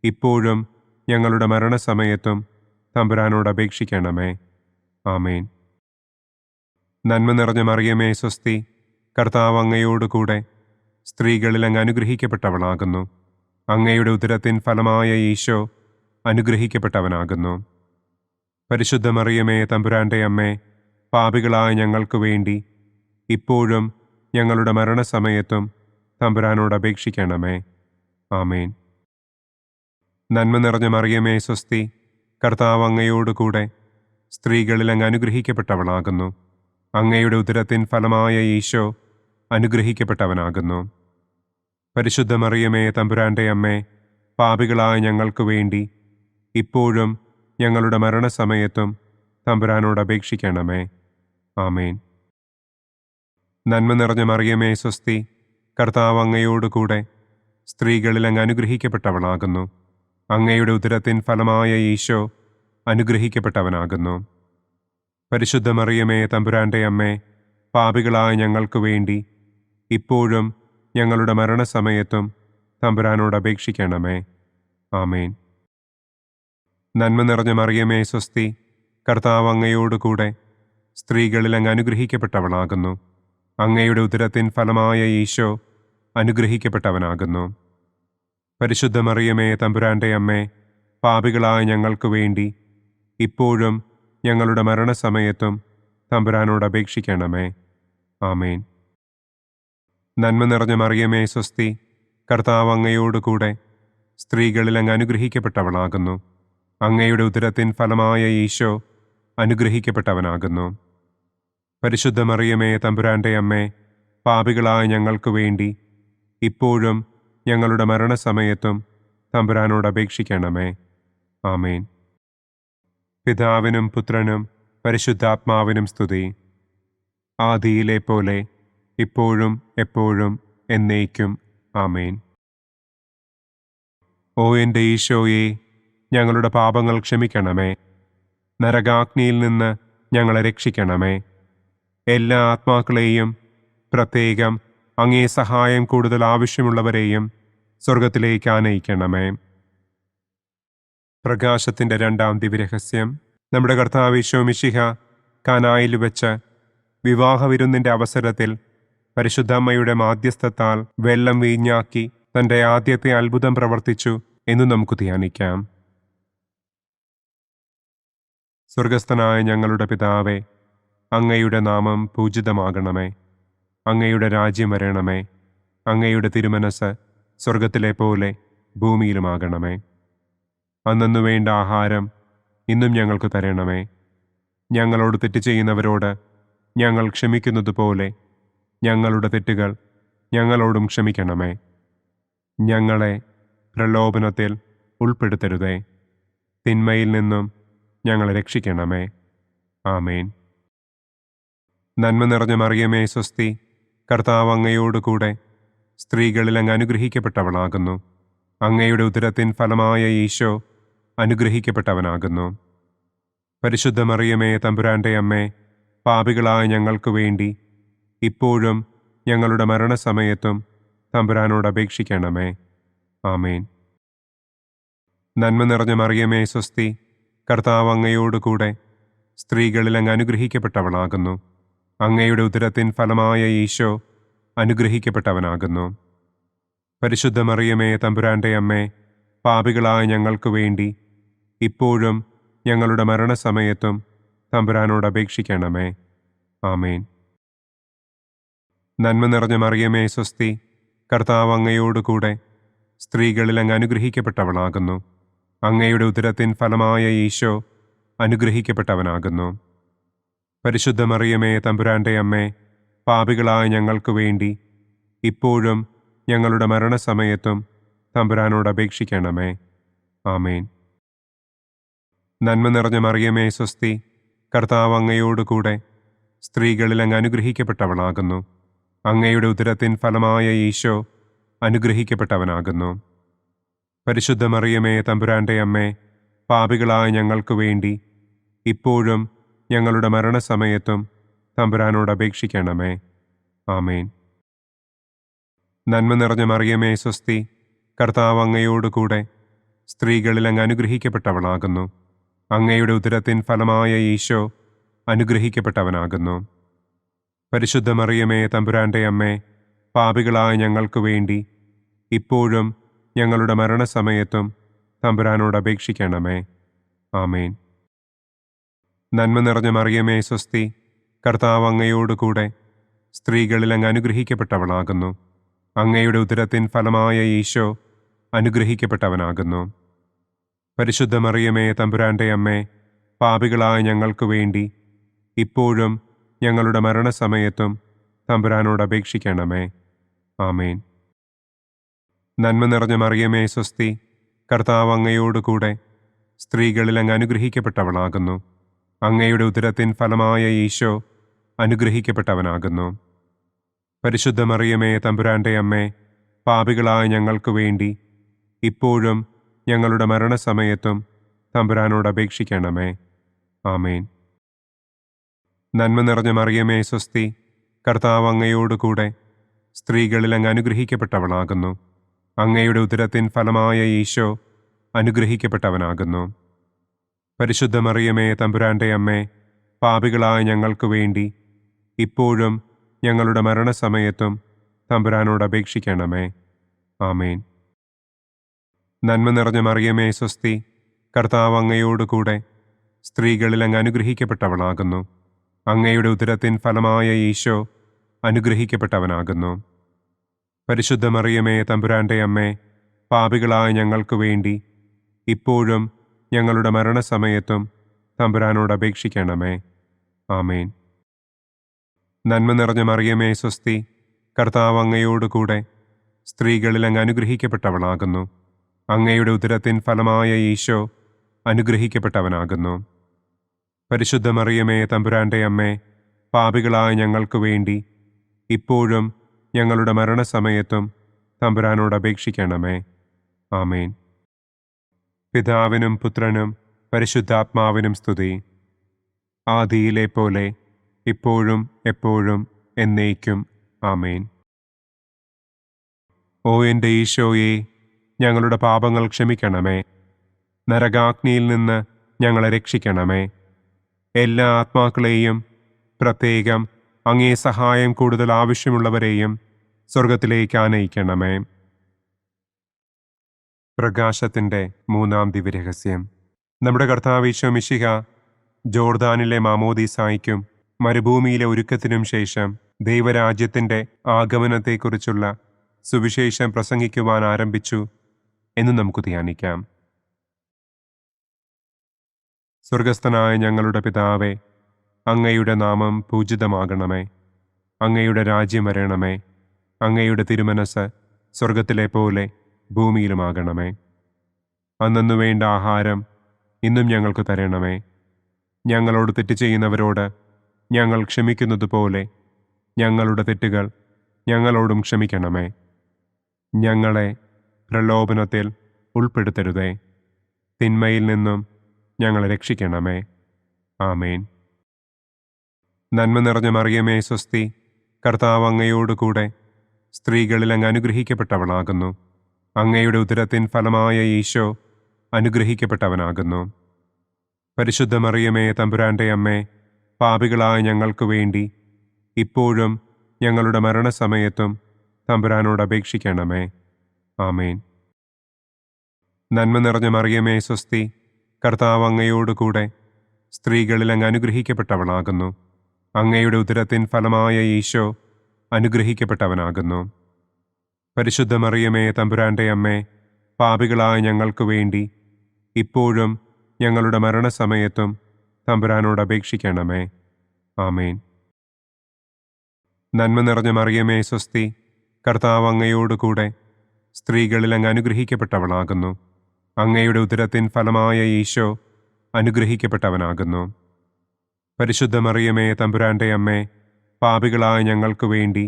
ഇപ്പോഴും ഞങ്ങളുടെ മരണസമയത്തും തമ്പുരാനോട് അപേക്ഷിക്കണമേ. ആമേൻ. നന്മ നിറഞ്ഞ മറിയമേ സ്വസ്തി, കർത്താവ് അങ്ങയോടുകൂടെ സ്ത്രീകളിൽ അങ്ങ് അനുഗ്രഹിക്കപ്പെട്ടവളാകുന്നു. അങ്ങയുടെ ഉദരത്തിൻ ഫലമായ ഈശോ അനുഗ്രഹിക്കപ്പെട്ടവനാകുന്നു. പരിശുദ്ധ മറിയമേ തമ്പുരാന്റെ അമ്മേ, പാപികളായ ഞങ്ങൾക്ക് വേണ്ടി ഇപ്പോഴും ഞങ്ങളുടെ മരണസമയത്തും തമ്പുരാനോട് അപേക്ഷിക്കണമേ. ആമേൻ. നന്മ നിറഞ്ഞ മറിയമേ സ്വസ്തി, കർത്താവ് അങ്ങയോടുകൂടെ സ്ത്രീകളിൽ അങ്ങ് അനുഗ്രഹിക്കപ്പെട്ടവളാകുന്നു. അങ്ങയുടെ ഉദരത്തിൻ ഫലമായ ഈശോ അനുഗ്രഹിക്കപ്പെട്ടവനാകുന്നു. പരിശുദ്ധ മറിയമേ തമ്പുരാന്റെ അമ്മേ, പാപികളായ ഞങ്ങൾക്ക് വേണ്ടി ഇപ്പോഴും ഞങ്ങളുടെ മരണസമയത്തും തമ്പുരാനോട് അപേക്ഷിക്കണമേ. ആമേൻ. നന്മ നിറഞ്ഞ മറിയമേ സ്വസ്തി, കർത്താവ് അങ്ങയോടുകൂടെ സ്ത്രീകളിൽ അങ്ങ് അനുഗ്രഹിക്കപ്പെട്ടവളാകുന്നു. അങ്ങയുടെ ഉദരത്തിൻ ഫലമായ ഈശോ അനുഗ്രഹിക്കപ്പെട്ടവനാകുന്നു. പരിശുദ്ധ മറിയമേ തമ്പുരാന്റെ അമ്മേ, പാപികളായ ഞങ്ങൾക്ക് വേണ്ടി ഇപ്പോഴും ഞങ്ങളുടെ മരണസമയത്തും തമ്പുരാനോട് അപേക്ഷിക്കണമേ. ആമേൻ. നന്മ നിറഞ്ഞ മറിയമേ സ്വസ്തി, കർത്താവ് അങ്ങയോടുകൂടെ സ്ത്രീകളിൽ അങ്ങ് അനുഗ്രഹിക്കപ്പെട്ടവളാകുന്നു. അങ്ങയുടെ ഉദരത്തിൻ ഫലമായ ഈശോ അനുഗ്രഹിക്കപ്പെട്ടവനാകുന്നു. പരിശുദ്ധ മറിയമേ തമ്പുരാന്റെ അമ്മേ, പാപികളായ ഞങ്ങൾക്ക് വേണ്ടി ഇപ്പോഴും ഞങ്ങളുടെ മരണസമയത്തും തമ്പുരാനോട് അപേക്ഷിക്കണമേ. ആമേൻ. നന്മ നിറഞ്ഞ മറിയമേ സ്വസ്തി, കർത്താവ് അങ്ങയോടുകൂടെ സ്ത്രീകളിൽ അങ്ങ് അനുഗ്രഹിക്കപ്പെട്ടവളാകുന്നു. അങ്ങയുടെ ഉദരത്തിൻ ഫലമായ ഈശോ അനുഗ്രഹിക്കപ്പെട്ടവനാകുന്നു. പരിശുദ്ധ മറിയമേ തമ്പുരാന്റെ അമ്മേ, പാപികളായ ഞങ്ങൾക്ക് വേണ്ടി ഇപ്പോഴും ഞങ്ങളുടെ മരണസമയത്തും തമ്പുരാനോട് അപേക്ഷിക്കണമേ. ആമേൻ. പിതാവിനും പുത്രനും പരിശുദ്ധാത്മാവിനും സ്തുതി. ആദിയിലെ പോലെ ഇപ്പോഴും എപ്പോഴും എന്നേക്കും. ആമേൻ. ഓ എൻ്റെ ഈശോയെ, ഞങ്ങളുടെ പാപങ്ങൾ ക്ഷമിക്കണമേ. നരകാഗ്നിയിൽ നിന്ന് ഞങ്ങളെ രക്ഷിക്കണമേ. എല്ലാ ആത്മാക്കളെയും, പ്രത്യേകം അങ്ങേ സഹായം കൂടുതൽ ആവശ്യമുള്ളവരെയും സ്വർഗത്തിലേക്ക് ആനയിക്കണമേ. പ്രകാശത്തിൻ്റെ രണ്ടാം ദിവ്യരഹസ്യം. നമ്മുടെ കർത്താവ് ഈശോ മിശിഹ കാനായിൽ വെച്ച് വിവാഹവിരുന്നിൻ്റെ അവസരത്തിൽ പരിശുദ്ധമ്മയുടെ മാധ്യസ്ഥത്താൽ വെള്ളം വീഞ്ഞാക്കി തൻ്റെ ആദ്യത്തെ അത്ഭുതം പ്രവർത്തിച്ചു എന്ന് നമുക്ക് ധ്യാനിക്കാം. സ്വർഗസ്ഥനായ ഞങ്ങളുടെ പിതാവേ, അങ്ങയുടെ നാമം പൂജിതമാകണമേ. അങ്ങയുടെ രാജ്യം വരണമേ. അങ്ങയുടെ തിരുമനസ് സ്വർഗത്തിലെ പോലെ ഭൂമിയിലുമാകണമേ. അന്നു വേണ്ട ആഹാരം ഇന്നും ഞങ്ങൾക്ക് തരണമേ. ഞങ്ങളോട് തെറ്റ് ചെയ്യുന്നവരോട് ഞങ്ങൾ ക്ഷമിക്കുന്നത് പോലെ ഞങ്ങളുടെ തെറ്റുകൾ ഞങ്ങളോടും ക്ഷമിക്കണമേ. ഞങ്ങളെ പ്രലോഭനത്തിൽ ഉൾപ്പെടുത്തരുതേ. തിന്മയിൽ നിന്നും ഞങ്ങളെ രക്ഷിക്കണമേ. ആമേൻ. നന്മ നിറഞ്ഞ മറിയമേ സ്വസ്തി, കർത്താവ് അങ്ങയോടുകൂടെ സ്ത്രീകളിൽ അങ്ങ് അനുഗ്രഹിക്കപ്പെട്ടവളാകുന്നു. അങ്ങയുടെ ഉദരത്തിൻ ഫലമായ ഈശോ അനുഗ്രഹിക്കപ്പെട്ടവനാകുന്നു. പരിശുദ്ധ മറിയമേ തമ്പുരാന്റെ അമ്മേ, പാപികളായ ഞങ്ങൾക്ക് വേണ്ടി ഇപ്പോഴും ഞങ്ങളുടെ മരണസമയത്തും തമ്പുരാനോട് അപേക്ഷിക്കണമേ. ആമേൻ. നന്മ നിറഞ്ഞ മറിയമേ സ്വസ്തി, കർത്താവ് അങ്ങയോടുകൂടെ സ്ത്രീകളിൽ അങ്ങ് അനുഗ്രഹിക്കപ്പെട്ടവളാകുന്നു. അങ്ങയുടെ ഉദരത്തിൻ ഫലമായ ഈശോ അനുഗ്രഹിക്കപ്പെട്ടവനാകുന്നു. പരിശുദ്ധ മറിയമേ തമ്പുരാന്റെ അമ്മേ, പാപികളായ ഞങ്ങൾക്ക് വേണ്ടി ഇപ്പോഴും ഞങ്ങളുടെ മരണസമയത്തും തമ്പുരാനോട് അപേക്ഷിക്കണമേ. ആമേൻ. നന്മ നിറഞ്ഞ മറിയമേ സ്വസ്തി, കർത്താവ് അങ്ങയോടുകൂടെ സ്ത്രീകളിൽ അങ്ങ് അനുഗ്രഹിക്കപ്പെട്ടവളാകുന്നു. അങ്ങയുടെ ഉദരത്തിൻ ഫലമായ ഈശോ അനുഗ്രഹിക്കപ്പെട്ടവനാകുന്നു. പരിശുദ്ധ മറിയമേ തമ്പുരാന്റെ അമ്മേ, പാപികളായ ഞങ്ങൾക്ക് വേണ്ടി ഇപ്പോഴും ഞങ്ങളുടെ മരണസമയത്തും തമ്പുരാനോട് അപേക്ഷിക്കണമേ. ആമേൻ. നന്മ നിറഞ്ഞ മറിയമേ സ്വസ്തി, കർത്താവ് അങ്ങയോടുകൂടെ സ്ത്രീകളിൽ അങ്ങ് അനുഗ്രഹിക്കപ്പെട്ടവളാകുന്നു. അങ്ങയുടെ ഉദരത്തിൻ ഫലമായ ഈശോ അനുഗ്രഹിക്കപ്പെട്ടവനാകുന്നു. പരിശുദ്ധ മറിയമേ തമ്പുരാന്റെ അമ്മേ, പാപികളായ ഞങ്ങൾക്ക് വേണ്ടി ഇപ്പോഴും ഞങ്ങളുടെ മരണസമയത്തും തമ്പുരാനോട് അപേക്ഷിക്കണമേ. ആമേൻ. നന്മ നിറഞ്ഞ മറിയമേ സ്വസ്തി, കർത്താവ് അങ്ങയോടുകൂടെ സ്ത്രീകളിൽ അങ്ങ് അനുഗ്രഹിക്കപ്പെട്ടവളാകുന്നു. അങ്ങയുടെ ഉദരത്തിൻ ഫലമായ ഈശോ അനുഗ്രഹിക്കപ്പെട്ടവനാകുന്നു. പരിശുദ്ധ മറിയമേ തമ്പുരാന്റെ അമ്മേ, പാപികളായ ഞങ്ങൾക്ക് വേണ്ടി ഇപ്പോഴും ഞങ്ങളുടെ മരണസമയത്തും തമ്പുരാനോട് അപേക്ഷിക്കണമേ. ആമേൻ. നന്മ നിറഞ്ഞ മറിയമേ സ്വസ്തി, കർത്താവ് അങ്ങയോടുകൂടെ സ്ത്രീകളിൽ അങ്ങ് അനുഗ്രഹിക്കപ്പെട്ടവളാകുന്നു. അങ്ങയുടെ ഉദരത്തിൻ ഫലമായ ഈശോ അനുഗ്രഹിക്കപ്പെട്ടവനാകുന്നു. പരിശുദ്ധ മറിയമേ തമ്പുരാന്റെ അമ്മേ, പാപികളായ ഞങ്ങൾക്ക് വേണ്ടി ഇപ്പോഴും ഞങ്ങളുടെ മരണസമയത്തും തമ്പുരാനോട് അപേക്ഷിക്കണമേ. ആമേൻ. നന്മ നിറഞ്ഞ മറിയമേ സ്വസ്തി, കർത്താവ് അങ്ങയോടുകൂടെ സ്ത്രീകളിൽ അങ്ങ് അനുഗ്രഹിക്കപ്പെട്ടവളാകുന്നു. അങ്ങയുടെ ഉദരത്തിൻ ഫലമായ ഈശോ അനുഗ്രഹിക്കപ്പെട്ടവനാകുന്നു. പരിശുദ്ധ മറിയമേ തമ്പുരാന്റെ അമ്മേ, പാപികളായ ഞങ്ങൾക്ക് വേണ്ടി ഇപ്പോഴും ഞങ്ങളുടെ മരണസമയത്തും തമ്പുരാനോട് അപേക്ഷിക്കണമേ. ആമേൻ. നന്മ നിറഞ്ഞ മറിയമേ സ്വസ്തി, കർത്താവ് അങ്ങയോടുകൂടെ സ്ത്രീകളിൽ അങ്ങ് അനുഗ്രഹിക്കപ്പെട്ടവളാകുന്നു. അങ്ങയുടെ ഉദരത്തിൻ ഫലമായ ഈശോ അനുഗ്രഹിക്കപ്പെട്ടവനാകുന്നു. പരിശുദ്ധ മറിയമേ തമ്പുരാന്റെ അമ്മേ, പാപികളായ ഞങ്ങൾക്ക് വേണ്ടി ഇപ്പോഴും ഞങ്ങളുടെ മരണസമയത്തും തമ്പുരാനോട് അപേക്ഷിക്കണമേ. ആമേൻ. നന്മ നിറഞ്ഞ മറിയമേ സ്വസ്തി, കർത്താവ് അങ്ങയോടുകൂടെ സ്ത്രീകളിൽ അങ്ങ് അനുഗ്രഹിക്കപ്പെട്ടവളാകുന്നു. അങ്ങയുടെ ഉദരത്തിൻ ഫലമായ ഈശോ അനുഗ്രഹിക്കപ്പെട്ടവനാകുന്നു. പരിശുദ്ധ മറിയമേ തമ്പുരാന്റെ അമ്മേ, പാപികളായ ഞങ്ങൾക്ക് വേണ്ടി ഇപ്പോഴും ഞങ്ങളുടെ മരണസമയത്തും തമ്പുരാനോട് അപേക്ഷിക്കണമേ. ആമേൻ. നന്മ നിറഞ്ഞ മറിയമേ സ്വസ്തി, കർത്താവ് അങ്ങയോടുകൂടെ സ്ത്രീകളിൽ അങ്ങ് അനുഗ്രഹിക്കപ്പെട്ടവളാകുന്നു. അങ്ങയുടെ ഉദരത്തിൻ ഫലമായ ഈശോ അനുഗ്രഹിക്കപ്പെട്ടവനാകുന്നു. പരിശുദ്ധ മറിയമേ തമ്പുരാന്റെ അമ്മേ, പാപികളായ ഞങ്ങൾക്ക് വേണ്ടി ഇപ്പോഴും ഞങ്ങളുടെ മരണസമയത്തും തമ്പുരാനോട് അപേക്ഷിക്കണമേ. ആമേൻ. പിതാവിനും പുത്രനും പരിശുദ്ധാത്മാവിനും സ്തുതി. ആദിയിലെ പോലെ ഇപ്പോഴും എപ്പോഴും എന്നേക്കും. ആമേൻ. ഓ എൻ്റെ ഈശോയെ, ഞങ്ങളുടെ പാപങ്ങൾ ക്ഷമിക്കണമേ. നരകാഗ്നിയിൽ നിന്ന് ഞങ്ങളെ രക്ഷിക്കണമേ. എല്ലാ ആത്മാക്കളെയും, പ്രത്യേകം അങ്ങേ സഹായം കൂടുതൽ ആവശ്യമുള്ളവരെയും സ്വർഗത്തിലേക്ക് ആനയിക്കണമേ. പ്രകാശത്തിൻ്റെ മൂന്നാം ദിവ്യരഹസ്യം. നമ്മുടെ കർത്താവ് ഈശോ മിശിഹ ജോർദാനിലെ മാമോദീസായ്ക്കും മരുഭൂമിയിലെ ഒരുക്കത്തിനും ശേഷം ദൈവരാജ്യത്തിൻ്റെ ആഗമനത്തെക്കുറിച്ചുള്ള സുവിശേഷം പ്രസംഗിക്കുവാൻ ആരംഭിച്ചു എന്ന് നമുക്ക് ധ്യാനിക്കാം. സ്വർഗസ്ഥനായ ഞങ്ങളുടെ പിതാവേ, അങ്ങയുടെ നാമം പൂജിതമാകണമേ. അങ്ങയുടെ രാജ്യം വരണമേ. അങ്ങയുടെ തിരുമനസ് സ്വർഗത്തിലെ പോലെ ഭൂമിയിലുമാകണമേ. അന്നന്നു വേണ്ട ആഹാരം ഇന്നും ഞങ്ങൾക്ക് തരണമേ. ഞങ്ങളോട് തെറ്റ് ചെയ്യുന്നവരോട് ഞങ്ങൾ ക്ഷമിക്കുന്നതുപോലെ ഞങ്ങളുടെ തെറ്റുകൾ ഞങ്ങളോടും ക്ഷമിക്കണമേ. ഞങ്ങളെ പ്രലോഭനത്തിൽ ഉൾപ്പെടുത്തരുതേ. തിന്മയിൽ നിന്നും ഞങ്ങളെ രക്ഷിക്കണമേ. ആമേൻ. നന്മ നിറഞ്ഞ മറിയമേ സ്വസ്തി, കർത്താവ് അങ്ങയോടുകൂടെ സ്ത്രീകളിൽ അങ്ങ് അനുഗ്രഹിക്കപ്പെട്ടവളാകുന്നു. അങ്ങയുടെ ഉദരത്തിൻ ഫലമായ ഈശോ അനുഗ്രഹിക്കപ്പെട്ടവനാകുന്നു. പരിശുദ്ധ മറിയമേ തമ്പുരാന്റെ അമ്മേ, പാപികളായ ഞങ്ങൾക്ക് വേണ്ടി ഇപ്പോഴും ഞങ്ങളുടെ മരണസമയത്തും തമ്പുരാനോട് അപേക്ഷിക്കണമേ. ആമേൻ. നന്മ നിറഞ്ഞ മറിയമേ സ്വസ്തി, കർത്താവ് അങ്ങയോടുകൂടെ സ്ത്രീകളിൽ അങ്ങ് അനുഗ്രഹിക്കപ്പെട്ടവളാകുന്നു. അങ്ങയുടെ ഉദരത്തിൻ ഫലമായ ഈശോ അനുഗ്രഹിക്കപ്പെട്ടവനാകുന്നു. പരിശുദ്ധ മറിയമേ തമ്പുരാന്റെ അമ്മേ, പാപികളായ ഞങ്ങൾക്ക് വേണ്ടി ഇപ്പോഴും ഞങ്ങളുടെ മരണസമയത്തും തമ്പുരാനോട് അപേക്ഷിക്കണമേ. ആമേൻ. നന്മ നിറഞ്ഞ മറിയമേ സ്വസ്തി, കർത്താവ് അങ്ങയോടുകൂടെ സ്ത്രീകളിൽ അങ്ങ് അനുഗ്രഹിക്കപ്പെട്ടവളാകുന്നു. അങ്ങയുടെ ഉദരത്തിൻ ഫലമായ ഈശോ അനുഗ്രഹിക്കപ്പെട്ടവനാകുന്നു. പരിശുദ്ധ മറിയമേ തമ്പുരാന്റെ അമ്മേ, പാപികളായ ഞങ്ങൾക്ക് വേണ്ടി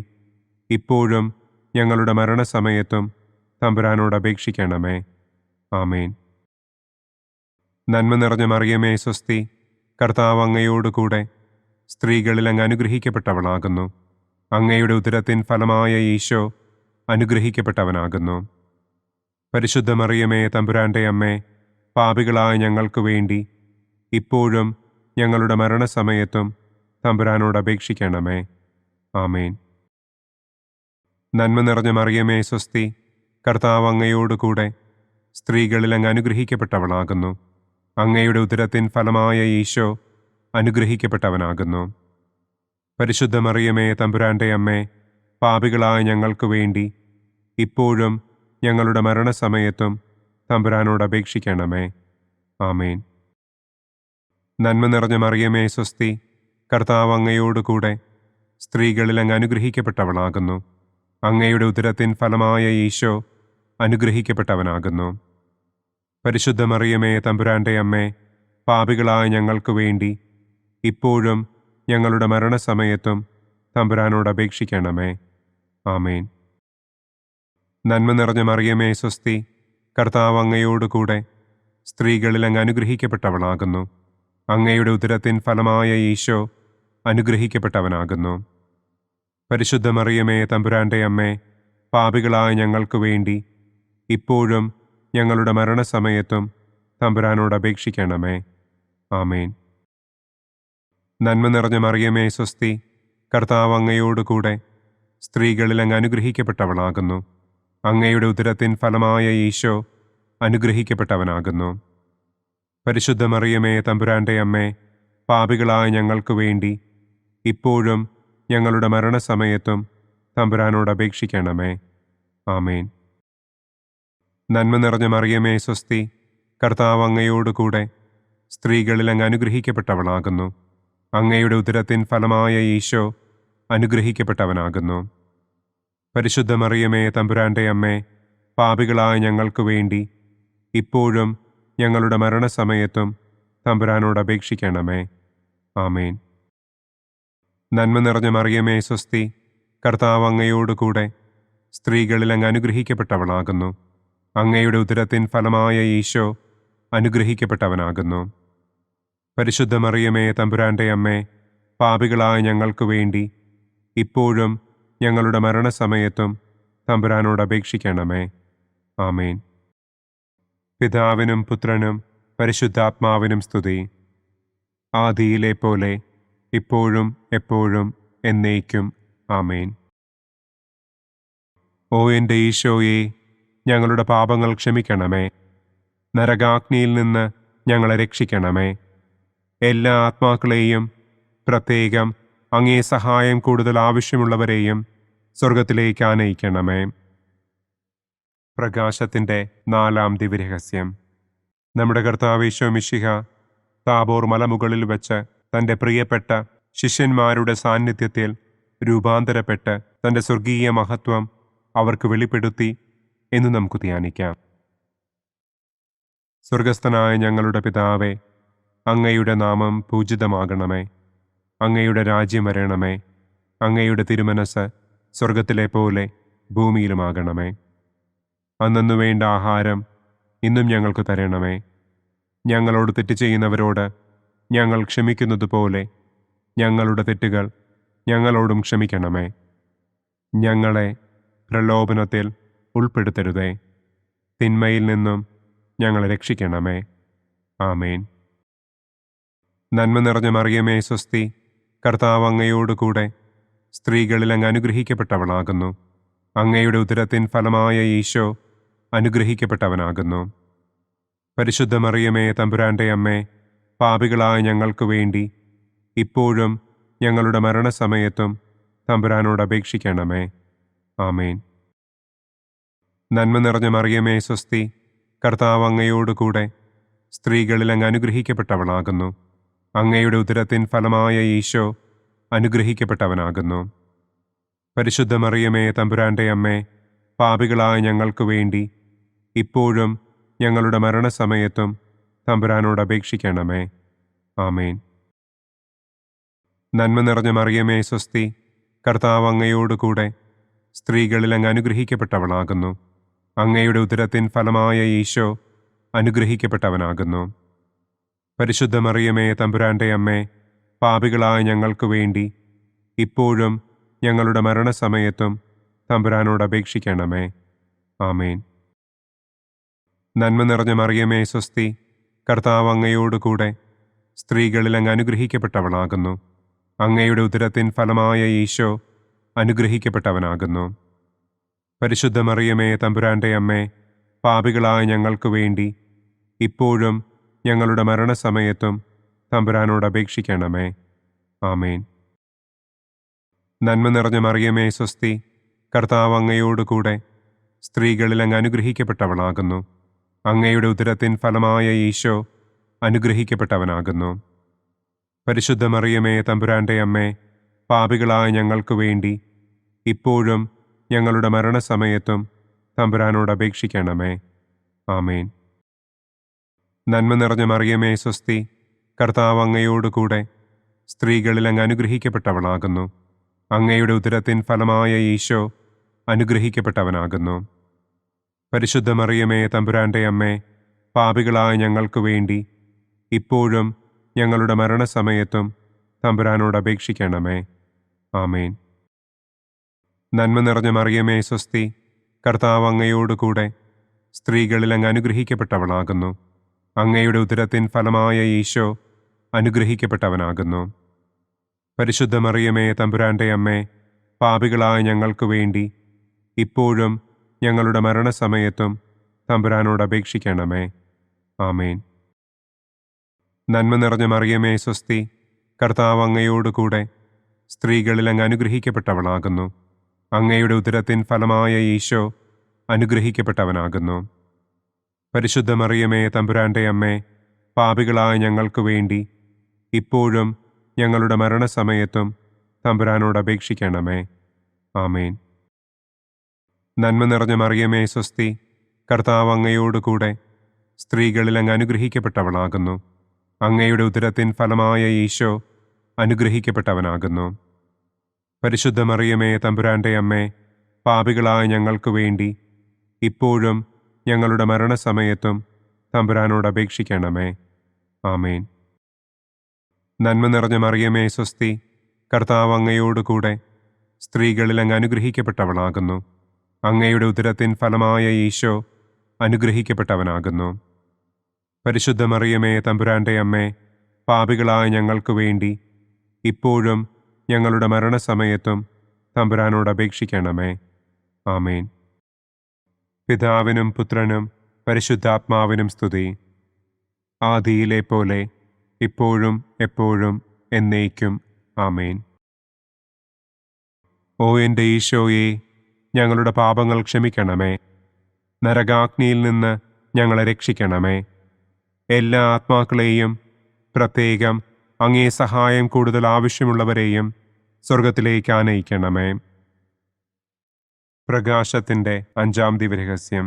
ഇപ്പോഴും ഞങ്ങളുടെ മരണസമയത്തും തമ്പുരാനോട് അപേക്ഷിക്കണമേ. ആമേൻ. നന്മ നിറഞ്ഞ മറിയമേ സ്വസ്തി, കർത്താവ് അങ്ങയോടുകൂടെ സ്ത്രീകളിൽ അങ്ങ് അനുഗ്രഹിക്കപ്പെട്ടവളാകുന്നു. അങ്ങയുടെ ഉദരത്തിൻ ഫലമായ ഈശോ അനുഗ്രഹിക്കപ്പെട്ടവനാകുന്നു. പരിശുദ്ധ മറിയമേ തമ്പുരാന്റെ അമ്മേ, പാപികളായ ഞങ്ങൾക്ക് വേണ്ടി ഇപ്പോഴും ഞങ്ങളുടെ മരണസമയത്തും തമ്പുരാനോട് അപേക്ഷിക്കണമേ. ആമേൻ. നന്മ നിറഞ്ഞ മറിയമേ സ്വസ്തി, കർത്താവ് അങ്ങയോടുകൂടെ സ്ത്രീകളിൽ അങ്ങ് അനുഗ്രഹിക്കപ്പെട്ടവളാകുന്നു. അങ്ങയുടെ ഉദരത്തിൻ ഫലമായ ഈശോ അനുഗ്രഹിക്കപ്പെട്ടവനാകുന്നു. പരിശുദ്ധ മറിയമേ തമ്പുരാന്റെ അമ്മേ, പാപികളായ ഞങ്ങൾക്ക് വേണ്ടി ഇപ്പോഴും ഞങ്ങളുടെ മരണസമയത്തും തമ്പുരാനോട് അപേക്ഷിക്കണമേ. ആമേൻ. നന്മ നിറഞ്ഞ മറിയമേ സ്വസ്തി, കർത്താവ് അങ്ങയോടുകൂടെ സ്ത്രീകളിൽ അങ്ങ് അനുഗ്രഹിക്കപ്പെട്ടവളാകുന്നു. അങ്ങയുടെ ഉദരത്തിൻ ഫലമായ ഈശോ അനുഗ്രഹിക്കപ്പെട്ടവനാകുന്നു. പരിശുദ്ധ മറിയമേ തമ്പുരാന്റെ അമ്മേ, പാപികളായ ഞങ്ങൾക്ക് വേണ്ടി ഇപ്പോഴും ഞങ്ങളുടെ മരണസമയത്തും തമ്പുരാനോട് അപേക്ഷിക്കണമേ. ആമേൻ. നന്മ നിറഞ്ഞ മറിയമേ സ്വസ്തി, കർത്താവ് അങ്ങയോടുകൂടെ സ്ത്രീകളിൽ അങ്ങ് അനുഗ്രഹിക്കപ്പെട്ടവളാകുന്നു. അങ്ങയുടെ ഉദരത്തിൻ ഫലമായ ഈശോ അനുഗ്രഹിക്കപ്പെട്ടവനാകുന്നു. പരിശുദ്ധ മറിയമേ തമ്പുരാന്റെ അമ്മേ, പാപികളായ ഞങ്ങൾക്ക് വേണ്ടി ഇപ്പോഴും ഞങ്ങളുടെ മരണസമയത്തും തമ്പുരാനോട് അപേക്ഷിക്കണമേ. ആമേൻ. നന്മ നിറഞ്ഞ മറിയമേ സ്വസ്തി, കർത്താവ് അങ്ങയോടുകൂടെ സ്ത്രീകളിൽ അങ്ങ് അനുഗ്രഹിക്കപ്പെട്ടവളാകുന്നു. അങ്ങയുടെ ഉദരത്തിൻ ഫലമായ ഈശോ അനുഗ്രഹിക്കപ്പെട്ടവനാകുന്നു. പരിശുദ്ധ മറിയമേ തമ്പുരാന്റെ അമ്മേ, പാപികളായ ഞങ്ങൾക്ക് വേണ്ടി ഇപ്പോഴും ഞങ്ങളുടെ മരണസമയത്തും തമ്പുരാനോട് അപേക്ഷിക്കണമേ. ആമേൻ. നന്മ നിറഞ്ഞ മറിയമേ സ്വസ്തി, കർത്താവ് അങ്ങയോടുകൂടെ സ്ത്രീകളിൽ അങ്ങ് അനുഗ്രഹിക്കപ്പെട്ടവളാകുന്നു. അങ്ങയുടെ ഉദരത്തിൻ ഫലമായ ഈശോ അനുഗ്രഹിക്കപ്പെട്ടവനാകുന്നു. പരിശുദ്ധ മറിയമേ തമ്പുരാന്റെ അമ്മേ, പാപികളായ ഞങ്ങൾക്ക് വേണ്ടി ഇപ്പോഴും ഞങ്ങളുടെ മരണസമയത്തും തമ്പുരാനോട് അപേക്ഷിക്കണമേ. ആമേൻ. നന്മ നിറഞ്ഞ മറിയമേ സ്വസ്തി, കർത്താവ് അങ്ങയോടുകൂടെ സ്ത്രീകളിൽ അങ്ങ് അനുഗ്രഹിക്കപ്പെട്ടവളാകുന്നു. അങ്ങയുടെ ഉദരത്തിൻ ഫലമായ ഈശോ അനുഗ്രഹിക്കപ്പെട്ടവനാകുന്നു. പരിശുദ്ധ മറിയമേ തമ്പുരാന്റെ അമ്മേ, പാപികളായ ഞങ്ങൾക്ക് വേണ്ടി ഇപ്പോഴും ഞങ്ങളുടെ മരണസമയത്തും തമ്പുരാനോട് അപേക്ഷിക്കണമേ. ആമേൻ. പിതാവിനും പുത്രനും പരിശുദ്ധാത്മാവിനും സ്തുതി. ആദിയിലെ പോലെ ഇപ്പോഴും എപ്പോഴും എന്നേക്കും. ആമേൻ. ഓ എൻ്റെ ഈശോയെ, ഞങ്ങളുടെ പാപങ്ങൾ ക്ഷമിക്കണമേ. നരകാഗ്നിയിൽ നിന്ന് ഞങ്ങളെ രക്ഷിക്കണമേ. എല്ലാ ആത്മാക്കളെയും, പ്രത്യേകം അങ്ങേ സഹായം കൂടുതൽ ആവശ്യമുള്ളവരെയും സ്വർഗത്തിലേക്ക് ആനയിക്കണമേ. പ്രകാശത്തിൻ്റെ 4-ാം ദിവ്യരഹസ്യം. നമ്മുടെ കർത്താവ് ഈശോ മിശിഹ താബോർ മലമുകളിൽ വെച്ച് തൻ്റെ പ്രിയപ്പെട്ട ശിഷ്യന്മാരുടെ സാന്നിധ്യത്തിൽ രൂപാന്തരപ്പെട്ട് തൻ്റെ സ്വർഗീയ മഹത്വം അവർക്ക് വെളിപ്പെടുത്തി എന്ന് നമുക്ക് ധ്യാനിക്കാം. സ്വർഗസ്ഥനായ ഞങ്ങളുടെ പിതാവേ, അങ്ങയുടെ നാമം പൂജിതമാകണമേ. അങ്ങയുടെ രാജ്യം വരണമേ. അങ്ങയുടെ തിരുമനസ് സ്വർഗത്തിലെ പോലെ ഭൂമിയിലുമാകണമേ. അന്നു വേണ്ട ആഹാരം ഇന്നും ഞങ്ങൾക്ക് തരണമേ. ഞങ്ങളോട് തെറ്റ് ചെയ്യുന്നവരോട് ഞങ്ങൾ ക്ഷമിക്കുന്നത് പോലെ ഞങ്ങളുടെ തെറ്റുകൾ ഞങ്ങളോടും ക്ഷമിക്കണമേ. ഞങ്ങളെ പ്രലോഭനത്തിൽ ഉൾപ്പെടുത്തരുതേ. തിന്മയിൽ നിന്നും ഞങ്ങളെ രക്ഷിക്കണമേ. ആമേൻ. നന്മ നിറഞ്ഞ മറിയമേ സ്വസ്തി, കർത്താവ് അങ്ങയോടുകൂടെ സ്ത്രീകളിൽ അങ്ങ് അനുഗ്രഹിക്കപ്പെട്ടവളാകുന്നു. അങ്ങയുടെ ഉദരത്തിൻ ഫലമായ ഈശോ അനുഗ്രഹിക്കപ്പെട്ടവനാകുന്നു. പരിശുദ്ധ മറിയമേ തമ്പുരാന്റെ അമ്മേ, പാപികളായ ഞങ്ങൾക്ക് വേണ്ടി ഇപ്പോഴും ഞങ്ങളുടെ മരണസമയത്തും തമ്പുരാനോട് അപേക്ഷിക്കണമേ. ആമേൻ. നന്മ നിറഞ്ഞ മറിയമേ സ്വസ്തി, കർത്താവ് അങ്ങയോടുകൂടെ സ്ത്രീകളിൽ അങ്ങ് അനുഗ്രഹിക്കപ്പെട്ടവളാകുന്നു. അങ്ങയുടെ ഉദരത്തിൻ ഫലമായ ഈശോ അനുഗ്രഹിക്കപ്പെട്ടവനാകുന്നു. പരിശുദ്ധ മറിയമേ തമ്പുരാന്റെ അമ്മേ, പാപികളായ ഞങ്ങൾക്ക് വേണ്ടി ഇപ്പോഴും ഞങ്ങളുടെ മരണസമയത്തും തമ്പുരാനോട് അപേക്ഷിക്കണമേ. ആമേൻ. നന്മ നിറഞ്ഞ മറിയമേ സ്വസ്തി, കർത്താവ് അങ്ങയോടുകൂടെ സ്ത്രീകളിൽ അങ്ങ് അനുഗ്രഹിക്കപ്പെട്ടവളാകുന്നു. അങ്ങയുടെ ഉദരത്തിൻ ഫലമായ ഈശോ അനുഗ്രഹിക്കപ്പെട്ടവനാകുന്നു. പരിശുദ്ധ മറിയമേ തമ്പുരാന്റെ അമ്മേ, പാപികളായ ഞങ്ങൾക്ക് വേണ്ടി ഇപ്പോഴും ഞങ്ങളുടെ മരണസമയത്തും തമ്പുരാനോട് അപേക്ഷിക്കണമേ. ആമേൻ. നന്മ നിറഞ്ഞ മറിയമേ സ്വസ്തി, കർത്താവ് അങ്ങയോടുകൂടെ സ്ത്രീകളിൽ അങ്ങ് അനുഗ്രഹിക്കപ്പെട്ടവളാകുന്നു. അങ്ങയുടെ ഉദരത്തിൻ ഫലമായ ഈശോ അനുഗ്രഹിക്കപ്പെട്ടവനാകുന്നു. പരിശുദ്ധ മറിയമേ തമ്പുരാന്റെ അമ്മേ, പാപികളായ ഞങ്ങൾക്ക് വേണ്ടി ഇപ്പോഴും ഞങ്ങളുടെ മരണസമയത്തും തമ്പുരാനോട് അപേക്ഷിക്കണമേ. ആമേൻ. നന്മ നിറഞ്ഞ മറിയമേ സ്വസ്തി, കർത്താവ് അങ്ങയോടുകൂടെ സ്ത്രീകളിൽ അങ്ങ് അനുഗ്രഹിക്കപ്പെട്ടവളാകുന്നു. അങ്ങയുടെ ഉദരത്തിൻ ഫലമായ ഈശോ അനുഗ്രഹിക്കപ്പെട്ടവനാകുന്നു. പരിശുദ്ധ മറിയമേ തമ്പുരാന്റെ അമ്മേ, പാപികളായ ഞങ്ങൾക്ക് വേണ്ടി ഇപ്പോഴും ഞങ്ങളുടെ മരണസമയത്തും തമ്പുരാനോട് അപേക്ഷിക്കണമേ. ആമേൻ. നന്മ നിറഞ്ഞ മറിയമേ സ്വസ്തി, കർത്താവ് അങ്ങയോടുകൂടെ സ്ത്രീകളിൽ അങ്ങ് അനുഗ്രഹിക്കപ്പെട്ടവളാകുന്നു. അങ്ങയുടെ ഉദരത്തിൻ ഫലമായ ഈശോ അനുഗ്രഹിക്കപ്പെട്ടവനാകുന്നു. പരിശുദ്ധ മറിയമേ തമ്പുരാന്റെ അമ്മേ, പാപികളായ ഞങ്ങൾക്ക് വേണ്ടി ഇപ്പോഴും ഞങ്ങളുടെ മരണസമയത്തും തമ്പുരാനോട് അപേക്ഷിക്കണമേ. ആമേൻ. നന്മ നിറഞ്ഞ മറിയമേ സ്വസ്തി, കർത്താവ് അങ്ങയോടുകൂടെ സ്ത്രീകളിൽ അങ്ങ് അനുഗ്രഹിക്കപ്പെട്ടവളാകുന്നു. അങ്ങയുടെ ഉദരത്തിൻ ഫലമായ ഈശോ അനുഗ്രഹിക്കപ്പെട്ടവനാകുന്നു. പരിശുദ്ധ മറിയമേ, തമ്പുരാന്റെ അമ്മേ, പാപികളായ ഞങ്ങൾക്ക് വേണ്ടി ഇപ്പോഴും ഞങ്ങളുടെ മരണസമയത്തും തമ്പുരാനോട് അപേക്ഷിക്കണമേ. ആമേൻ. നന്മ നിറഞ്ഞ മറിയമേ, സ്വസ്തി, കർത്താവ് അങ്ങയോടുകൂടെ സ്ത്രീകളിൽ അങ്ങ് അനുഗ്രഹിക്കപ്പെട്ടവളാകുന്നു. അങ്ങയുടെ ഉദരത്തിൻ ഫലമായ ഈശോ അനുഗ്രഹിക്കപ്പെട്ടവനാകുന്നു. പരിശുദ്ധ മറിയമേ, തമ്പുരാന്റെ അമ്മേ, പാപികളായ ഞങ്ങൾക്ക് വേണ്ടി ഇപ്പോഴും ഞങ്ങളുടെ മരണസമയത്തും തമ്പുരാനോട് അപേക്ഷിക്കണമേ. ആമേൻ. നന്മ നിറഞ്ഞ മറിയമേ, സ്വസ്തി, കർത്താവ് അങ്ങയോടുകൂടെ സ്ത്രീകളിൽ അങ്ങ് അനുഗ്രഹിക്കപ്പെട്ടവളാകുന്നു. അങ്ങയുടെ ഉദരത്തിൻ ഫലമായ ഈശോ അനുഗ്രഹിക്കപ്പെട്ടവനാകുന്നു. പരിശുദ്ധ മറിയമേ, തമ്പുരാന്റെ അമ്മേ, പാപികളായ ഞങ്ങൾക്ക് വേണ്ടി ഇപ്പോഴും ഞങ്ങളുടെ മരണസമയത്തും തമ്പുരാനോട് അപേക്ഷിക്കണമേ. ആമേൻ. നന്മ നിറഞ്ഞ മറിയമേ, സ്വസ്തി, കർത്താവ് അങ്ങയോടുകൂടെ സ്ത്രീകളിൽ അങ്ങ് അനുഗ്രഹിക്കപ്പെട്ടവളാകുന്നു. അങ്ങയുടെ ഉദരത്തിൻ ഫലമായ ഈശോ അനുഗ്രഹിക്കപ്പെട്ടവനാകുന്നു. പരിശുദ്ധ മറിയമേ, തമ്പുരാന്റെ അമ്മേ, പാപികളായ ഞങ്ങൾക്ക് വേണ്ടി ഇപ്പോഴും ഞങ്ങളുടെ മരണസമയത്തും തമ്പുരാനോട് അപേക്ഷിക്കണമേ. ആമേൻ. പിതാവിനും പുത്രനും പരിശുദ്ധാത്മാവിനും സ്തുതി. ആദിയിലെ പോലെ ഇപ്പോഴും എപ്പോഴും എന്നേക്കും. ആമേൻ. ഓ എൻ്റെ ഈശോയെ, ഞങ്ങളുടെ പാപങ്ങൾ ക്ഷമിക്കണമേ. നരകാഗ്നിയിൽ നിന്ന് ഞങ്ങളെ രക്ഷിക്കണമേ. എല്ലാ ആത്മാക്കളെയും, പ്രത്യേകം അങ്ങേ സഹായം കൂടുതൽ ആവശ്യമുള്ളവരെയും സ്വർഗത്തിലേക്ക് ആനയിക്കണമേ. പ്രകാശത്തിൻ്റെ 5-ാം ദിവ്യരഹസ്യം.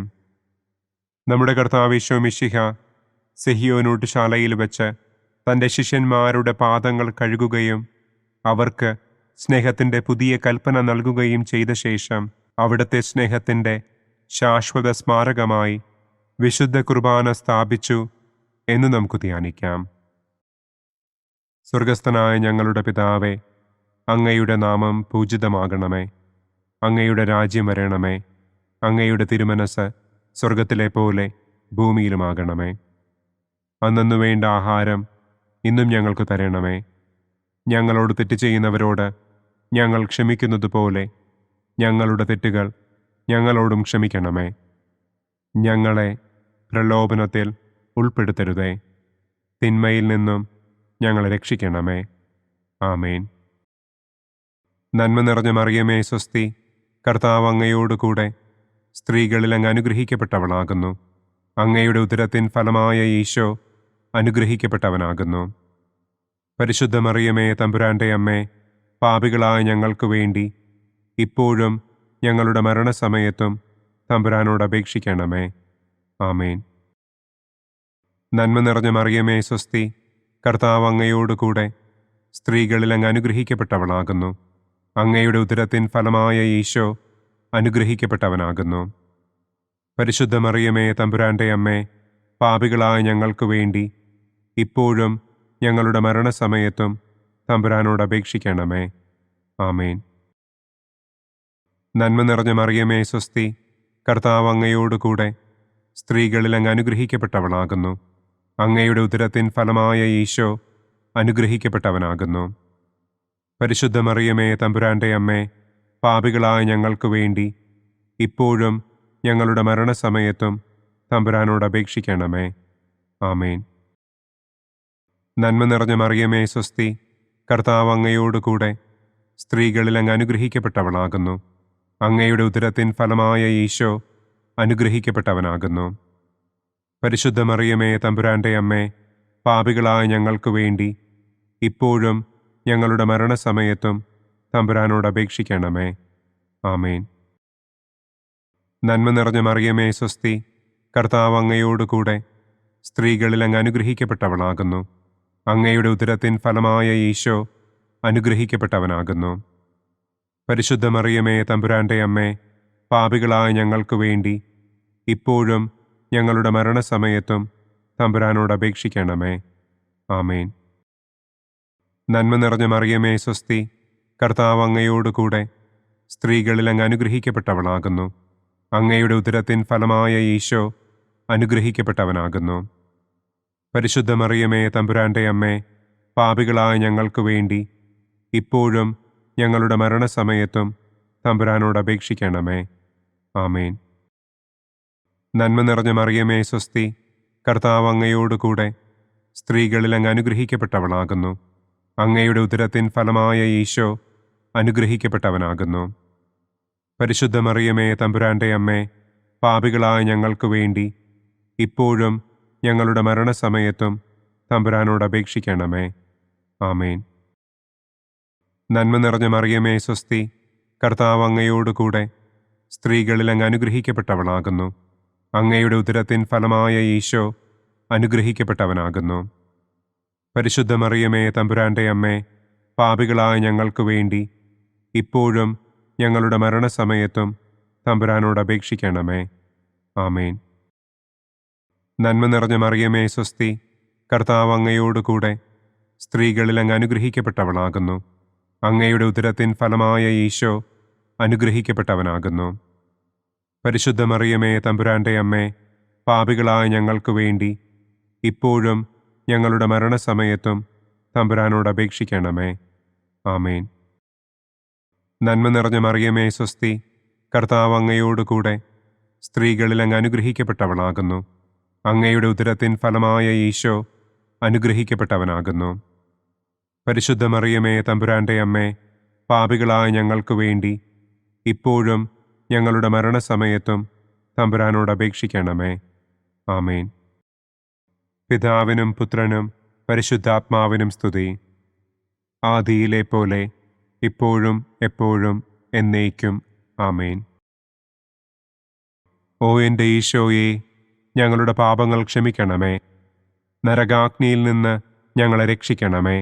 നമ്മുടെ കർത്താവ് ഈശോ മിശിഹ സെഹിയോനൂട്ടുശാലയിൽ വെച്ച് തൻ്റെ ശിഷ്യന്മാരുടെ പാദങ്ങൾ കഴുകുകയും അവർക്ക് സ്നേഹത്തിൻ്റെ പുതിയ കൽപ്പന നൽകുകയും ചെയ്ത ശേഷം അവിടുത്തെ സ്നേഹത്തിൻ്റെ ശാശ്വത സ്മാരകമായി വിശുദ്ധ കുർബാന സ്ഥാപിച്ചു എന്ന് നമുക്ക് ധ്യാനിക്കാം. സ്വർഗസ്ഥനായ ഞങ്ങളുടെ പിതാവേ, അങ്ങയുടെ നാമം പൂജിതമാകണമേ. അങ്ങയുടെ രാജ്യം വരണമേ. അങ്ങയുടെ തിരുമനസ് സ്വർഗത്തിലെ പോലെ ഭൂമിയിലുമാകണമേ. അന്നന്നു വേണ്ട ആഹാരം ഇന്നും ഞങ്ങൾക്ക് തരണമേ. ഞങ്ങളോട് തെറ്റ് ചെയ്യുന്നവരോട് ഞങ്ങൾ ക്ഷമിക്കുന്നത് പോലെ ഞങ്ങളുടെ തെറ്റുകൾ ഞങ്ങളോടും ക്ഷമിക്കണമേ. ഞങ്ങളെ പ്രലോഭനത്തിൽ ഉൾപ്പെടുത്തരുതേ. തിന്മയിൽ നിന്നും ഞങ്ങളെ രക്ഷിക്കണമേ. ആമേൻ. നന്മ നിറഞ്ഞ മറിയമേ, സ്വസ്തി, കർത്താവ് അങ്ങയോടുകൂടെ സ്ത്രീകളിൽ അങ്ങ് അനുഗ്രഹിക്കപ്പെട്ടവളാകുന്നു. അങ്ങയുടെ ഉദരത്തിൻ ഫലമായ ഈശോ അനുഗ്രഹിക്കപ്പെട്ടവനാകുന്നു. പരിശുദ്ധ മറിയമേ, തമ്പുരാന്റെ അമ്മേ, പാപികളായ ഞങ്ങൾക്ക് വേണ്ടി ഇപ്പോഴും ഞങ്ങളുടെ മരണസമയത്തും തമ്പുരാനോട് അപേക്ഷിക്കണമേ. ആമേൻ. നന്മ നിറഞ്ഞ മറിയമേ, സ്വസ്തി, കർത്താവ് അങ്ങയോടുകൂടെ സ്ത്രീകളിൽ അങ്ങ് അനുഗ്രഹിക്കപ്പെട്ടവളാകുന്നു. അങ്ങയുടെ ഉദരത്തിൻ ഫലമായ ഈശോ അനുഗ്രഹിക്കപ്പെട്ടവനാകുന്നു. പരിശുദ്ധ മറിയമേ, തമ്പുരാന്റെ അമ്മേ, പാപികളായ ഞങ്ങൾക്ക് വേണ്ടി ഇപ്പോഴും ഞങ്ങളുടെ മരണസമയത്തും തമ്പുരാനോട് അപേക്ഷിക്കണമേ. ആമേൻ. നന്മ നിറഞ്ഞ മറിയമേ, സ്വസ്തി, കർത്താവ് അങ്ങയോടുകൂടെ സ്ത്രീകളിൽ അങ്ങ് അനുഗ്രഹിക്കപ്പെട്ടവളാകുന്നു. അങ്ങയുടെ ഉദരത്തിൻ ഫലമായ ഈശോ അനുഗ്രഹിക്കപ്പെട്ടവനാകുന്നു. പരിശുദ്ധ മറിയമേ, തമ്പുരാന്റെ അമ്മേ, പാപികളായ ഞങ്ങൾക്ക് വേണ്ടി ഇപ്പോഴും ഞങ്ങളുടെ മരണസമയത്തും തമ്പുരാനോട് അപേക്ഷിക്കണമേ. ആമേൻ. നന്മ നിറഞ്ഞ മറിയമേ, സ്വസ്തി, കർത്താവ് അങ്ങയോടുകൂടെ സ്ത്രീകളിൽ അങ്ങ് അനുഗ്രഹിക്കപ്പെട്ടവളാകുന്നു. അങ്ങയുടെ ഉദരത്തിൻ ഫലമായ ഈശോ അനുഗ്രഹിക്കപ്പെട്ടവനാകുന്നു. പരിശുദ്ധ മറിയമേ, തമ്പുരാന്റെ അമ്മേ, പാപികളായ ഞങ്ങൾക്ക് വേണ്ടി ഇപ്പോഴും ഞങ്ങളുടെ മരണസമയത്തും തമ്പുരാനോട് അപേക്ഷിക്കണമേ. ആമേൻ. നന്മ നിറഞ്ഞ മറിയമേ, സ്വസ്തി, കർത്താവ് അങ്ങയോടുകൂടെ സ്ത്രീകളിൽ അങ്ങ് അനുഗ്രഹിക്കപ്പെട്ടവളാകുന്നു. അങ്ങയുടെ ഉദരത്തിൻ ഫലമായ ഈശോ അനുഗ്രഹിക്കപ്പെട്ടവനാകുന്നു. പരിശുദ്ധ മറിയമേ, തമ്പുരാന്റെ അമ്മേ, പാപികളായ ഞങ്ങൾക്ക് വേണ്ടി ഇപ്പോഴും ഞങ്ങളുടെ മരണസമയത്തും തമ്പുരാനോട് അപേക്ഷിക്കണമേ. ആമേൻ. നന്മ നിറഞ്ഞ മറിയമേ, സ്വസ്തി, കർത്താവ് അങ്ങയോടുകൂടെ സ്ത്രീകളിൽ അങ്ങ് അനുഗ്രഹിക്കപ്പെട്ടവളാകുന്നു. അങ്ങയുടെ ഉദരത്തിൻ ഫലമായ ഈശോ അനുഗ്രഹിക്കപ്പെട്ടവനാകുന്നു. പരിശുദ്ധ മറിയമേ, തമ്പുരാന്റെ അമ്മേ, പാപികളായ ഞങ്ങൾക്ക് വേണ്ടി ഇപ്പോഴും ഞങ്ങളുടെ മരണസമയത്തും തമ്പുരാനോട് അപേക്ഷിക്കണമേ. ആമേൻ. നന്മ നിറഞ്ഞ മറിയമേ സ്വസ്തി, കർത്താവ് അങ്ങയോട് കൂടെ സ്ത്രീകളിൽ അങ്ങ് അനുഗ്രഹിക്കപ്പെട്ടവളാകുന്നു. അങ്ങയുടെ ഉദരത്തിൻ ഫലമായ ഈശോ അനുഗ്രഹിക്കപ്പെട്ടവനാകുന്നു. പരിശുദ്ധ മറിയമേ തമ്പുരാൻ്റെ അമ്മേ, പാപികളായ ഞങ്ങൾക്ക് വേണ്ടി ഇപ്പോഴും ഞങ്ങളുടെ മരണസമയത്തും തമ്പുരാനോട് അപേക്ഷിക്കണമേ. ആമേൻ. നന്മ നിറഞ്ഞ മറിയമേ സ്വസ്തി, കർത്താവ് അങ്ങയോട് കൂടെ സ്ത്രീകളിൽ അങ്ങ് അനുഗ്രഹിക്കപ്പെട്ടവളാകുന്നു. അങ്ങയുടെ ഉദരത്തിൻ ഫലമായ ഈശോ അനുഗ്രഹിക്കപ്പെട്ടവനാകുന്നു. പരിശുദ്ധ മറിയമേ തമ്പുരാൻ്റെ അമ്മേ, പാപികളായ ഞങ്ങൾക്ക് വേണ്ടി ഇപ്പോഴും ഞങ്ങളുടെ മരണസമയത്തും തമ്പുരാനോട് അപേക്ഷിക്കണമേ. ആമേൻ. നന്മ നിറഞ്ഞ മറിയമേ സ്വസ്തി, കർത്താവ് അങ്ങയോട് കൂടെ സ്ത്രീകളിൽ അങ്ങ് അനുഗ്രഹിക്കപ്പെട്ടവളാകുന്നു. അങ്ങയുടെ ഉദരത്തിൻ ഫലമായ ഈശോ അനുഗ്രഹിക്കപ്പെട്ടവനാകുന്നു. പരിശുദ്ധ മറിയമേ തമ്പുരാൻ്റെ അമ്മേ, പാപികളായ ഞങ്ങൾക്ക് വേണ്ടി ഇപ്പോഴും ഞങ്ങളുടെ മരണസമയത്തും തമ്പുരാനോട് അപേക്ഷിക്കണമേ. ആമേൻ. നന്മ നിറഞ്ഞ മറിയമേ സ്വസ്തി, കർത്താവ് അങ്ങയോട് കൂടെ സ്ത്രീകളിൽ അങ്ങ് അനുഗ്രഹിക്കപ്പെട്ടവളാകുന്നു. അങ്ങയുടെ ഉദരത്തിൻ ഫലമായ ഈശോ അനുഗ്രഹിക്കപ്പെട്ടവനാകുന്നു. പരിശുദ്ധ മറിയമേ തമ്പുരാൻ്റെ അമ്മേ, പാപികളായ ഞങ്ങൾക്ക് വേണ്ടി ഇപ്പോഴും ഞങ്ങളുടെ മരണസമയത്തും തമ്പുരാനോട് അപേക്ഷിക്കണമേ. ആമേൻ. പിതാവിനും പുത്രനും പരിശുദ്ധാത്മാവിനും സ്തുതി. ആദിയിലെ പോലെ ഇപ്പോഴും എപ്പോഴും എന്നേക്കും. ആമേൻ. ഓ എൻ്റെ ഈശോയെ, ഞങ്ങളുടെ പാപങ്ങൾ ക്ഷമിക്കണമേ. നരകാഗ്നിയിൽ നിന്ന് ഞങ്ങളെ രക്ഷിക്കണമേ.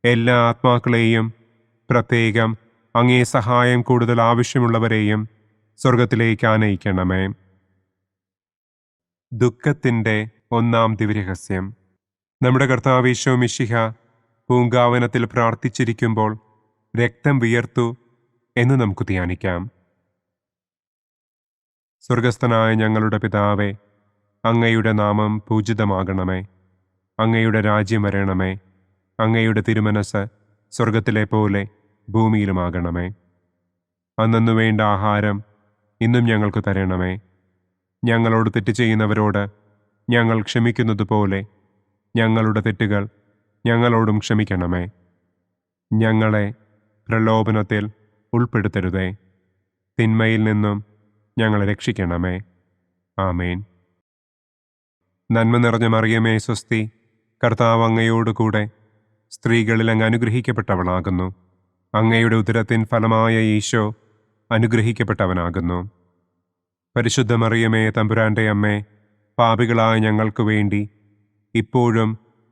എല്ലാ ആത്മാക്കളെയും, പ്രത്യേകം അങ്ങേ സഹായം കൂടുതൽ ആവശ്യമുള്ളവരെയും സ്വർഗത്തിലേക്ക് ആനയിക്കണമേ. ദുഃഖത്തിൻ്റെ ഒന്നാം ദിവ്യരഹസ്യം. നമ്മുടെ കർത്താവ് ഈശോ മിശിഹ പൂങ്കാവനത്തിൽ പ്രാർത്ഥിച്ചിരിക്കുമ്പോൾ രക്തം വിയർത്തു എന്ന് നമുക്ക് ധ്യാനിക്കാം. സ്വർഗസ്ഥനായ ഞങ്ങളുടെ പിതാവേ, അങ്ങയുടെ നാമം പൂജിതമാകണമേ. അങ്ങയുടെ രാജ്യം വരണമേ. അങ്ങയുടെ തിരുമനസ് സ്വർഗത്തിലെ പോലെ ഭൂമിയിലുമാകണമേ. അന്നു വേണ്ട ആഹാരം ഇന്നും ഞങ്ങൾക്ക് തരണമേ. ഞങ്ങളോട് തെറ്റ് ചെയ്യുന്നവരോട് ഞങ്ങൾ ക്ഷമിക്കുന്നതുപോലെ ഞങ്ങളുടെ തെറ്റുകൾ ഞങ്ങളോടും ക്ഷമിക്കണമേ. ഞങ്ങളെ പ്രലോഭനത്തിൽ ഉൾപ്പെടുത്തരുതേ. തിന്മയിൽ നിന്നും ഞങ്ങളെ രക്ഷിക്കണമേ. ആമേൻ. നന്മ നിറഞ്ഞ മറിയമേ സ്വസ്തി, കർത്താവ് അങ്ങയോട് കൂടെ സ്ത്രീകളിൽ അങ്ങ് അനുഗ്രഹിക്കപ്പെട്ടവളാകുന്നു. അങ്ങയുടെ ഉദരത്തിൻ ഫലമായ ഈശോ അനുഗ്രഹിക്കപ്പെട്ടവനാകുന്നു. പരിശുദ്ധ മറിയമേ തമ്പുരാൻ്റെ അമ്മേ, പാപികളായ ഞങ്ങൾക്ക് വേണ്ടി ഇപ്പോഴും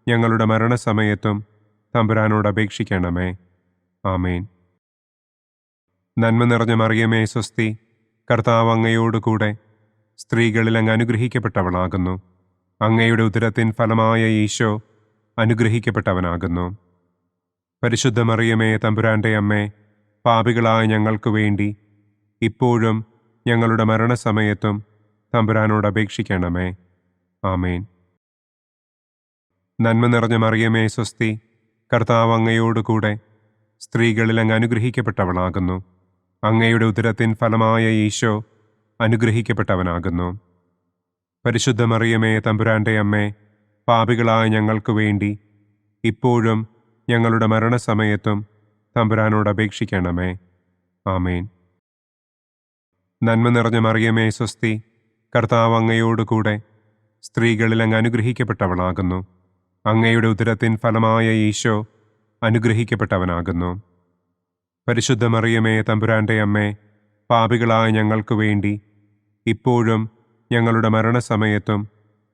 ഞങ്ങളുടെ മരണസമയത്തും തമ്പുരാനോട് അപേക്ഷിക്കണമേ. ആമേൻ. നന്മ നിറഞ്ഞ മറിയമേ സ്വസ്തി, കർത്താവ് അങ്ങയോട് കൂടെ സ്ത്രീകളിൽ അങ്ങ് അനുഗ്രഹിക്കപ്പെട്ടവളാകുന്നു. അങ്ങയുടെ ഉദരത്തിൻ ഫലമായ ഈശോ അനുഗ്രഹിക്കപ്പെട്ടവനാകുന്നു. പരിശുദ്ധ മറിയമേ തമ്പുരാൻ്റെ അമ്മേ, പാപികളായ ഞങ്ങൾക്ക് വേണ്ടി ഇപ്പോഴും ഞങ്ങളുടെ മരണസമയത്തും തമ്പുരാനോട് അപേക്ഷിക്കണമേ. ആമേൻ. നന്മ നിറഞ്ഞ മറിയമേ സ്വസ്തി, കർത്താവ് അങ്ങയോട് കൂടെ സ്ത്രീകളിൽ അങ്ങ് അനുഗ്രഹിക്കപ്പെട്ടവളാകുന്നു. അങ്ങയുടെ ഉദരത്തിൻ ഫലമായ ഈശോ അനുഗ്രഹിക്കപ്പെട്ടവനാകുന്നു. പരിശുദ്ധ മറിയമേ തമ്പുരാൻ്റെ അമ്മേ, പാപികളായ ഞങ്ങൾക്ക് വേണ്ടി ഇപ്പോഴും ഞങ്ങളുടെ മരണസമയത്തും തമ്പുരാനോട് അപേക്ഷിക്കണമേ. ആമേൻ. നന്മ നിറഞ്ഞ മറിയമേ സ്വസ്തി, കർത്താവ് അങ്ങയോട് കൂടെ സ്ത്രീകളിൽ അങ്ങ് അനുഗ്രഹിക്കപ്പെട്ടവളാകുന്നു. അങ്ങയുടെ ഉദരത്തിൻ ഫലമായ ഈശോ അനുഗ്രഹിക്കപ്പെട്ടവനാകുന്നു. പരിശുദ്ധ മറിയമേ തമ്പുരാൻ്റെ അമ്മേ, പാപികളായ ഞങ്ങൾക്ക് വേണ്ടി ഇപ്പോഴും ഞങ്ങളുടെ മരണസമയത്തും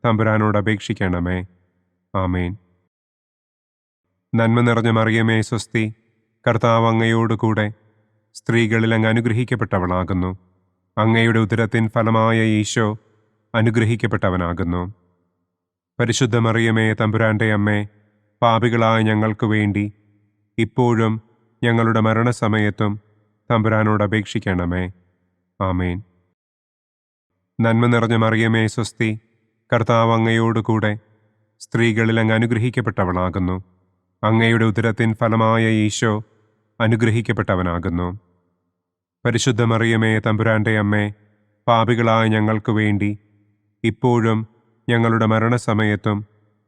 തമ്പുരാനോട് അപേക്ഷിക്കണമേ. ആമേൻ. നന്മ നിറഞ്ഞ മറിയമേ സ്വസ്തി, കർത്താവ് അങ്ങയോട് കൂടെ സ്ത്രീകളിൽ അങ്ങ് അനുഗ്രഹിക്കപ്പെട്ടവളാകുന്നു. അങ്ങയുടെ ഉദരത്തിൻ ഫലമായ ഈശോ അനുഗ്രഹിക്കപ്പെട്ടവനാകുന്നു. പരിശുദ്ധ മറിയമേ തമ്പുരാൻ്റെ അമ്മേ, പാപികളായ ഞങ്ങൾക്ക് വേണ്ടി ഇപ്പോഴും ഞങ്ങളുടെ മരണസമയത്തും തമ്പുരാനോട് അപേക്ഷിക്കണമേ. ആമേൻ. നന്മ നിറഞ്ഞ മറിയമേ സ്വസ്തി, കർത്താവ് അങ്ങയോട് കൂടെ സ്ത്രീകളിൽ അങ്ങ് അനുഗ്രഹിക്കപ്പെട്ടവളാകുന്നു. അങ്ങയുടെ ഉദരത്തിൻ ഫലമായ ഈശോ അനുഗ്രഹിക്കപ്പെട്ടവനാകുന്നു. പരിശുദ്ധ മറിയമേ, തമ്പുരാന്റെ അമ്മേ, പാപികളായ ഞങ്ങൾക്ക് വേണ്ടി ഇപ്പോഴും ഞങ്ങളുടെ മരണസമയത്തും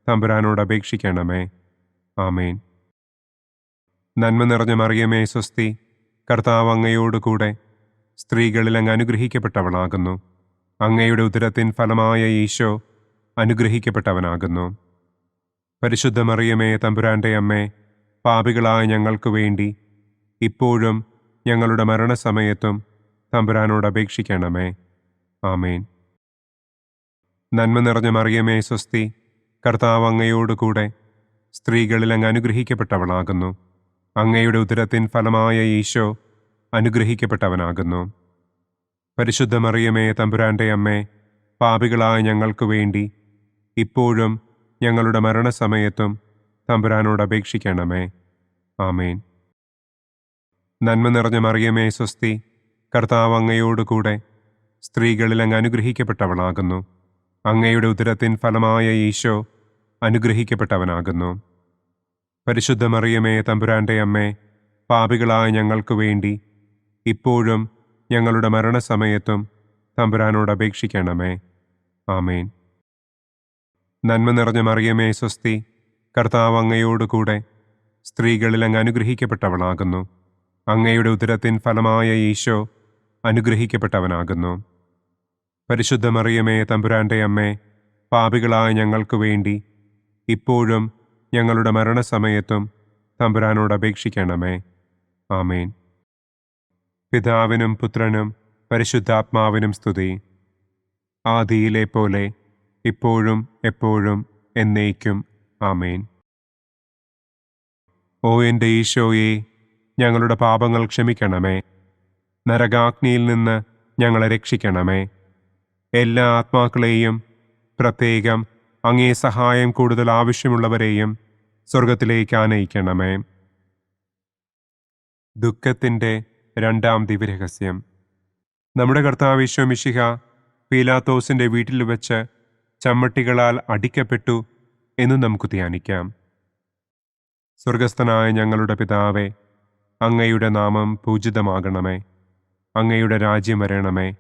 തമ്പുരാനോട് അപേക്ഷിക്കണമേ. ആമേൻ. നന്മ നിറഞ്ഞ മറിയമേ, സ്വസ്തി, കർത്താവ് അങ്ങയോടുകൂടെ സ്ത്രീകളിൽ അങ്ങ് അനുഗ്രഹിക്കപ്പെട്ടവളാകുന്നു. അങ്ങയുടെ ഉദരത്തിൻ ഫലമായ ഈശോ അനുഗ്രഹിക്കപ്പെട്ടവനാകുന്നു. പരിശുദ്ധ മറിയമേ, തമ്പുരാന്റെ അമ്മേ, പാപികളായ ഞങ്ങൾക്ക് വേണ്ടി ഇപ്പോഴും ഞങ്ങളുടെ മരണസമയത്തും തമ്പുരാനോട് അപേക്ഷിക്കണമേ. ആമേൻ. നന്മ നിറഞ്ഞ മറിയമേ, സ്വസ്തി, കർത്താവ് അങ്ങയോടുകൂടെ സ്ത്രീകളിൽ അങ്ങ് അനുഗ്രഹിക്കപ്പെട്ടവളാകുന്നു. അങ്ങയുടെ ഉദരത്തിൻ ഫലമായ ഈശോ അനുഗ്രഹിക്കപ്പെട്ടവനാകുന്നു. പരിശുദ്ധ മറിയമേ, തമ്പുരാന്റെ അമ്മേ, പാപികളായ ഞങ്ങൾക്ക് വേണ്ടി ഇപ്പോഴും ഞങ്ങളുടെ മരണസമയത്തും തമ്പുരാനോട് അപേക്ഷിക്കണമേ. ആമേൻ. നന്മ നിറഞ്ഞ മറിയമേ, സ്വസ്തി, കർത്താവ് അങ്ങയോടുകൂടെ സ്ത്രീകളിൽ അങ്ങ് അനുഗ്രഹിക്കപ്പെട്ടവളാകുന്നു. അങ്ങയുടെ ഉദരത്തിൻ ഫലമായ ഈശോ അനുഗ്രഹിക്കപ്പെട്ടവനാകുന്നു. പരിശുദ്ധ മറിയമേ, തമ്പുരാന്റെ അമ്മേ, പാപികളായ ഞങ്ങൾക്ക് വേണ്ടി ഇപ്പോഴും ഞങ്ങളുടെ മരണസമയത്തും തമ്പുരാനോട് അപേക്ഷിക്കണമേ. ആമേൻ. നന്മ നിറഞ്ഞ മറിയമേ, സ്വസ്തി, കർത്താവ് അങ്ങയോടുകൂടെ സ്ത്രീകളിൽ അങ്ങ് അനുഗ്രഹിക്കപ്പെട്ടവളാകുന്നു. അങ്ങയുടെ ഉദരത്തിൻ ഫലമായ ഈശോ അനുഗ്രഹിക്കപ്പെട്ടവനാകുന്നു. പരിശുദ്ധ മറിയമേ, തമ്പുരാന്റെ അമ്മേ, പാപികളായ ഞങ്ങൾക്ക് വേണ്ടി ഇപ്പോഴും ഞങ്ങളുടെ മരണസമയത്തും തമ്പുരാനോട് അപേക്ഷിക്കണമേ. ആമേൻ. പിതാവിനും പുത്രനും പരിശുദ്ധാത്മാവിനും സ്തുതി. ആദിയിലെ പോലെ ഇപ്പോഴും എപ്പോഴും എന്നേക്കും. ആമേൻ. ഓ എൻ്റെ ഈശോയെ, ഞങ്ങളുടെ പാപങ്ങൾ ക്ഷമിക്കണമേ. നരകാഗ്നിയിൽ നിന്ന് ഞങ്ങളെ രക്ഷിക്കണമേ. എല്ലാ ആത്മാക്കളെയും, പ്രത്യേകം അങ്ങേ സഹായം കൂടുതൽ ആവശ്യമുള്ളവരെയും സ്വർഗത്തിലേക്ക് ആനയിക്കണമേ. ദുഃഖത്തിൻ്റെ രണ്ടാം ദിവ്യരഹസ്യം. നമ്മുടെ കർത്താവ് ഈശോ മിശിഹ പീലാത്തോസിൻ്റെ വീട്ടിൽ വെച്ച് ചമ്മട്ടികളാൽ അടിക്കപ്പെട്ടു എന്ന് നമുക്ക് ധ്യാനിക്കാം. സ്വർഗസ്ഥനായ ഞങ്ങളുടെ പിതാവേ, അങ്ങയുടെ നാമം പൂജിതമാകണമേ. അങ്ങയുടെ രാജ്യം വരണമേ.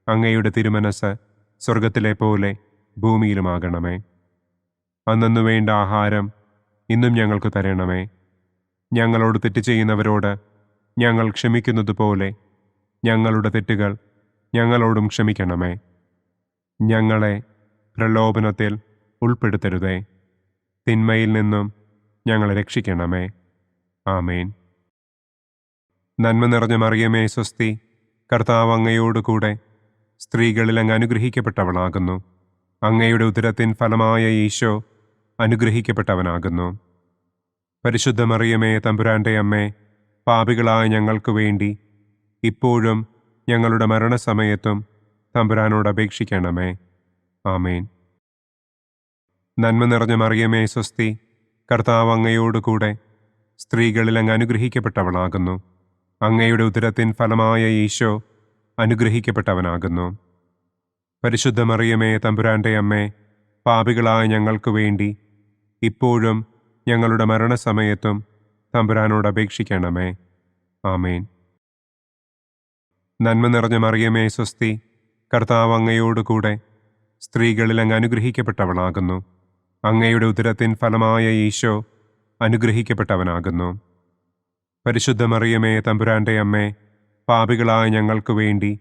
അങ്ങയുടെ തിരുമനസ് സ്വർഗത്തിലെ പോലെ ഭൂമിയിലുമാകണമേ. അന്നന്നു വേണ്ട ആഹാരം ഇന്നും ഞങ്ങൾക്ക് തരണമേ. ഞങ്ങളോട് തെറ്റ് ചെയ്യുന്നവരോട് ഞങ്ങൾ ക്ഷമിക്കുന്നത് പോലെ ഞങ്ങളുടെ തെറ്റുകൾ ഞങ്ങളോടും ക്ഷമിക്കണമേ. ഞങ്ങളെ പ്രലോഭനത്തിൽ ഉൾപ്പെടുത്തരുതേ. തിന്മയിൽ നിന്നും ഞങ്ങളെ രക്ഷിക്കണമേ. ആമേൻ. നന്മ നിറഞ്ഞ മറിയമേ, സ്വസ്തി, കർത്താവ് അങ്ങയോടുകൂടെ സ്ത്രീകളിൽ അങ്ങ് അനുഗ്രഹിക്കപ്പെട്ടവളാകുന്നു. അങ്ങയുടെ ഉദരത്തിൻ ഫലമായ ഈശോ അനുഗ്രഹിക്കപ്പെട്ടവനാകുന്നു. പരിശുദ്ധ മറിയമേ, തമ്പുരാന്റെ അമ്മേ, പാപികളായ ഞങ്ങൾക്ക് വേണ്ടി ഇപ്പോഴും ഞങ്ങളുടെ മരണസമയത്തും തമ്പുരാനോട് അപേക്ഷിക്കണമേ. ആമേൻ. നന്മ നിറഞ്ഞ മറിയമേ, സ്വസ്തി, കർത്താവ് അങ്ങയോടുകൂടെ സ്ത്രീകളിൽ അങ്ങ് അനുഗ്രഹിക്കപ്പെട്ടവളാകുന്നു. അങ്ങയുടെ ഉദരത്തിൻ ഫലമായ ഈശോ അനുഗ്രഹിക്കപ്പെട്ടവനാകുന്നു. പരിശുദ്ധ മറിയമേ, തമ്പുരാന്റെ അമ്മേ, പാപികളായ ഞങ്ങൾക്ക് വേണ്ടി ഇപ്പോഴും ഞങ്ങളുടെ മരണസമയത്തും തമ്പുരാനോട് അപേക്ഷിക്കണമേ. ആമേൻ. നന്മ നിറഞ്ഞ മറിയമേ, സ്വസ്തി, കർത്താവ് അങ്ങയോടുകൂടെ സ്ത്രീകളിൽ അങ്ങ് അനുഗ്രഹിക്കപ്പെട്ടവളാകുന്നു. അങ്ങയുടെ ഉദരത്തിൻ ഫലമായ ഈശോ അനുഗ്രഹിക്കപ്പെട്ടവനാകുന്നു. പരിശുദ്ധ മറിയമേ, തമ്പുരാന്റെ അമ്മേ, പാപികളായ ഞങ്ങൾക്ക് വേണ്ടി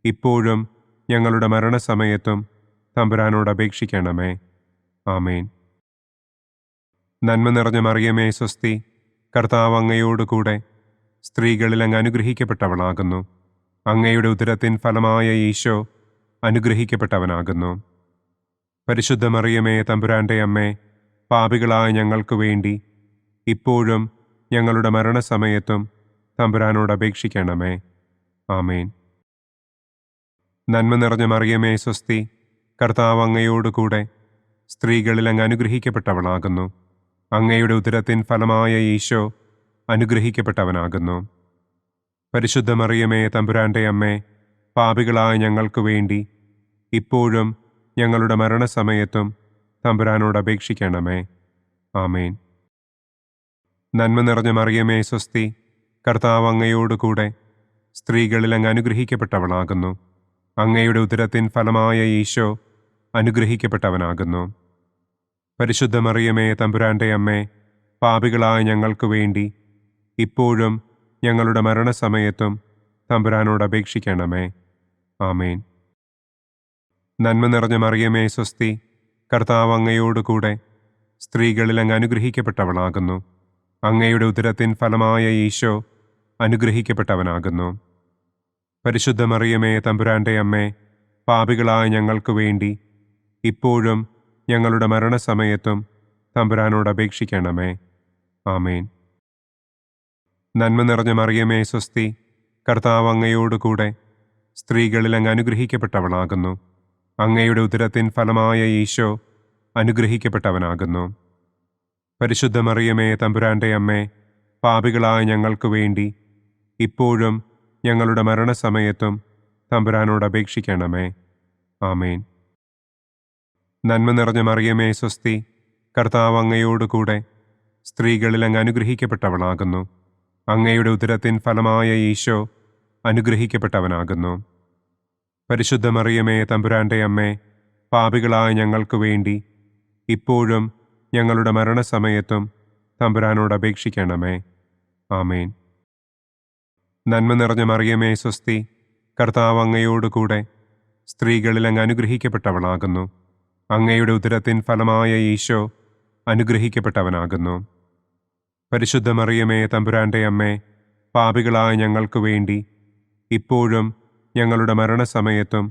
ഇപ്പോഴും ഞങ്ങളുടെ മരണസമയത്തും തമ്പുരാനോട് അപേക്ഷിക്കണമേ. ആമേൻ. നന്മ നിറഞ്ഞ മറിയമേ, സ്വസ്തി, കർത്താവ് അങ്ങയോടുകൂടെ സ്ത്രീകളിൽ അങ്ങ് അനുഗ്രഹിക്കപ്പെട്ടവളാകുന്നു. അങ്ങയുടെ ഉദരത്തിൻ ഫലമായ ഈശോ അനുഗ്രഹിക്കപ്പെട്ടവനാകുന്നു. പരിശുദ്ധ മറിയമേ, തമ്പുരാന്റെ അമ്മേ, പാപികളായ ഞങ്ങൾക്ക് വേണ്ടി ഇപ്പോഴും ഞങ്ങളുടെ മരണസമയത്തും തമ്പുരാനോട് അപേക്ഷിക്കണമേ. ആമേൻ. നന്മ നിറഞ്ഞ മറിയമേ, സ്വസ്തി, കർത്താവ് അങ്ങയോടുകൂടെ സ്ത്രീകളിൽ അങ്ങ് അനുഗ്രഹിക്കപ്പെട്ടവളാകുന്നു. അങ്ങയുടെ ഉദരത്തിൻ ഫലമായ ഈശോ അനുഗ്രഹിക്കപ്പെട്ടവനാകുന്നു. പരിശുദ്ധ മറിയമേ, തമ്പുരാന്റെ അമ്മേ, പാപികളായ ഞങ്ങൾക്ക് വേണ്ടി ഇപ്പോഴും ഞങ്ങളുടെ മരണസമയത്തും തമ്പുരാനോട് അപേക്ഷിക്കണമേ. ആമേൻ. നന്മ നിറഞ്ഞ മറിയമേ സ്വസ്തി, കർത്താവ് അങ്ങയോടുകൂടെ സ്ത്രീകളിൽ അങ്ങ് അനുഗ്രഹിക്കപ്പെട്ടവളാകുന്നു. അങ്ങയുടെ ഉദരത്തിൻ ഫലമായ ഈശോ അനുഗ്രഹിക്കപ്പെട്ടവനാകുന്നു. പരിശുദ്ധ മറിയമേ തമ്പുരാന്റെ അമ്മേ, പാപികളായ ഞങ്ങൾക്ക് വേണ്ടി ഇപ്പോഴും ഞങ്ങളുടെ മരണസമയത്തും തമ്പുരാനോട് അപേക്ഷിക്കണമേ. ആമേൻ. നന്മ നിറഞ്ഞ മറിയമേ സ്വസ്തി, കർത്താവ് അങ്ങയോടുകൂടെ സ്ത്രീകളിൽ അങ്ങ് അനുഗ്രഹിക്കപ്പെട്ടവളാകുന്നു. അങ്ങയുടെ ഉദരത്തിൻ ഫലമായ ഈശോ അനുഗ്രഹിക്കപ്പെട്ടവനാകുന്നു. പരിശുദ്ധ മറിയമേ തമ്പുരാന്റെ അമ്മേ, പാപികളായ ഞങ്ങൾക്ക് വേണ്ടി ഇപ്പോഴും ഞങ്ങളുടെ മരണസമയത്തും തമ്പുരാനോട് അപേക്ഷിക്കണമേ. ആമേൻ. നന്മ നിറഞ്ഞ മറിയമേ സ്വസ്തി, കർത്താവ് അങ്ങയോടുകൂടെ സ്ത്രീകളിൽ അങ്ങ് അനുഗ്രഹിക്കപ്പെട്ടവളാകുന്നു. അങ്ങയുടെ ഉദരത്തിൻ ഫലമായ ഈശോ അനുഗ്രഹിക്കപ്പെട്ടവനാകുന്നു. പരിശുദ്ധ മറിയമേ തമ്പുരാന്റെ അമ്മേ, പാപികളായ ഞങ്ങൾക്ക് വേണ്ടി ഇപ്പോഴും ഞങ്ങളുടെ മരണസമയത്തും തമ്പുരാനോട് അപേക്ഷിക്കണമേ. ആമേൻ. നന്മ നിറഞ്ഞ മറിയമേ സ്വസ്തി, കർത്താവ് അങ്ങയോടുകൂടെ സ്ത്രീകളിൽ അങ്ങ് അനുഗ്രഹിക്കപ്പെട്ടവളാകുന്നു. അങ്ങയുടെ ഉദരത്തിൻ ഫലമായ ഈശോ അനുഗ്രഹിക്കപ്പെട്ടവനാകുന്നു. പരിശുദ്ധ മറിയമേ തമ്പുരാന്റെ അമ്മേ, പാപികളായ ഞങ്ങൾക്ക് വേണ്ടി ഇപ്പോഴും ഞങ്ങളുടെ മരണസമയത്തും തമ്പുരാനോട് അപേക്ഷിക്കണമേ. ആമേൻ. നന്മ നിറഞ്ഞ മറിയമേ സ്വസ്തി, കർത്താവ് അങ്ങയോടുകൂടെ സ്ത്രീകളിൽ അങ്ങ് അനുഗ്രഹിക്കപ്പെട്ടവളാകുന്നു. അങ്ങയുടെ ഉദരത്തിൻ ഫലമായ ഈശോ അനുഗ്രഹിക്കപ്പെട്ടവനാകുന്നു. പരിശുദ്ധ മറിയമേ തമ്പുരാന്റെ അമ്മേ, പാപികളായ ഞങ്ങൾക്ക് വേണ്ടി ഇപ്പോഴും ഞങ്ങളുടെ മരണസമയത്തും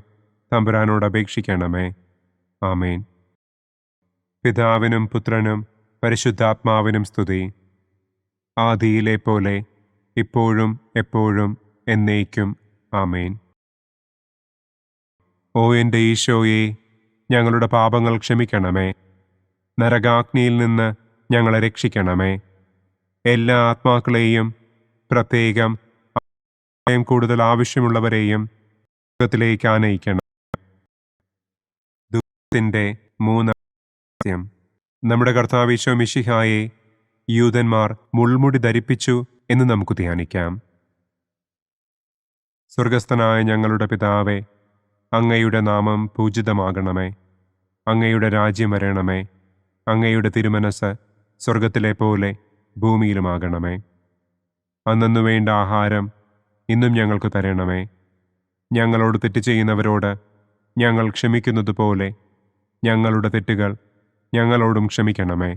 തമ്പുരാനോട് അപേക്ഷിക്കണമേ. ആമേൻ. പിതാവിനും പുത്രനും പരിശുദ്ധാത്മാവിനും സ്തുതി. ആദിയിലെ പോലെ ഇപ്പോഴും എപ്പോഴും എന്നേക്കും. ആമേൻ. ഓ എൻ്റെ ഈശോയെ, ഞങ്ങളുടെ പാപങ്ങൾ ക്ഷമിക്കണമേ. നരകാഗ്നിയിൽ നിന്ന് ഞങ്ങളെ രക്ഷിക്കണമേ. എല്ലാ ആത്മാക്കളെയും, പ്രത്യേകം കൂടുതൽ ആവശ്യമുള്ളവരെയും സ്വർഗ്ഗത്തിലേക്ക് ആനയിക്കണം. ദുഃഖത്തിൻ്റെ മൂന്നാം നമ്മുടെ കർത്താവ് ഈശോ മിശിഹായെ യൂതന്മാർ മുൾമുടി ധരിപ്പിച്ചു എന്ന് നമുക്ക് ധ്യാനിക്കാം. സ്വർഗസ്ഥനായ ഞങ്ങളുടെ പിതാവേ, അങ്ങയുടെ നാമം പൂജിതമാകണമേ. അങ്ങയുടെ രാജ്യം വരണമേ. അങ്ങയുടെ തിരുമനസ് സ്വർഗത്തിലെ പോലെ ഭൂമിയിലുമാകണമേ. അന്നന്നു വേണ്ട ആഹാരം ഇന്നും ഞങ്ങൾക്ക് തരണമേ. ഞങ്ങളോട് തെറ്റ് ചെയ്യുന്നവരോട് ഞങ്ങൾ ക്ഷമിക്കുന്നത് പോലെ ഞങ്ങളുടെ തെറ്റുകൾ ഞങ്ങളോടും ക്ഷമിക്കണമേ.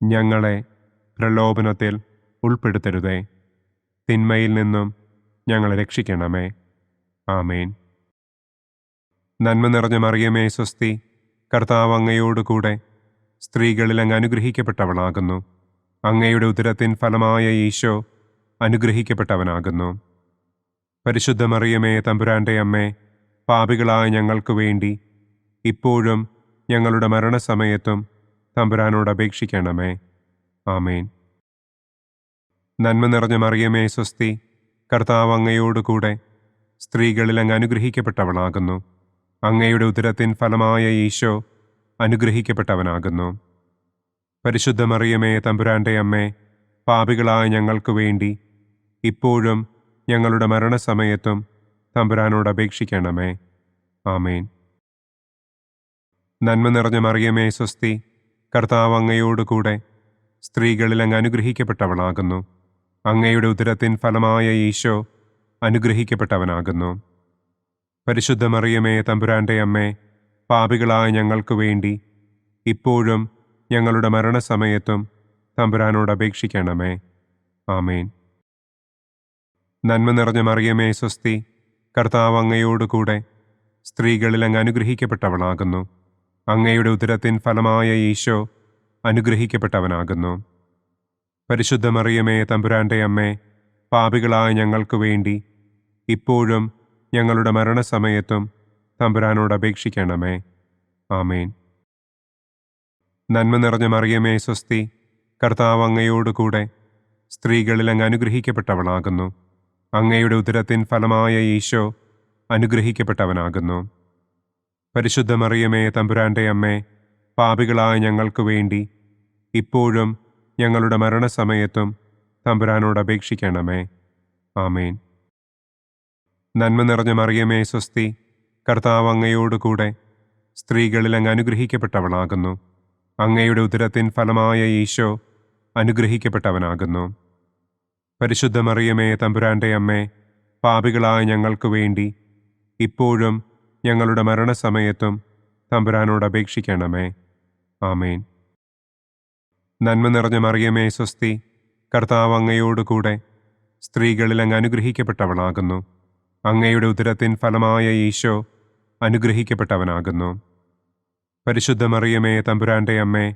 ഞങ്ങളെ പ്രലോഭനത്തിൽ ഉൾപ്പെടുത്തരുതേ. തിന്മയിൽ നിന്നും ഞങ്ങളെ രക്ഷിക്കണമേ. ആമേൻ. നന്മ നിറഞ്ഞ മറിയമേ സ്വസ്തി, കർത്താവ് അങ്ങയോടുകൂടെ സ്ത്രീകളിൽ അങ്ങ് അനുഗ്രഹിക്കപ്പെട്ടവളാകുന്നു. അങ്ങയുടെ ഉദരത്തിൻ ഫലമായ ഈശോ അനുഗ്രഹിക്കപ്പെട്ടവനാകുന്നു. പരിശുദ്ധ മറിയമേ തമ്പുരാന്റെ അമ്മേ, പാപികളായ ഞങ്ങൾക്ക് വേണ്ടി ഇപ്പോഴും ഞങ്ങളുടെ മരണസമയത്തും തമ്പുരാനോട് അപേക്ഷിക്കണമേ. ആമേൻ. നന്മ നിറഞ്ഞ മറിയമേ സ്വസ്തി, കർത്താവ് അങ്ങയോടുകൂടെ സ്ത്രീകളിൽ അങ്ങ് അനുഗ്രഹിക്കപ്പെട്ടവളാകുന്നു. അങ്ങയുടെ ഉദരത്തിൻ ഫലമായ ഈശോ അനുഗ്രഹിക്കപ്പെട്ടവനാകുന്നു. പരിശുദ്ധ മറിയമേ തമ്പുരാന്റെ അമ്മേ, പാപികളായ ഞങ്ങൾക്ക് വേണ്ടി ഇപ്പോഴും ഞങ്ങളുടെ മരണസമയത്തും തമ്പുരാനോട് അപേക്ഷിക്കണമേ. ആമേൻ. നന്മ നിറഞ്ഞ മറിയമേ സ്വസ്തി, കർത്താവ് അങ്ങയോടുകൂടെ സ്ത്രീകളിൽ അങ്ങ് അനുഗ്രഹിക്കപ്പെട്ടവളാകുന്നു. അങ്ങയുടെ ഉദരത്തിൻ ഫലമായ ഈശോ അനുഗ്രഹിക്കപ്പെട്ടവനാകുന്നു. പരിശുദ്ധ മറിയമേ തമ്പുരാന്റെ അമ്മേ, പാപികളായ ഞങ്ങൾക്ക് വേണ്ടി ഇപ്പോഴും ഞങ്ങളുടെ മരണസമയത്തും തമ്പുരാനോട് അപേക്ഷിക്കണമേ. ആമേൻ. നന്മ നിറഞ്ഞ മറിയമേ സ്വസ്തി, കർത്താവ് അങ്ങയോടുകൂടെ സ്ത്രീകളിൽ അങ്ങ് അനുഗ്രഹിക്കപ്പെട്ടവളാകുന്നു. അങ്ങയുടെ ഉദരത്തിൻ ഫലമായ ഈശോ അനുഗ്രഹിക്കപ്പെട്ടവനാകുന്നു. പരിശുദ്ധ മറിയമേ തമ്പുരാന്റെ അമ്മേ, പാപികളായ ഞങ്ങൾക്ക് വേണ്ടി ഇപ്പോഴും ഞങ്ങളുടെ മരണസമയത്തും തമ്പുരാനോട് അപേക്ഷിക്കണമേ. ആമേൻ. നന്മ നിറഞ്ഞ മറിയമേ സ്വസ്തി, കർത്താവ് അങ്ങയോടുകൂടെ സ്ത്രീകളിൽ അങ്ങ് അനുഗ്രഹിക്കപ്പെട്ടവളാകുന്നു. അങ്ങയുടെ ഉദരത്തിൻ ഫലമായ ഈശോ അനുഗ്രഹിക്കപ്പെട്ടവനാകുന്നു. പരിശുദ്ധ മറിയമേ തമ്പുരാന്റെ അമ്മേ, പാപികളായ ഞങ്ങൾക്ക് വേണ്ടി ഇപ്പോഴും ഞങ്ങളുടെ മരണസമയത്തും തമ്പുരാനോട് അപേക്ഷിക്കണമേ. ആമേൻ. നന്മ നിറഞ്ഞ മറിയമേ സ്വസ്തി, കർത്താവ് അങ്ങയോട് കൂടെ സ്ത്രീകളിൽ അങ്ങ് അനുഗ്രഹിക്കപ്പെട്ടവളാകുന്നു. അങ്ങയുടെ ഉദരത്തിൻ ഫലമായ ഈശോ അനുഗ്രഹിക്കപ്പെട്ടവനാകുന്നു. പരിശുദ്ധ മറിയമേ തമ്പുരാന്റെ അമ്മേ, പാപികളായ ഞങ്ങൾക്ക് വേണ്ടി ഇപ്പോഴും ഞങ്ങളുടെ മരണസമയത്തും തമ്പുരാനോട് അപേക്ഷിക്കണമേ. ആമേൻ. നന്മ നിറഞ്ഞ മറിയമേ സ്വസ്തി, കർത്താവ് അങ്ങയോട് കൂടെ സ്ത്രീകളിൽ അങ്ങ് അനുഗ്രഹിക്കപ്പെട്ടവളാകുന്നു. അങ്ങയുടെ ഉദരത്തിൻ ഫലമായ ഈശോ അനുഗ്രഹിക്കപ്പെട്ടവനാകുന്നു. പരിശുദ്ധ മറിയമേ തമ്പുരാന്റെ അമ്മേ,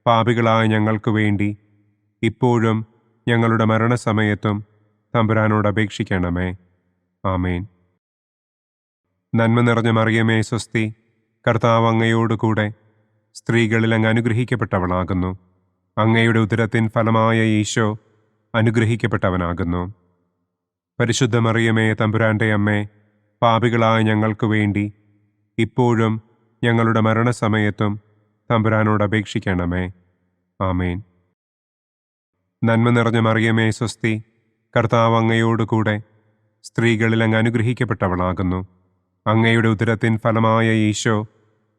പാപികളായ ഞങ്ങൾക്ക് വേണ്ടി ഇപ്പോഴും ഞങ്ങളുടെ മരണസമയത്തും തമ്പുരാനോട് അപേക്ഷിക്കണമേ. ആമേൻ. നന്മ നിറഞ്ഞ മറിയമേ സ്വസ്തി, കർത്താവ് അങ്ങയോട് കൂടെ സ്ത്രീകളിൽ അങ്ങ് അനുഗ്രഹിക്കപ്പെട്ടവളാകുന്നു. അങ്ങയുടെ ഉദരത്തിൻ ഫലമായ ഈശോ അനുഗ്രഹിക്കപ്പെട്ടവനാകുന്നു. പരിശുദ്ധ മറിയമേ തമ്പുരാന്റെ അമ്മേ, പാപികളായ ഞങ്ങൾക്ക് വേണ്ടി ഇപ്പോഴും ഞങ്ങളുടെ മരണസമയത്തും തമ്പുരാനോട് അപേക്ഷിക്കണമേ. ആമേൻ. നന്മ നിറഞ്ഞ മറിയമേ സ്വസ്തി, കർത്താവ് അങ്ങയോട് കൂടെ സ്ത്രീകളിൽ അങ്ങ് അനുഗ്രഹിക്കപ്പെട്ടവളാകുന്നു. അങ്ങയുടെ ഉദരത്തിൻ ഫലമായ ഈശോ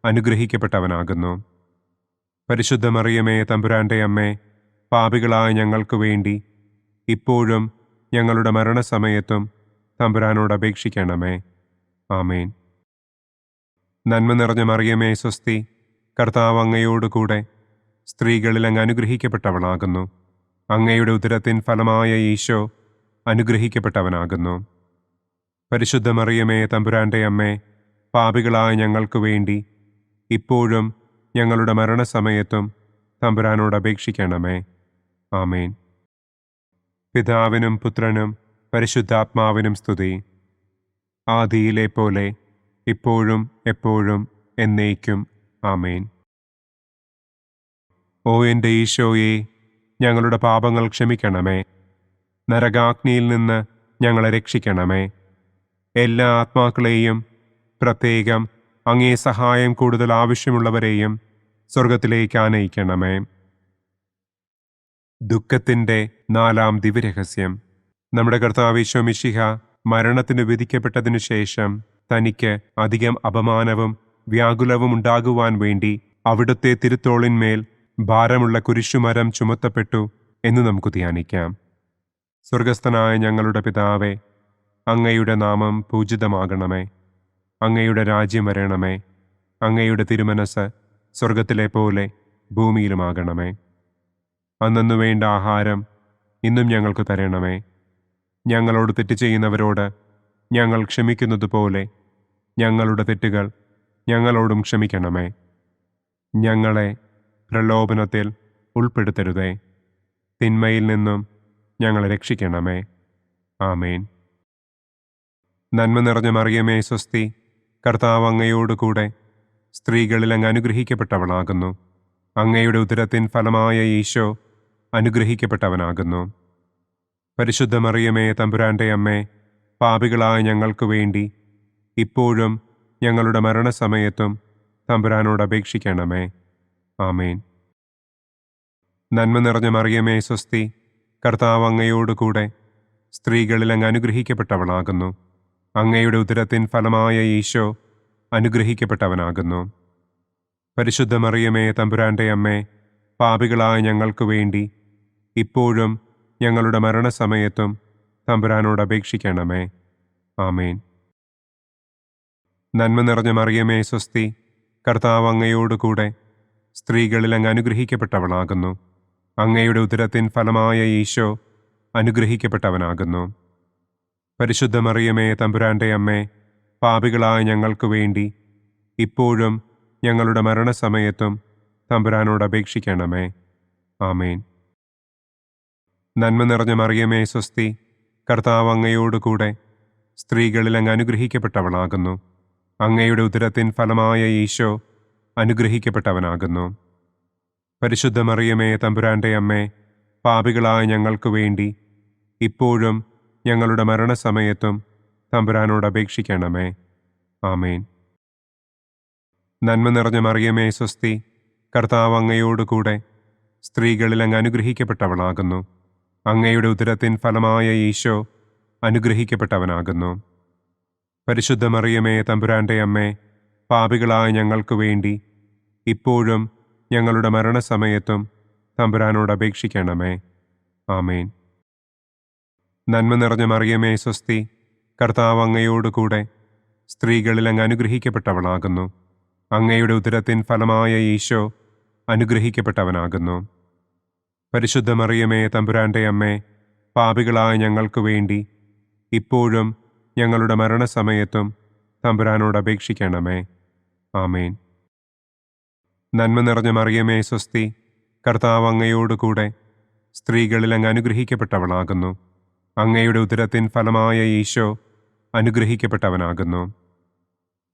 അനുഗ്രഹിക്കപ്പെട്ടവനാകുന്നു. പരിശുദ്ധ മറിയമേ തമ്പുരാന്റെ അമ്മേ, പാപികളായ ഞങ്ങൾക്ക് വേണ്ടി ഇപ്പോഴും ഞങ്ങളുടെ മരണസമയത്തും തമ്പുരാനോട് അപേക്ഷിക്കണമേ. ആമേൻ. നന്മ നിറഞ്ഞ മറിയമേ സ്വസ്തി, കർത്താവ് അങ്ങയോട് കൂടെ സ്ത്രീകളിൽ അങ്ങ് അനുഗ്രഹിക്കപ്പെട്ടവളാകുന്നു. അങ്ങയുടെ ഉദരത്തിൻ ഫലമായ ഈശോ അനുഗ്രഹിക്കപ്പെട്ടവനാകുന്നു. പരിശുദ്ധ മറിയമേ തമ്പുരാന്റെ അമ്മേ, പാപികളായ ഞങ്ങൾക്ക് വേണ്ടി ഇപ്പോഴും ഞങ്ങളുടെ മരണസമയത്തും തമ്പുരാനോട് അപേക്ഷിക്കണമേ. ആമേൻ. പിതാവിനും പുത്രനും പരിശുദ്ധാത്മാവിനും സ്തുതി. ആദിയിലെ പോലെ ഇപ്പോഴും എപ്പോഴും എന്നേക്കും. ആമേൻ. ഓ എൻ്റെ ഈശോയെ, ഞങ്ങളുടെ പാപങ്ങൾ ക്ഷമിക്കണമേ. നരകാഗ്നിയിൽ നിന്ന് ഞങ്ങളെ രക്ഷിക്കണമേ. എല്ലാ ആത്മാക്കളെയും, പ്രത്യേകം അങ്ങേ സഹായം കൂടുതൽ ആവശ്യമുള്ളവരെയും സ്വർഗത്തിലേക്ക് ആനയിക്കണമേ. ദുഃഖത്തിൻ്റെ 4-ാം ദിവ്യരഹസ്യം. നമ്മുടെ കർത്താവ് ഈശോ മിശിഹ മരണത്തിന് വിധിക്കപ്പെട്ടതിനു ശേഷം തനിക്ക് അധികം അപമാനവും വ്യാകുലവും ഉണ്ടാകുവാൻ വേണ്ടി അവിടുത്തെ തിരുത്തോളിന്മേൽ ഭാരമുള്ള കുരിശുമരം ചുമത്തപ്പെട്ടു എന്ന് നമുക്ക് ധ്യാനിക്കാം. സ്വർഗസ്ഥനായ ഞങ്ങളുടെ പിതാവേ, അങ്ങയുടെ നാമം പൂജിതമാകണമേ. അങ്ങയുടെ രാജ്യം വരണമേ. അങ്ങയുടെ തിരുമനസ് സ്വർഗത്തിലെ പോലെ ഭൂമിയിലുമാകണമേ. അന്നന്നു വേണ്ട ആഹാരം ഇന്നും ഞങ്ങൾക്ക് തരണമേ. ഞങ്ങളോട് തെറ്റ് ചെയ്യുന്നവരോട് ഞങ്ങൾ ക്ഷമിക്കുന്നത് പോലെ ഞങ്ങളുടെ തെറ്റുകൾ ഞങ്ങളോടും ക്ഷമിക്കണമേ. ഞങ്ങളെ പ്രലോഭനത്തിൽ ഉൾപ്പെടുത്തരുതേ. തിന്മയിൽ നിന്നും ഞങ്ങളെ രക്ഷിക്കണമേ. ആമേൻ. നന്മ നിറഞ്ഞ മറിയമേ സ്വസ്തി, കർത്താവ് അങ്ങയോട് കൂടെ സ്ത്രീകളിൽ അങ്ങ് അനുഗ്രഹിക്കപ്പെട്ടവളാകുന്നു. അങ്ങയുടെ ഉദരത്തിൻ ഫലമായ ഈശോ അനുഗ്രഹിക്കപ്പെട്ടവനാകുന്നു. പരിശുദ്ധ മറിയമേ തമ്പുരാന്റെ അമ്മേ, പാപികളായ ഞങ്ങൾക്ക് വേണ്ടി ഇപ്പോഴും ഞങ്ങളുടെ മരണസമയത്തും തമ്പുരാനോട് അപേക്ഷിക്കണമേ. ആമേൻ. നന്മ നിറഞ്ഞ മറിയമേ സ്വസ്തി, കർത്താവ് അങ്ങയോട് കൂടെ സ്ത്രീകളിൽ അങ്ങ് അനുഗ്രഹിക്കപ്പെട്ടവളാകുന്നു. അങ്ങയുടെ ഉദരത്തിൻ ഫലമായ ഈശോ അനുഗ്രഹിക്കപ്പെട്ടവനാകുന്നു. പരിശുദ്ധ മറിയമേ തമ്പുരാന്റെ അമ്മേ, പാപികളായ ഞങ്ങൾക്ക് വേണ്ടി ഇപ്പോഴും ഞങ്ങളുടെ മരണസമയത്തും തമ്പുരാനോട് അപേക്ഷിക്കണമേ. ആമേൻ. നന്മ നിറഞ്ഞ മറിയമേ സ്വസ്തി, കർത്താവ് അങ്ങയോട് കൂടെ സ്ത്രീകളിൽ അങ്ങ് അനുഗ്രഹിക്കപ്പെട്ടവളാകുന്നു. അങ്ങയുടെ ഉദരത്തിൻ ഫലമായ ഈശോ അനുഗ്രഹിക്കപ്പെട്ടവനാകുന്നു. പരിശുദ്ധ മറിയമേ തമ്പുരാന്റെ അമ്മേ, പാപികളായ ഞങ്ങൾക്ക് വേണ്ടി ഇപ്പോഴും ഞങ്ങളുടെ മരണസമയത്തും തമ്പുരാനോട് അപേക്ഷിക്കണമേ. ആമേൻ. നന്മ നിറഞ്ഞ മറിയമേ സ്വസ്തി, കർത്താവ് അങ്ങയോട് കൂടെ സ്ത്രീകളിൽ അങ്ങ് അനുഗ്രഹിക്കപ്പെട്ടവളാകുന്നു. അങ്ങയുടെ ഉദരത്തിൻ ഫലമായ ഈശോ അനുഗ്രഹിക്കപ്പെട്ടവനാകുന്നു. പരിശുദ്ധ മറിയമേ തമ്പുരാന്റെ അമ്മേ, പാപികളായ ഞങ്ങൾക്ക് വേണ്ടി ഇപ്പോഴും ഞങ്ങളുടെ മരണസമയത്തും തമ്പുരാനോട് അപേക്ഷിക്കണമേ. ആമേൻ. നന്മ നിറഞ്ഞ മറിയമേ സ്വസ്തി, കർത്താവ് അങ്ങയോട് കൂടെ സ്ത്രീകളിൽ അങ്ങ് അനുഗ്രഹിക്കപ്പെട്ടവളാകുന്നു. അങ്ങയുടെ ഉദരത്തിൻ ഫലമായ ഈശോ അനുഗ്രഹിക്കപ്പെട്ടവനാകുന്നു. പരിശുദ്ധ മറിയമേ, തമ്പുരാന്റെ അമ്മേ, പാപികളായ ഞങ്ങൾക്ക് വേണ്ടി ഇപ്പോഴും ഞങ്ങളുടെ മരണസമയത്തും തമ്പുരാനോട് അപേക്ഷിക്കണമേ. ആമേൻ. നന്മ നിറഞ്ഞ മറിയമേ, സ്വസ്തി. കർത്താവ് അങ്ങയോടുകൂടെ സ്ത്രീകളിൽ അങ്ങ് അനുഗ്രഹിക്കപ്പെട്ടവളാകുന്നു. അങ്ങയുടെ ഉദരത്തിൻ ഫലമായ ഈശോ അനുഗ്രഹിക്കപ്പെട്ടവനാകുന്നു. പരിശുദ്ധ മറിയമേ, തമ്പുരാന്റെ അമ്മേ, പാപികളായ ഞങ്ങൾക്ക് വേണ്ടി ഇപ്പോഴും ഞങ്ങളുടെ മരണസമയത്തും തമ്പുരാനോട് അപേക്ഷിക്കണമേ. ആമേൻ. നന്മ നിറഞ്ഞ മറിയമേ, സ്വസ്തി. കർത്താവ് അങ്ങയോടുകൂടെ സ്ത്രീകളിൽ അങ്ങ് അനുഗ്രഹിക്കപ്പെട്ടവളാകുന്നു. അങ്ങയുടെ ഉദരത്തിൻ ഫലമായ ഈശോ അനുഗ്രഹിക്കപ്പെട്ടവനാകുന്നു.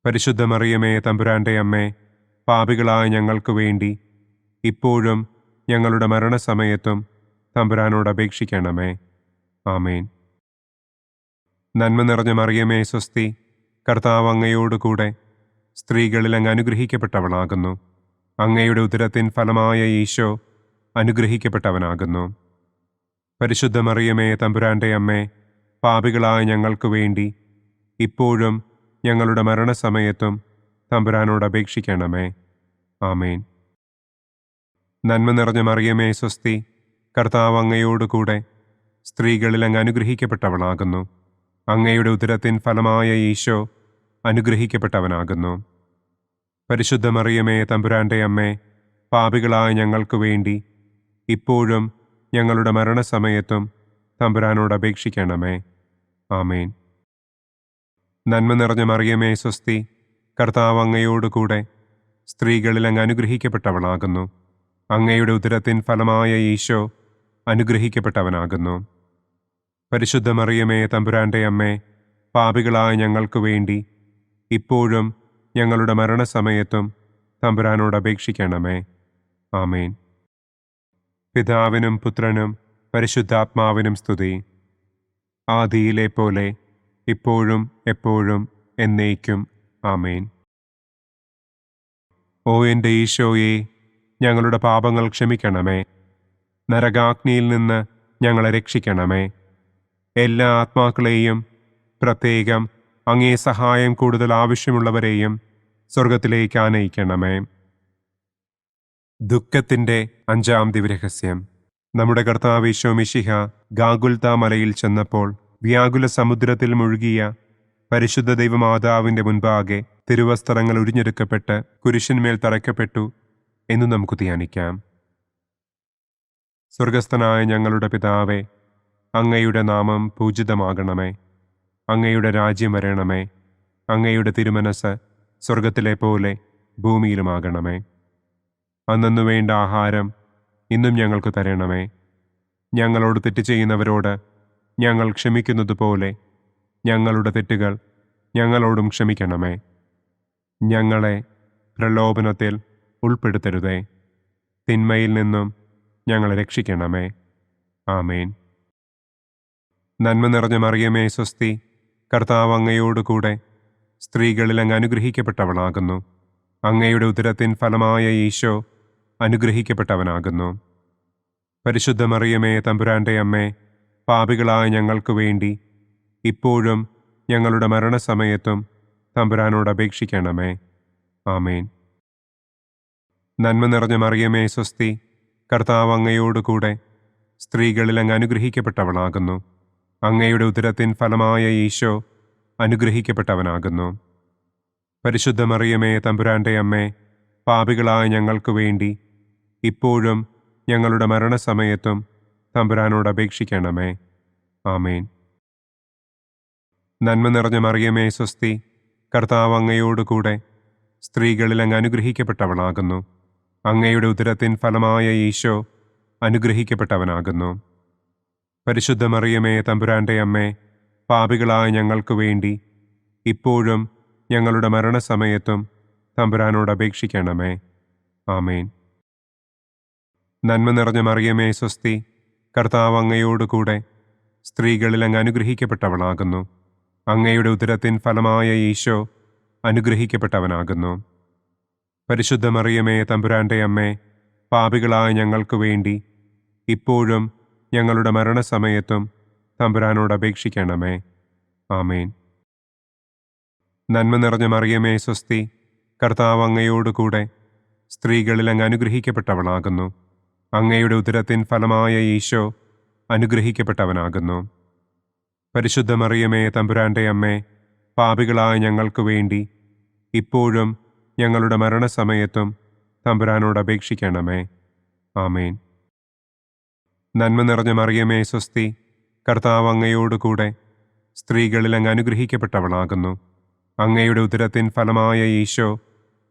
പരിശുദ്ധ മറിയമേ, തമ്പുരാന്റെ അമ്മേ, പാപികളായ ഞങ്ങൾക്ക് വേണ്ടി ഇപ്പോഴും ഞങ്ങളുടെ മരണസമയത്തും തമ്പുരാനോട് അപേക്ഷിക്കണമേ. ആമേൻ. നന്മ നിറഞ്ഞ മറിയമേ, സ്വസ്തി. കർത്താവ് അങ്ങയോടുകൂടെ സ്ത്രീകളിൽ അങ്ങ് അനുഗ്രഹിക്കപ്പെട്ടവളാകുന്നു. അങ്ങയുടെ ഉദരത്തിൻ ഫലമായ ഈശോ അനുഗ്രഹിക്കപ്പെട്ടവനാകുന്നു. പരിശുദ്ധ മറിയമേ, തമ്പുരാന്റെ അമ്മേ, പാപികളായ ഞങ്ങൾക്ക് വേണ്ടി ഇപ്പോഴും ഞങ്ങളുടെ മരണസമയത്തും തമ്പുരാനോട് അപേക്ഷിക്കണമേ. ആമേൻ. നന്മ നിറഞ്ഞ മറിയമേ, സ്വസ്തി. കർത്താവ് അങ്ങയോടുകൂടെ സ്ത്രീകളിൽ അങ്ങ് അനുഗ്രഹിക്കപ്പെട്ടവളാകുന്നു. അങ്ങയുടെ ഉദരത്തിൻ ഫലമായ ഈശോ അനുഗ്രഹിക്കപ്പെട്ടവനാകുന്നു. പരിശുദ്ധ മറിയമേ, തമ്പുരാന്റെ അമ്മേ, പാപികളായ ഞങ്ങൾക്ക് വേണ്ടി ഇപ്പോഴും ഞങ്ങളുടെ മരണസമയത്തും തമ്പുരാനോട് അപേക്ഷിക്കണമേ. ആമേൻ. നന്മ നിറഞ്ഞ മറിയമേ, സ്വസ്തി. കർത്താവ് അങ്ങയോടുകൂടെ സ്ത്രീകളിൽ അങ്ങ് അനുഗ്രഹിക്കപ്പെട്ടവളാകുന്നു. അങ്ങയുടെ ഉദരത്തിൻ ഫലമായ ഈശോ അനുഗ്രഹിക്കപ്പെട്ടവനാകുന്നു. പരിശുദ്ധ മറിയമേ, തമ്പുരാന്റെ അമ്മേ, പാപികളായ ഞങ്ങൾക്ക് വേണ്ടി ഇപ്പോഴും ഞങ്ങളുടെ മരണസമയത്തും തമ്പുരാനോട് അപേക്ഷിക്കണമേ. ആമേൻ. പിതാവിനും പുത്രനും പരിശുദ്ധാത്മാവിനും സ്തുതി. ആദിയിലെ പോലെ ഇപ്പോഴും എപ്പോഴും എന്നേക്കും. ആമേൻ. ഓ എൻ്റെ ഈശോയെ, ഞങ്ങളുടെ പാപങ്ങൾ ക്ഷമിക്കണമേ. നരകാഗ്നിയിൽ നിന്ന് ഞങ്ങളെ രക്ഷിക്കണമേ. എല്ലാ ആത്മാക്കളെയും, പ്രത്യേകം അങ്ങേ സഹായം കൂടുതൽ ആവശ്യമുള്ളവരെയും സ്വർഗത്തിലേക്ക് ആനയിക്കണമേ. ദുഃഖത്തിൻ്റെ 5-ാം ദിവ്യരഹസ്യം. നമ്മുടെ കർത്താവ് ഈശോ മിശിഹ ഗാഗുൽത്ത മലയിൽ ചെന്നപ്പോൾ വ്യാകുല സമുദ്രത്തിൽ മുഴുകിയ പരിശുദ്ധ ദൈവമാതാവിൻ്റെ മുൻപാകെ തിരുവസ്ത്രങ്ങൾ ഉരിഞ്ഞെടുക്കപ്പെട്ട് കുരിശിന്മേൽ തറയ്ക്കപ്പെട്ടു എന്ന് നമുക്ക് ധ്യാനിക്കാം. സ്വർഗസ്ഥനായ ഞങ്ങളുടെ പിതാവേ, അങ്ങയുടെ നാമം പൂജിതമാകണമേ. അങ്ങയുടെ രാജ്യം വരണമേ. അങ്ങയുടെ തിരുമനസ് സ്വർഗത്തിലെ പോലെ ഭൂമിയിലുമാകണമേ. അന്നന്നു വേണ്ട ആഹാരം ഇന്നും ഞങ്ങൾക്ക് തരണമേ. ഞങ്ങളോട് തെറ്റ് ചെയ്യുന്നവരോട് ഞങ്ങൾ ക്ഷമിക്കുന്നത് പോലെ ഞങ്ങളുടെ തെറ്റുകൾ ഞങ്ങളോടും ക്ഷമിക്കണമേ. ഞങ്ങളെ പ്രലോഭനത്തിൽ ഉൾപ്പെടുത്തരുതേ. തിന്മയിൽ നിന്നും ഞങ്ങളെ രക്ഷിക്കണമേ. ആമേൻ. നന്മ നിറഞ്ഞ മറിയമേ, സ്വസ്തി. കർത്താവ് അങ്ങയോടുകൂടെ സ്ത്രീകളിൽ അങ്ങ് അനുഗ്രഹിക്കപ്പെട്ടവളാകുന്നു. അങ്ങയുടെ ഉദരത്തിൻ ഫലമായ ഈശോ അനുഗ്രഹിക്കപ്പെട്ടവനാകുന്നു. പരിശുദ്ധ മറിയമേ, തമ്പുരാന്റെ അമ്മേ, പാപികളായ ഞങ്ങൾക്ക് വേണ്ടി ഇപ്പോഴും ഞങ്ങളുടെ മരണസമയത്തും തമ്പുരാനോട് അപേക്ഷിക്കണമേ. ആമേൻ. നന്മ നിറഞ്ഞ മറിയമേ, സ്വസ്തി. കർത്താവ് അങ്ങയോടുകൂടെ സ്ത്രീകളിൽ അങ്ങ് അനുഗ്രഹിക്കപ്പെട്ടവളാകുന്നു. അങ്ങയുടെ ഉദരത്തിൻ ഫലമായ ഈശോ അനുഗ്രഹിക്കപ്പെട്ടവനാകുന്നു. പരിശുദ്ധ മറിയമേ, തമ്പുരാന്റെ അമ്മേ, പാപികളായ ഞങ്ങൾക്ക് വേണ്ടി ഇപ്പോഴും ഞങ്ങളുടെ മരണസമയത്തും തമ്പുരാനോട് അപേക്ഷിക്കണമേ. ആമേൻ. നന്മ നിറഞ്ഞ മറിയമേ, സ്വസ്തി. കർത്താവ് അങ്ങയോടുകൂടെ സ്ത്രീകളിൽ അങ്ങ് അനുഗ്രഹിക്കപ്പെട്ടവളാകുന്നു. അങ്ങയുടെ ഉദരത്തിൻ ഫലമായ ഈശോ അനുഗ്രഹിക്കപ്പെട്ടവനാകുന്നു. പരിശുദ്ധ മറിയമേ, തമ്പുരാന്റെ അമ്മേ, പാപികളായ ഞങ്ങൾക്ക് വേണ്ടി ഇപ്പോഴും ഞങ്ങളുടെ മരണസമയത്തും തമ്പുരാനോട് അപേക്ഷിക്കണമേ. ആമേൻ. നന്മ നിറഞ്ഞ മറിയമേ, സ്വസ്തി. കർത്താവ് അങ്ങയോടുകൂടെ സ്ത്രീകളിൽ അങ്ങ് അനുഗ്രഹിക്കപ്പെട്ടവളാകുന്നു. അങ്ങയുടെ ഉദരത്തിൻ ഫലമായ ഈശോ അനുഗ്രഹിക്കപ്പെട്ടവനാകുന്നു. പരിശുദ്ധ മറിയമേ, തമ്പുരാന്റെ അമ്മേ, പാപികളായ ഞങ്ങൾക്ക് വേണ്ടി ഇപ്പോഴും ഞങ്ങളുടെ മരണസമയത്തും തമ്പുരാനോട് അപേക്ഷിക്കണമേ. ആമേൻ. നന്മ നിറഞ്ഞ മറിയമേ സ്വസ്തി, കർത്താവ് അങ്ങയോടുകൂടെ സ്ത്രീകളിൽ അങ്ങ് അനുഗ്രഹിക്കപ്പെട്ടവളാകുന്നു. അങ്ങയുടെ ഉദരത്തിൻ ഫലമായ ഈശോ അനുഗ്രഹിക്കപ്പെട്ടവനാകുന്നു. പരിശുദ്ധ മറിയമേ തമ്പുരാന്റെ അമ്മേ, പാപികളായ ഞങ്ങൾക്ക് വേണ്ടി ഇപ്പോഴും ഞങ്ങളുടെ മരണസമയത്തും തമ്പുരാനോട് അപേക്ഷിക്കണമേ. ആമേൻ. നന്മ നിറഞ്ഞ മറിയമേ സ്വസ്തി, കർത്താവ് അങ്ങയോടുകൂടെ സ്ത്രീകളിൽ അങ്ങ് അനുഗ്രഹിക്കപ്പെട്ടവളാകുന്നു. അങ്ങയുടെ ഉദരത്തിൻ ഫലമായ ഈശോ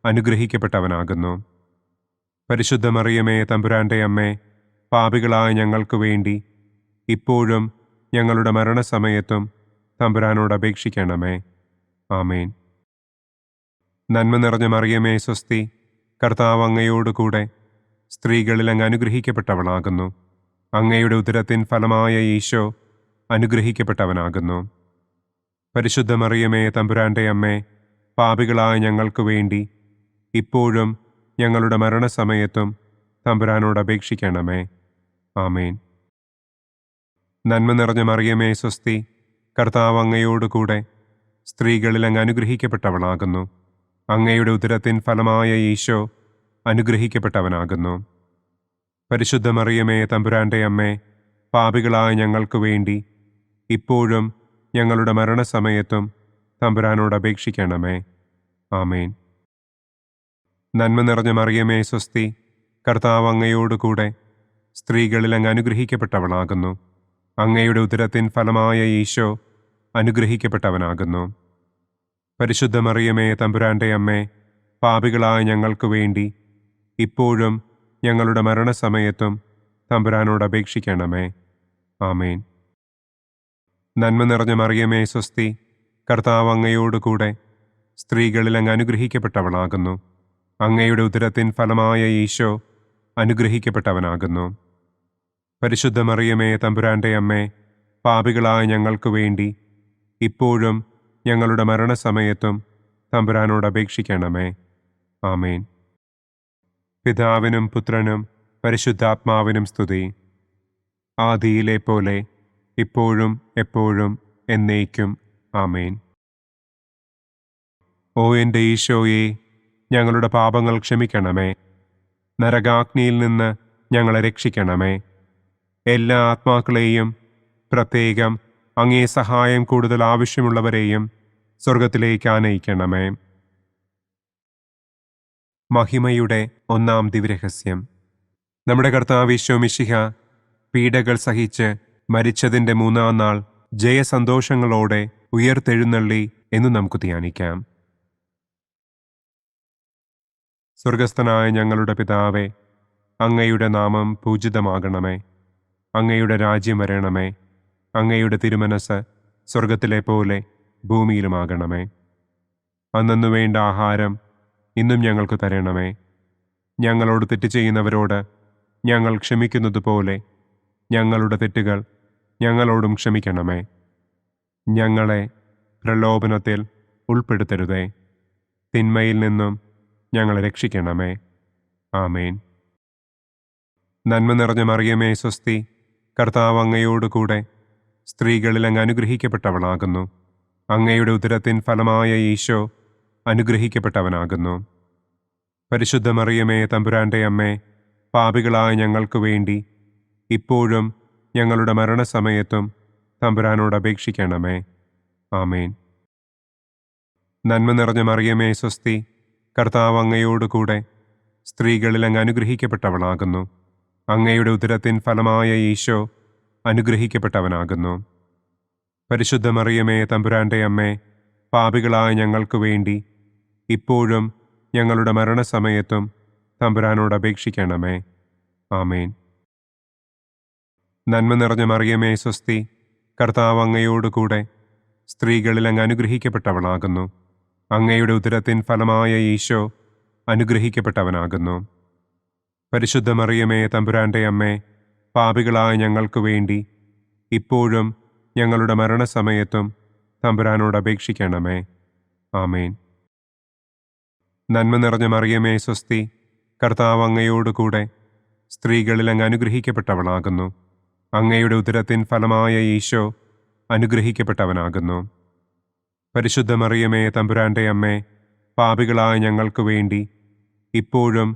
അനുഗ്രഹിക്കപ്പെട്ടവനാകുന്നു. പരിശുദ്ധ മറിയമേ തമ്പുരാന്റെ അമ്മേ, പാപികളായ ഞങ്ങൾക്ക് വേണ്ടി ഇപ്പോഴും ഞങ്ങളുടെ മരണസമയത്തും തമ്പുരാനോട് അപേക്ഷിക്കണമേ. ആമേൻ. നന്മ നിറഞ്ഞ മറിയമേ സ്വസ്തി, കർത്താവ് അങ്ങയോടുകൂടെ സ്ത്രീകളിൽ അങ്ങ് അനുഗ്രഹിക്കപ്പെട്ടവളാകുന്നു. അങ്ങയുടെ ഉദരത്തിൻ ഫലമായ ഈശോ അനുഗ്രഹിക്കപ്പെട്ടവനാകുന്നു. പരിശുദ്ധ മറിയമേ തമ്പുരാന്റെ അമ്മേ, പാപികളായ ഞങ്ങൾക്ക് വേണ്ടി ഇപ്പോഴും ഞങ്ങളുടെ മരണസമയത്തും തമ്പുരാനോട് അപേക്ഷിക്കണമേ. ആമേൻ. നന്മ നിറഞ്ഞ മറിയമേ സ്വസ്തി, കർത്താവ് അങ്ങയോടുകൂടെ സ്ത്രീകളിൽ അങ്ങ് അനുഗ്രഹിക്കപ്പെട്ടവളാകുന്നു. അങ്ങയുടെ ഉദരത്തിൻ ഫലമായ ഈശോ അനുഗ്രഹിക്കപ്പെട്ടവനാകുന്നു. പരിശുദ്ധ മറിയമേ തമ്പുരാന്റെ അമ്മേ, പാപികളായ ഞങ്ങൾക്ക് വേണ്ടി ഇപ്പോഴും ഞങ്ങളുടെ മരണസമയത്തും തമ്പുരാനോട് അപേക്ഷിക്കണമേ. ആമേൻ. നന്മ നിറഞ്ഞ മറിയമേ സ്വസ്തി, കർത്താവ് അങ്ങയോടുകൂടെ സ്ത്രീകളിൽ അങ്ങ് അനുഗ്രഹിക്കപ്പെട്ടവളാകുന്നു. അങ്ങയുടെ ഉദരത്തിൻ ഫലമായ ഈശോ അനുഗ്രഹിക്കപ്പെട്ടവനാകുന്നു. പരിശുദ്ധ മറിയമേ തമ്പുരാന്റെ അമ്മേ, പാപികളായ ഞങ്ങൾക്ക് വേണ്ടി ഇപ്പോഴും ഞങ്ങളുടെ മരണസമയത്തും തമ്പുരാനോട് അപേക്ഷിക്കണമേ. ആമേൻ. നന്മ നിറഞ്ഞ മറിയമേ സ്വസ്തി, കർത്താവ് അങ്ങയോടുകൂടെ സ്ത്രീകളിൽ അങ്ങ് അനുഗ്രഹിക്കപ്പെട്ടവളാകുന്നു. അങ്ങയുടെ ഉദരത്തിൻ ഫലമായ ഈശോ അനുഗ്രഹിക്കപ്പെട്ടവനാകുന്നു. പരിശുദ്ധ മറിയമേ തമ്പുരാന്റെ അമ്മേ, പാപികളായ ഞങ്ങൾക്ക് വേണ്ടി ഇപ്പോഴും ഞങ്ങളുടെ മരണസമയത്തും തമ്പുരാനോട് അപേക്ഷിക്കണമേ. ആമേൻ. പിതാവിനും പുത്രനും പരിശുദ്ധാത്മാവിനും സ്തുതി. ആദിയിലെ പോലെ ഇപ്പോഴും എപ്പോഴും എന്നേക്കും. ആമേൻ. ഓ എൻ്റെ ഈശോയെ, ഞങ്ങളുടെ പാപങ്ങൾ ക്ഷമിക്കണമേ. നരകാഗ്നിയിൽ നിന്ന് ഞങ്ങളെ രക്ഷിക്കണമേ. എല്ലാ ആത്മാക്കളെയും, പ്രത്യേകം അങ്ങേ സഹായം കൂടുതൽ ആവശ്യമുള്ളവരെയും സ്വർഗത്തിലേക്ക് ആനയിക്കണമേ. മഹിമയുടെ ഒന്നാം ദിവ്യരഹസ്യം. നമ്മുടെ കർത്താവ് ഈശോ മിശിഹ പീഡകൾ സഹിച്ച് മരിച്ചതിൻ്റെ മൂന്നാം നാൾ ജയസന്തോഷങ്ങളോടെ ഉയർത്തെഴുന്നള്ളി എന്ന് നമുക്ക് ധ്യാനിക്കാം. സ്വർഗസ്ഥനായ ഞങ്ങളുടെ പിതാവേ, അങ്ങയുടെ നാമം പൂജിതമാകണമേ. അങ്ങയുടെ രാജ്യം വരണമേ. അങ്ങയുടെ തിരുമനസ് സ്വർഗത്തിലെ പോലെ ഭൂമിയിലുമാകണമേ. അന്നന്നു വേണ്ട ആഹാരം ഇന്നും ഞങ്ങൾക്ക് തരണമേ. ഞങ്ങളോട് തെറ്റ് ചെയ്യുന്നവരോട് ഞങ്ങൾ ക്ഷമിക്കുന്നത് പോലെ ഞങ്ങളുടെ തെറ്റുകൾ ഞങ്ങളോടും ക്ഷമിക്കണമേ. ഞങ്ങളെ പ്രലോഭനത്തിൽ ഉൾപ്പെടുത്തരുതേ. തിന്മയിൽ നിന്നും ഞങ്ങളെ രക്ഷിക്കണമേ. ആമേൻ. നന്മ നിറഞ്ഞ മറിയമേ സ്വസ്തി, കർത്താവ് അങ്ങയോടുകൂടെ സ്ത്രീകളിൽ അങ്ങ് അനുഗ്രഹിക്കപ്പെട്ടവളാകുന്നു. അങ്ങയുടെ ഉദരത്തിൻ ഫലമായ ഈശോ അനുഗ്രഹിക്കപ്പെട്ടവനാകുന്നു. പരിശുദ്ധ മറിയമേ തമ്പുരാന്റെ അമ്മേ, പാപികളായ ഞങ്ങൾക്ക് വേണ്ടി ഇപ്പോഴും ഞങ്ങളുടെ മരണസമയത്തും തമ്പുരാനോട് അപേക്ഷിക്കണമേ. ആമേൻ. നന്മ നിറഞ്ഞ മറിയമേ സ്വസ്തി, കർത്താവ് അങ്ങയോടുകൂടെ സ്ത്രീകളിൽ അങ്ങ് അനുഗ്രഹിക്കപ്പെട്ടവളാകുന്നു. അങ്ങയുടെ ഉദരത്തിൻ ഫലമായ ഈശോ അനുഗ്രഹിക്കപ്പെട്ടവനാകുന്നു. പരിശുദ്ധ മറിയമേ തമ്പുരാന്റെ അമ്മേ, പാപികളായ ഞങ്ങൾക്ക് വേണ്ടി ഇപ്പോഴും ഞങ്ങളുടെ മരണസമയത്തും തമ്പുരാനോട് അപേക്ഷിക്കണമേ. ആമേൻ. നന്മ നിറഞ്ഞ മറിയമേ സ്വസ്തി, കർത്താവ് അങ്ങയോടുകൂടെ സ്ത്രീകളിൽ അങ്ങ് അനുഗ്രഹിക്കപ്പെട്ടവളാകുന്നു. അങ്ങയുടെ ഉദരത്തിൻ ഫലമായ ഈശോ അനുഗ്രഹിക്കപ്പെട്ടവനാകുന്നു. പരിശുദ്ധ മറിയമേ തമ്പുരാന്റെ അമ്മേ, പാപികളായ ഞങ്ങൾക്ക് വേണ്ടി ഇപ്പോഴും ഞങ്ങളുടെ മരണസമയത്തും തമ്പുരാനോട് അപേക്ഷിക്കണമേ. ആമേൻ. നന്മ നിറഞ്ഞ മറിയമേ സ്വസ്തി, കർത്താവ് അങ്ങയോടുകൂടെ സ്ത്രീകളിൽ അങ്ങ് അനുഗ്രഹിക്കപ്പെട്ടവളാകുന്നു. അങ്ങയുടെ ഉദരത്തിൻ ഫലമായ ഈശോ അനുഗ്രഹിക്കപ്പെട്ടവനാകുന്നു. പരിശുദ്ധ മറിയമേ, തമ്പുരാന്റെ അമ്മേ, പാപികളായ ഞങ്ങൾക്ക് വേണ്ടി ഇപ്പോഴും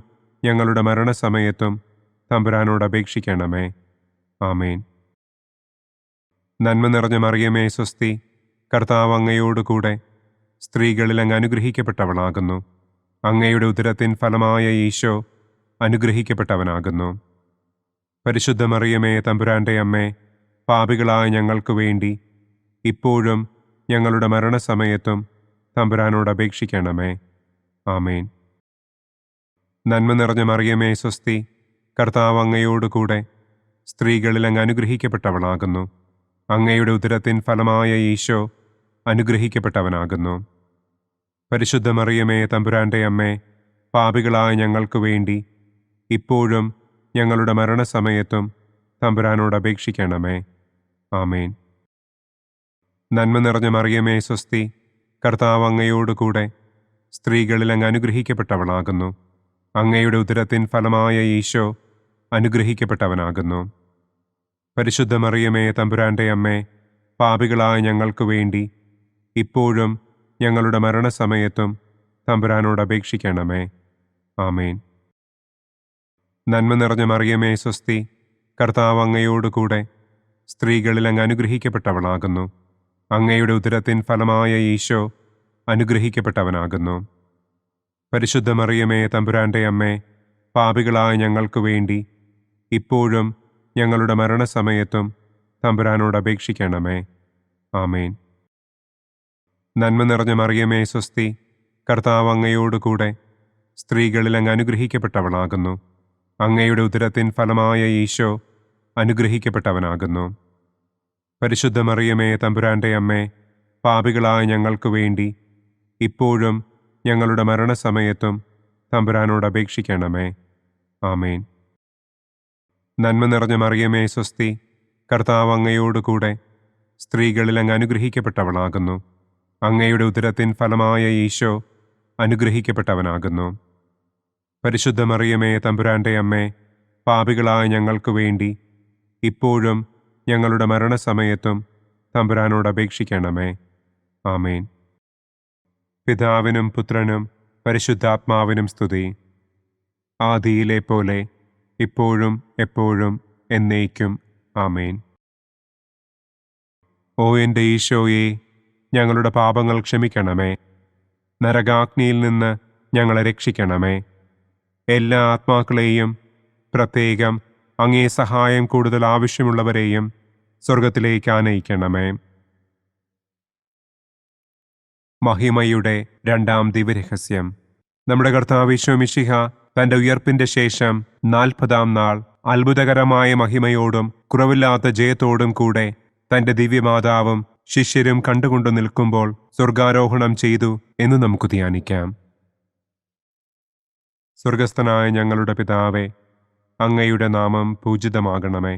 ഞങ്ങളുടെ മരണസമയത്തും തമ്പുരാനോട് അപേക്ഷിക്കണമേ. ആമേൻ. നന്മ നിറഞ്ഞ മറിയമേ, സ്വസ്തി. കർത്താവ് അങ്ങയോടുകൂടെ സ്ത്രീകളിൽ അങ്ങ് അനുഗ്രഹിക്കപ്പെട്ടവളാകുന്നു. അങ്ങയുടെ ഉദരത്തിൻ ഫലമായ ഈശോ അനുഗ്രഹിക്കപ്പെട്ടവനാകുന്നു. പരിശുദ്ധ മറിയമേ, തമ്പുരാന്റെ അമ്മേ, പാപികളായ ഞങ്ങൾക്ക് വേണ്ടി ഇപ്പോഴും ഞങ്ങളുടെ മരണസമയത്തും തമ്പുരാനോട് അപേക്ഷിക്കണമേ. ആമേൻ. നന്മ നിറഞ്ഞ മറിയമേ, സ്വസ്തി. കർത്താവ് അങ്ങയോടുകൂടെ സ്ത്രീകളിൽ അങ്ങ് അനുഗ്രഹിക്കപ്പെട്ടവളാകുന്നു. അങ്ങയുടെ ഉദരത്തിൻ ഫലമായ ഈശോ അനുഗ്രഹിക്കപ്പെട്ടവനാകുന്നു. പരിശുദ്ധ മറിയമേ, തമ്പുരാന്റെ അമ്മേ, പാപികളായ ഞങ്ങൾക്ക് വേണ്ടി ഇപ്പോഴും ഞങ്ങളുടെ മരണസമയത്തും തമ്പുരാനോട് അപേക്ഷിക്കണമേ. ആമേൻ. നന്മ നിറഞ്ഞ മറിയമേ, സ്വസ്തി. കർത്താവ് അങ്ങയോടുകൂടെ സ്ത്രീകളിൽ അങ്ങ് അനുഗ്രഹിക്കപ്പെട്ടവളാകുന്നു. അങ്ങയുടെ ഉദരത്തിൻ ഫലമായ ഈശോ അനുഗ്രഹിക്കപ്പെട്ടവനാകുന്നു. പരിശുദ്ധ മറിയമേ, തമ്പുരാന്റെ അമ്മേ, പാപികളായ ഞങ്ങൾക്ക് വേണ്ടി ഇപ്പോഴും ഞങ്ങളുടെ മരണസമയത്തും തമ്പുരാനോട് അപേക്ഷിക്കണമേ. ആമേൻ. നന്മ നിറഞ്ഞ മറിയമേ, സ്വസ്തി. കർത്താവ് അങ്ങയോടുകൂടെ സ്ത്രീകളിൽ അങ്ങ് അനുഗ്രഹിക്കപ്പെട്ടവളാകുന്നു. അങ്ങയുടെ ഉദരത്തിൻ ഫലമായ ഈശോ അനുഗ്രഹിക്കപ്പെട്ടവനാകുന്നു. പരിശുദ്ധ മറിയമേ, തമ്പുരാന്റെ അമ്മേ, പാപികളായ ഞങ്ങൾക്ക് വേണ്ടി ഇപ്പോഴും ഞങ്ങളുടെ മരണസമയത്തും തമ്പുരാനോട് അപേക്ഷിക്കണമേ. ആമേൻ. നന്മ നിറഞ്ഞ മറിയമേ, സ്വസ്തി. കർത്താവ് അങ്ങയോടുകൂടെ സ്ത്രീകളിൽ അങ്ങ് അനുഗ്രഹിക്കപ്പെട്ടവളാകുന്നു. അങ്ങയുടെ ഉദരത്തിൻ ഫലമായ ഈശോ അനുഗ്രഹിക്കപ്പെട്ടവനാകുന്നു. പരിശുദ്ധ മറിയമേ, തമ്പുരാന്റെ അമ്മേ, പാപികളായ ഞങ്ങൾക്ക് വേണ്ടി ഇപ്പോഴും ഞങ്ങളുടെ മരണസമയത്തും തമ്പുരാനോട് അപേക്ഷിക്കണമേ. ആമേൻ. നന്മ നിറഞ്ഞ മറിയമേ, സ്വസ്തി. കർത്താവ് അങ്ങയോടുകൂടെ സ്ത്രീകളിൽ അങ്ങ് അനുഗ്രഹിക്കപ്പെട്ടവളാകുന്നു. അങ്ങയുടെ ഉദരത്തിൻ ഫലമായ ഈശോ അനുഗ്രഹിക്കപ്പെട്ടവനാകുന്നു. പരിശുദ്ധ മറിയമേ, തമ്പുരാന്റെ അമ്മേ, പാപികളായ ഞങ്ങൾക്ക് വേണ്ടി ഇപ്പോഴും ഞങ്ങളുടെ മരണസമയത്തും തമ്പുരാനോട് അപേക്ഷിക്കണമേ. ആമേൻ. പിതാവിനും പുത്രനും പരിശുദ്ധാത്മാവിനും സ്തുതി. ആദിയിലെ പോലെ ഇപ്പോഴും എപ്പോഴും എന്നേക്കും. ആമേൻ. ഓ എൻ്റെ ഈശോയെ, ഞങ്ങളുടെ പാപങ്ങൾ ക്ഷമിക്കണമേ. നരകാഗ്നിയിൽ നിന്ന് ഞങ്ങളെ രക്ഷിക്കണമേ. എല്ലാ ആത്മാക്കളെയും, പ്രത്യേകം അങ്ങേ സഹായം കൂടുതൽ ആവശ്യമുള്ളവരെയും സ്വർഗത്തിലേക്ക് ആനയിക്കണമേ. മഹിമയുടെ രണ്ടാം ദിവ്യരഹസ്യം. നമ്മുടെ കർത്താവ് ഈശോ മിശിഹ തന്റെ ഉയർപ്പിന്റെ ശേഷം 40-ാം നാൾ അത്ഭുതകരമായ മഹിമയോടും കുറവില്ലാത്ത ജയത്തോടും കൂടെ തന്റെ ദിവ്യമാതാവും ശിഷ്യരും കണ്ടുകൊണ്ടു നിൽക്കുമ്പോൾ സ്വർഗാരോഹണം ചെയ്തു എന്ന് നമുക്ക് ധ്യാനിക്കാം. സ്വർഗസ്ഥനായ ഞങ്ങളുടെ പിതാവേ, അങ്ങയുടെ നാമം പൂജിതമാകണമേ.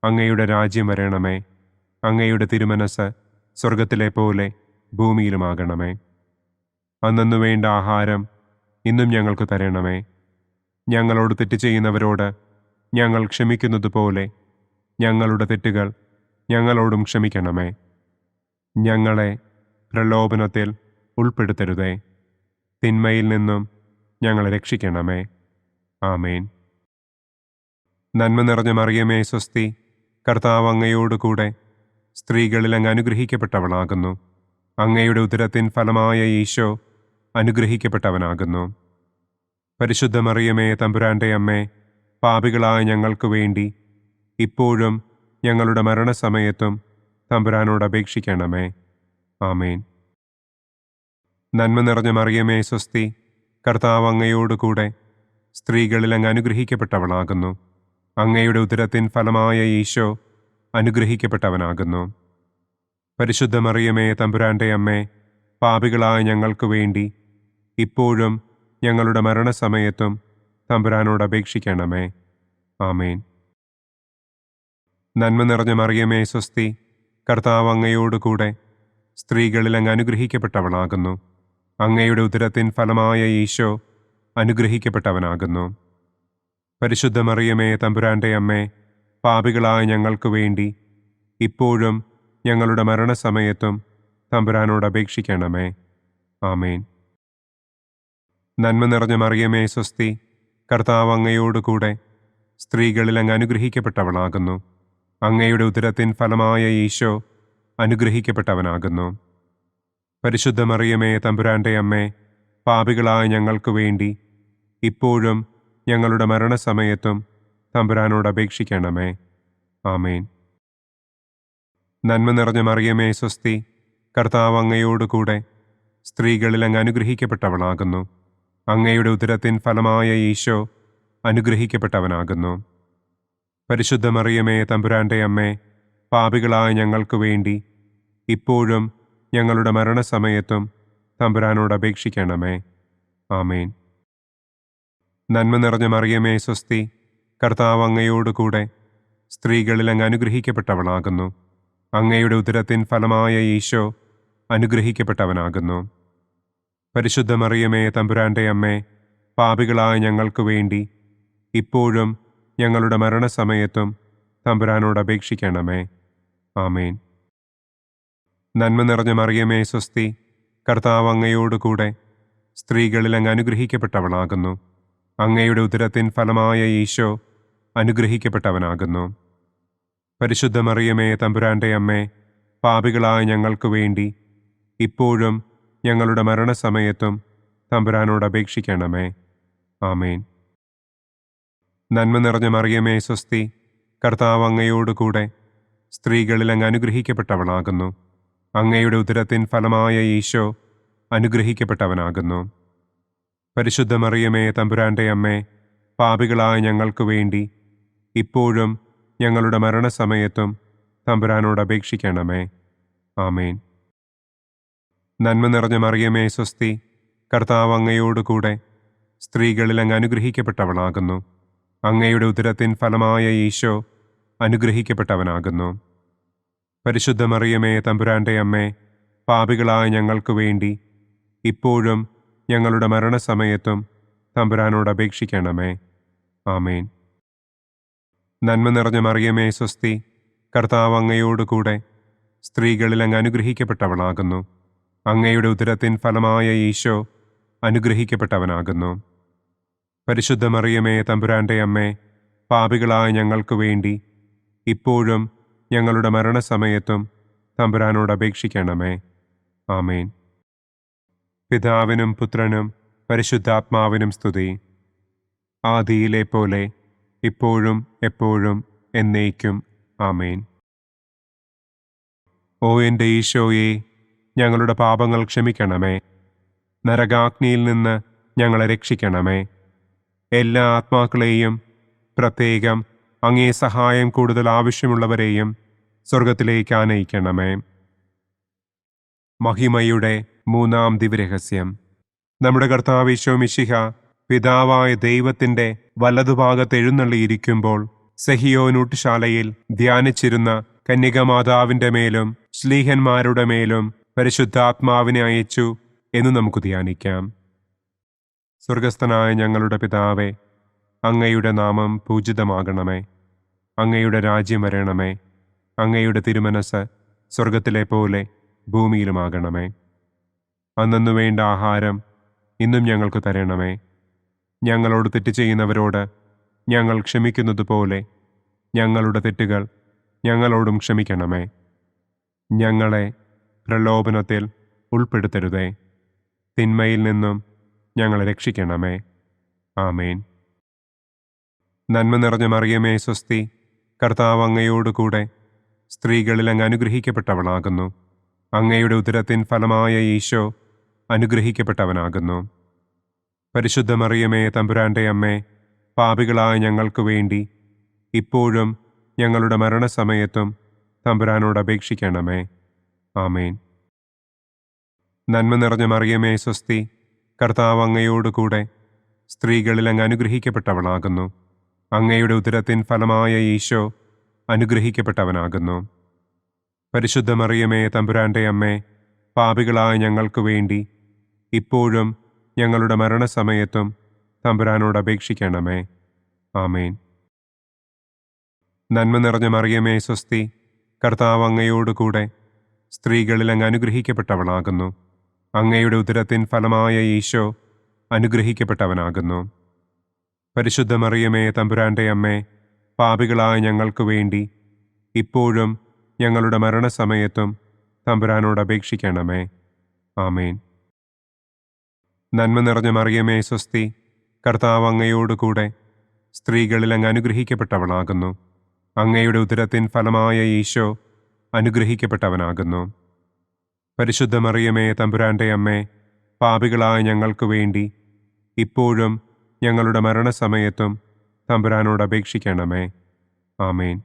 അങ്ങയുടെ രാജ്യം വരണമേ. അങ്ങയുടെ തിരുമനസ് സ്വർഗത്തിലെ പോലെ ഭൂമിയിലുമാകണമേ. അന്നു വേണ്ട ആഹാരം ഇന്നും ഞങ്ങൾക്ക് തരണമേ. ഞങ്ങളോട് തെറ്റ് ചെയ്യുന്നവരോട് ഞങ്ങൾ ക്ഷമിക്കുന്നത് പോലെ ഞങ്ങളുടെ തെറ്റുകൾ ഞങ്ങളോടും ക്ഷമിക്കണമേ. ഞങ്ങളെ പ്രലോഭനത്തിൽ ഉൾപ്പെടുത്തരുതേ. തിന്മയിൽ നിന്നും ഞങ്ങളെ രക്ഷിക്കണമേ. ആമേൻ. നന്മ നിറഞ്ഞ മറിയമേ, സ്വസ്തി. കർത്താവ് അങ്ങയോടുകൂടെ സ്ത്രീകളിൽ അങ്ങ് അനുഗ്രഹിക്കപ്പെട്ടവളാകുന്നു. അങ്ങയുടെ ഉദരത്തിൻ ഫലമായ ഈശോ അനുഗ്രഹിക്കപ്പെട്ടവനാകുന്നു. പരിശുദ്ധ മറിയമേ, തമ്പുരാന്റെ അമ്മേ, പാപികളായ ഞങ്ങൾക്ക് വേണ്ടി ഇപ്പോഴും ഞങ്ങളുടെ മരണസമയത്തും തമ്പുരാനോട് അപേക്ഷിക്കണമേ. ആമേൻ. നന്മ നിറഞ്ഞ മറിയമേ, സ്വസ്തി. കർത്താവ് അങ്ങയോടുകൂടെ സ്ത്രീകളിൽ അങ്ങ് അനുഗ്രഹിക്കപ്പെട്ടവളാകുന്നു. അങ്ങയുടെ ഉദരത്തിൻ ഫലമായ ഈശോ അനുഗ്രഹിക്കപ്പെട്ടവനാകുന്നു. പരിശുദ്ധ മറിയമേ, തമ്പുരാന്റെ അമ്മേ, പാപികളായ ഞങ്ങൾക്ക് വേണ്ടി ഇപ്പോഴും ഞങ്ങളുടെ മരണസമയത്തും തമ്പുരാനോട് അപേക്ഷിക്കണമേ. ആമേൻ. നന്മ നിറഞ്ഞ മറിയമേ, സ്വസ്തി. കർത്താവ് അങ്ങയോടുകൂടെ സ്ത്രീകളിൽ അങ്ങ് അനുഗ്രഹിക്കപ്പെട്ടവളാകുന്നു. അങ്ങയുടെ ഉദരത്തിൻ ഫലമായ ഈശോ അനുഗ്രഹിക്കപ്പെട്ടവനാകുന്നു. പരിശുദ്ധ മറിയമേ തമ്പുരാന്റെ അമ്മേ, പാപികളായ ഞങ്ങൾക്ക് വേണ്ടി ഇപ്പോഴും ഞങ്ങളുടെ മരണസമയത്തും തമ്പുരാനോട് അപേക്ഷിക്കണമേ. ആമേൻ. നന്മ നിറഞ്ഞ മറിയമേ സ്വസ്തി, കർത്താവ് അങ്ങയോടുകൂടെ സ്ത്രീകളിൽ അങ്ങ് അനുഗ്രഹിക്കപ്പെട്ടവളാകുന്നു. അങ്ങയുടെ ഉദരത്തിൻ ഫലമായ ഈശോ അനുഗ്രഹിക്കപ്പെട്ടവനാകുന്നു. പരിശുദ്ധ മറിയമേ തമ്പുരാന്റെ അമ്മേ, പാപികളായ ഞങ്ങൾക്ക് വേണ്ടി ഇപ്പോഴും ഞങ്ങളുടെ മരണസമയത്തും തമ്പുരാനോട് അപേക്ഷിക്കണമേ. ആമേൻ. നന്മ നിറഞ്ഞ മറിയമേ സ്വസ്തി, കർത്താവ് അങ്ങയോടുകൂടെ സ്ത്രീകളിൽ അങ്ങ് അനുഗ്രഹിക്കപ്പെട്ടവളാകുന്നു. അങ്ങയുടെ ഉദരത്തിൻ ഫലമായ ഈശോ അനുഗ്രഹിക്കപ്പെട്ടവനാകുന്നു. പരിശുദ്ധ മറിയമേ തമ്പുരാന്റെ അമ്മേ, പാപികളായ ഞങ്ങൾക്ക് വേണ്ടി ഇപ്പോഴും ഞങ്ങളുടെ മരണസമയത്തും തമ്പുരാനോട് അപേക്ഷിക്കണമേ. ആമേൻ. നന്മ നിറഞ്ഞ മറിയമേ സ്വസ്തി, കർത്താവ് അങ്ങയോടുകൂടെ സ്ത്രീകളിൽ അങ്ങ് അനുഗ്രഹിക്കപ്പെട്ടവളാകുന്നു. അങ്ങയുടെ ഉദരത്തിൻ ഫലമായ ഈശോ അനുഗ്രഹിക്കപ്പെട്ടവനാകുന്നു. പരിശുദ്ധ മറിയമേ തമ്പുരാന്റെ അമ്മേ, പാപികളായ ഞങ്ങൾക്ക് വേണ്ടി ഇപ്പോഴും ഞങ്ങളുടെ മരണസമയത്തും തമ്പുരാനോട് അപേക്ഷിക്കണമേ. ആമേൻ. നന്മ നിറഞ്ഞ മറിയമേ സ്വസ്തി, കർത്താവ് അങ്ങയോടുകൂടെ സ്ത്രീകളിൽ അങ്ങ് അനുഗ്രഹിക്കപ്പെട്ടവളാകുന്നു. അങ്ങയുടെ ഉദരത്തിൻ ഫലമായ ഈശോ അനുഗ്രഹിക്കപ്പെട്ടവനാകുന്നു. പരിശുദ്ധ മറിയമേ തമ്പുരാന്റെ അമ്മേ, പാപികളായ ഞങ്ങൾക്ക് വേണ്ടി ഇപ്പോഴും ഞങ്ങളുടെ മരണസമയത്തും തമ്പുരാനോട് അപേക്ഷിക്കണമേ. ആമേൻ. നന്മ നിറഞ്ഞ മറിയമേ സ്വസ്തി, കർത്താവ് അങ്ങയോടുകൂടെ സ്ത്രീകളിൽ അങ്ങ് അനുഗ്രഹിക്കപ്പെട്ടവളാകുന്നു. അങ്ങയുടെ ഉദരത്തിൻ ഫലമായ ഈശോ അനുഗ്രഹിക്കപ്പെട്ടവനാകുന്നു. പരിശുദ്ധ മറിയമേ തമ്പുരാന്റെ അമ്മേ, പാപികളായ ഞങ്ങൾക്ക് വേണ്ടി ഇപ്പോഴും ഞങ്ങളുടെ മരണസമയത്തും തമ്പുരാനോട് അപേക്ഷിക്കണമേ. ആമേൻ. നന്മ നിറഞ്ഞ മറിയമേ സ്വസ്തി, കർത്താവ് അങ്ങയോടുകൂടെ സ്ത്രീകളിൽ അങ്ങ് അനുഗ്രഹിക്കപ്പെട്ടവളാകുന്നു. അങ്ങയുടെ ഉദരത്തിൻ ഫലമായ ഈശോ അനുഗ്രഹിക്കപ്പെട്ടവനാകുന്നു. പരിശുദ്ധ മറിയമേ തമ്പുരാന്റെ അമ്മേ, പാപികളായ ഞങ്ങൾക്ക് വേണ്ടി ഇപ്പോഴും ഞങ്ങളുടെ മരണസമയത്തും തമ്പുരാനോട് അപേക്ഷിക്കണമേ. ആമേൻ. നന്മ നിറഞ്ഞ മറിയമേ സ്വസ്തി, കർത്താവ് അങ്ങയോടുകൂടെ സ്ത്രീകളിൽ അങ്ങ് അനുഗ്രഹിക്കപ്പെട്ടവളാകുന്നു. അങ്ങയുടെ ഉദരത്തിൻ ഫലമായ ഈശോ അനുഗ്രഹിക്കപ്പെട്ടവനാകുന്നു. പരിശുദ്ധ മറിയമേ തമ്പുരാന്റെ അമ്മേ, പാപികളായ ഞങ്ങൾക്ക് വേണ്ടി ഇപ്പോഴും ഞങ്ങളുടെ മരണസമയത്തും തമ്പുരാനോട് അപേക്ഷിക്കണമേ. ആമേൻ. പിതാവിനും പുത്രനും പരിശുദ്ധാത്മാവിനും സ്തുതി. ആദിയിലെ പോലെ ഇപ്പോഴും എപ്പോഴും എന്നേക്കും. ആമേൻ. ഓ എൻ്റെ ഈശോയെ, ഞങ്ങളുടെ പാപങ്ങൾ ക്ഷമിക്കണമേ. നരകാഗ്നിയിൽ നിന്ന് ഞങ്ങളെ രക്ഷിക്കണമേ. എല്ലാ ആത്മാക്കളെയും, പ്രത്യേകം അങ്ങേ സഹായം കൂടുതൽ ആവശ്യമുള്ളവരെയും സ്വർഗത്തിലേക്ക് ആനയിക്കണമേ. മഹിമയുടെ മൂന്നാം ദിവ്യരഹസ്യം. നമ്മുടെ കർത്താവ് ഈശോ മിശിഹ പിതാവായ ദൈവത്തിൻ്റെ വലതുഭാഗത്ത് എഴുന്നള്ളിയിരിക്കുമ്പോൾ സെഹിയോനൂട്ടുശാലയിൽ ധ്യാനിച്ചിരുന്ന കന്യകമാതാവിൻ്റെ മേലും ശ്ലീഹന്മാരുടെ മേലും പരിശുദ്ധാത്മാവിനെ അയച്ചു എന്ന് നമുക്ക് ധ്യാനിക്കാം. സ്വർഗസ്ഥനായ ഞങ്ങളുടെ പിതാവേ, അങ്ങയുടെ നാമം പൂജിതമാകണമേ. അങ്ങയുടെ രാജ്യം വരണമേ. അങ്ങയുടെ തിരുമനസ് സ്വർഗത്തിലെ പോലെ ഭൂമിയിലുമാകണമേ. അന്നു വേണ്ട ആഹാരം ഇന്നും ഞങ്ങൾക്ക് തരണമേ. ഞങ്ങളോട് തെറ്റ് ചെയ്യുന്നവരോട് ഞങ്ങൾ ക്ഷമിക്കുന്നത് പോലെ ഞങ്ങളുടെ തെറ്റുകൾ ഞങ്ങളോടും ക്ഷമിക്കണമേ. ഞങ്ങളെ പ്രലോഭനത്തിൽ ഉൾപ്പെടുത്തരുതേ. തിന്മയിൽ നിന്നും ഞങ്ങളെ രക്ഷിക്കണമേ. ആമേൻ. നന്മ നിറഞ്ഞ മറിയമേ സ്വസ്തി, കർത്താവ് അങ്ങയോടുകൂടെ സ്ത്രീകളിൽ അങ്ങ് അനുഗ്രഹിക്കപ്പെട്ടവളാകുന്നു. അങ്ങയുടെ ഉദരത്തിൻ ഫലമായ ഈശോ അനുഗ്രഹിക്കപ്പെട്ടവനാകുന്നു. പരിശുദ്ധ മറിയമേ തമ്പുരാന്റെ അമ്മേ, പാപികളായ ഞങ്ങൾക്ക് വേണ്ടി ഇപ്പോഴും ഞങ്ങളുടെ മരണസമയത്തും തമ്പുരാനോട് അപേക്ഷിക്കണമേ. ആമേൻ. നന്മ നിറഞ്ഞ മറിയമേ സ്വസ്തി, കർത്താവ് അങ്ങയോടുകൂടെ സ്ത്രീകളിൽ അങ്ങ് അനുഗ്രഹിക്കപ്പെട്ടവളാകുന്നു. അങ്ങയുടെ ഉദരത്തിൻ ഫലമായ ഈശോ അനുഗ്രഹിക്കപ്പെട്ടവനാകുന്നു. പരിശുദ്ധ മറിയമേ തമ്പുരാന്റെ അമ്മേ, പാപികളായ ഞങ്ങൾക്ക് വേണ്ടി ഇപ്പോഴും ഞങ്ങളുടെ മരണസമയത്തും തമ്പുരാനോട് അപേക്ഷിക്കണമേ. ആമേൻ. നന്മ നിറഞ്ഞ മറിയമേ സ്വസ്തി, കർത്താവ് അങ്ങയോടുകൂടെ സ്ത്രീകളിൽ അങ്ങ് അനുഗ്രഹിക്കപ്പെട്ടവളാകുന്നു. അങ്ങയുടെ ഉദരത്തിൻ ഫലമായ ഈശോ അനുഗ്രഹിക്കപ്പെട്ടവനാകുന്നു. പരിശുദ്ധ മറിയമേ തമ്പുരാന്റെ അമ്മേ, പാപികളായ ഞങ്ങൾക്ക് വേണ്ടി ഇപ്പോഴും ഞങ്ങളുടെ മരണസമയത്തും തമ്പുരാനോട് അപേക്ഷിക്കണമേ. ആമേൻ. നന്മ നിറഞ്ഞ മറിയമേ സ്വസ്തി, കർത്താവ് അങ്ങയോടുകൂടെ സ്ത്രീകളിൽ അങ്ങ് അനുഗ്രഹിക്കപ്പെട്ടവളാകുന്നു. അങ്ങയുടെ ഉദരത്തിൻ ഫലമായ ഈശോ അനുഗ്രഹിക്കപ്പെട്ടവനാകുന്നു. പരിശുദ്ധ മറിയമേ തമ്പുരാന്റെ അമ്മേ, പാപികളായ ഞങ്ങൾക്ക് വേണ്ടി ഇപ്പോഴും ഞങ്ങളുടെ മരണസമയത്തും തമ്പുരാനോട് അപേക്ഷിക്കണമേ. ആമേൻ.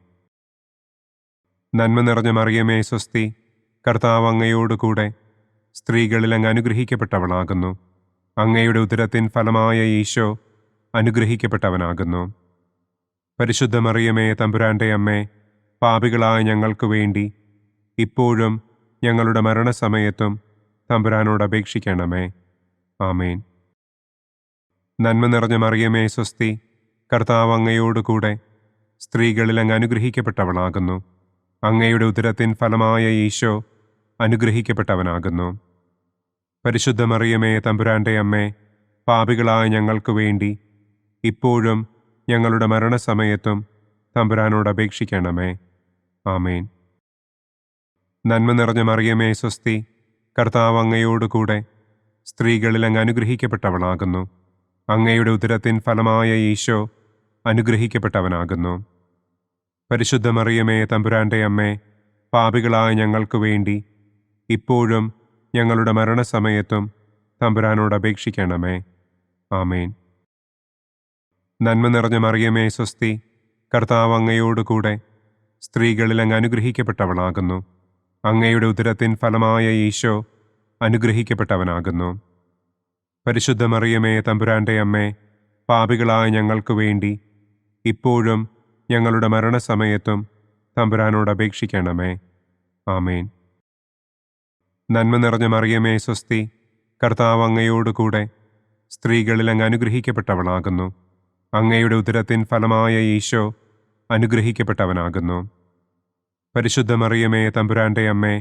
നന്മ നിറഞ്ഞ മറിയമേ സ്വസ്തി, കർത്താവ് അങ്ങയോടുകൂടെ സ്ത്രീകളിൽ അങ്ങ് അനുഗ്രഹിക്കപ്പെട്ടവളാകുന്നു. അങ്ങയുടെ ഉദരത്തിൻ ഫലമായ ഈശോ അനുഗ്രഹിക്കപ്പെട്ടവനാകുന്നു. പരിശുദ്ധ മറിയമേ തമ്പുരാന്റെ അമ്മേ, പാപികളായ ഞങ്ങൾക്ക് വേണ്ടി ഇപ്പോഴും ഞങ്ങളുടെ മരണസമയത്തും തമ്പുരാനോട് അപേക്ഷിക്കണമേ. ആമേൻ. നന്മ നിറഞ്ഞ മറിയമേ സ്വസ്തി, കർത്താവ് അങ്ങയോടുകൂടെ സ്ത്രീകളിൽ അങ്ങ് അനുഗ്രഹിക്കപ്പെട്ടവളാകുന്നു. അങ്ങയുടെ ഉദരത്തിൻ ഫലമായ ഈശോ അനുഗ്രഹിക്കപ്പെട്ടവനാകുന്നു. പരിശുദ്ധ മറിയമേ തമ്പുരാന്റെ അമ്മേ, പാപികളായ ഞങ്ങൾക്ക് വേണ്ടി ഇപ്പോഴും ഞങ്ങളുടെ മരണസമയത്തും തമ്പുരാനോട് അപേക്ഷിക്കണമേ. ആമേൻ. നന്മ നിറഞ്ഞ മറിയമേ സ്വസ്തി, കർത്താവ് അങ്ങയോടുകൂടെ സ്ത്രീകളിൽ അങ്ങ് അനുഗ്രഹിക്കപ്പെട്ടവളാകുന്നു. അങ്ങയുടെ ഉദരത്തിൻ ഫലമായ ഈശോ അനുഗ്രഹിക്കപ്പെട്ടവനാകുന്നു. പരിശുദ്ധ മറിയമേ തമ്പുരാന്റെ അമ്മേ, പാപികളായ ഞങ്ങൾക്ക് വേണ്ടി ഇപ്പോഴും ഞങ്ങളുടെ മരണസമയത്തും തമ്പുരാനോട് അപേക്ഷിക്കണമേ. ആമേൻ. നന്മ നിറഞ്ഞ മറിയമേ സ്വസ്തി, കർത്താവ് അങ്ങയോടുകൂടെ സ്ത്രീകളിൽ അങ്ങ് അനുഗ്രഹിക്കപ്പെട്ടവളാകുന്നു. അങ്ങയുടെ ഉദരത്തിൻ ഫലമായ ഈശോ അനുഗ്രഹിക്കപ്പെട്ടവനാകുന്നു. പരിശുദ്ധ മറിയമേ തമ്പുരാന്റെ അമ്മേ, പാപികളായ ഞങ്ങൾക്ക് വേണ്ടി ഇപ്പോഴും ഞങ്ങളുടെ മരണസമയത്തും തമ്പുരാനോട് അപേക്ഷിക്കണമേ. ആമേൻ. നന്മ നിറഞ്ഞ മറിയമേ സ്വസ്തി, കർത്താവ് അങ്ങയോടുകൂടെ സ്ത്രീകളിൽ അങ്ങ് അനുഗ്രഹിക്കപ്പെട്ടവളാകുന്നു. അങ്ങയുടെ ഉദരത്തിൻ ഫലമായ ഈശോ അനുഗ്രഹിക്കപ്പെട്ടവനാകുന്നു. പരിശുദ്ധ മറിയമേ തമ്പുരാന്റെ അമ്മേ,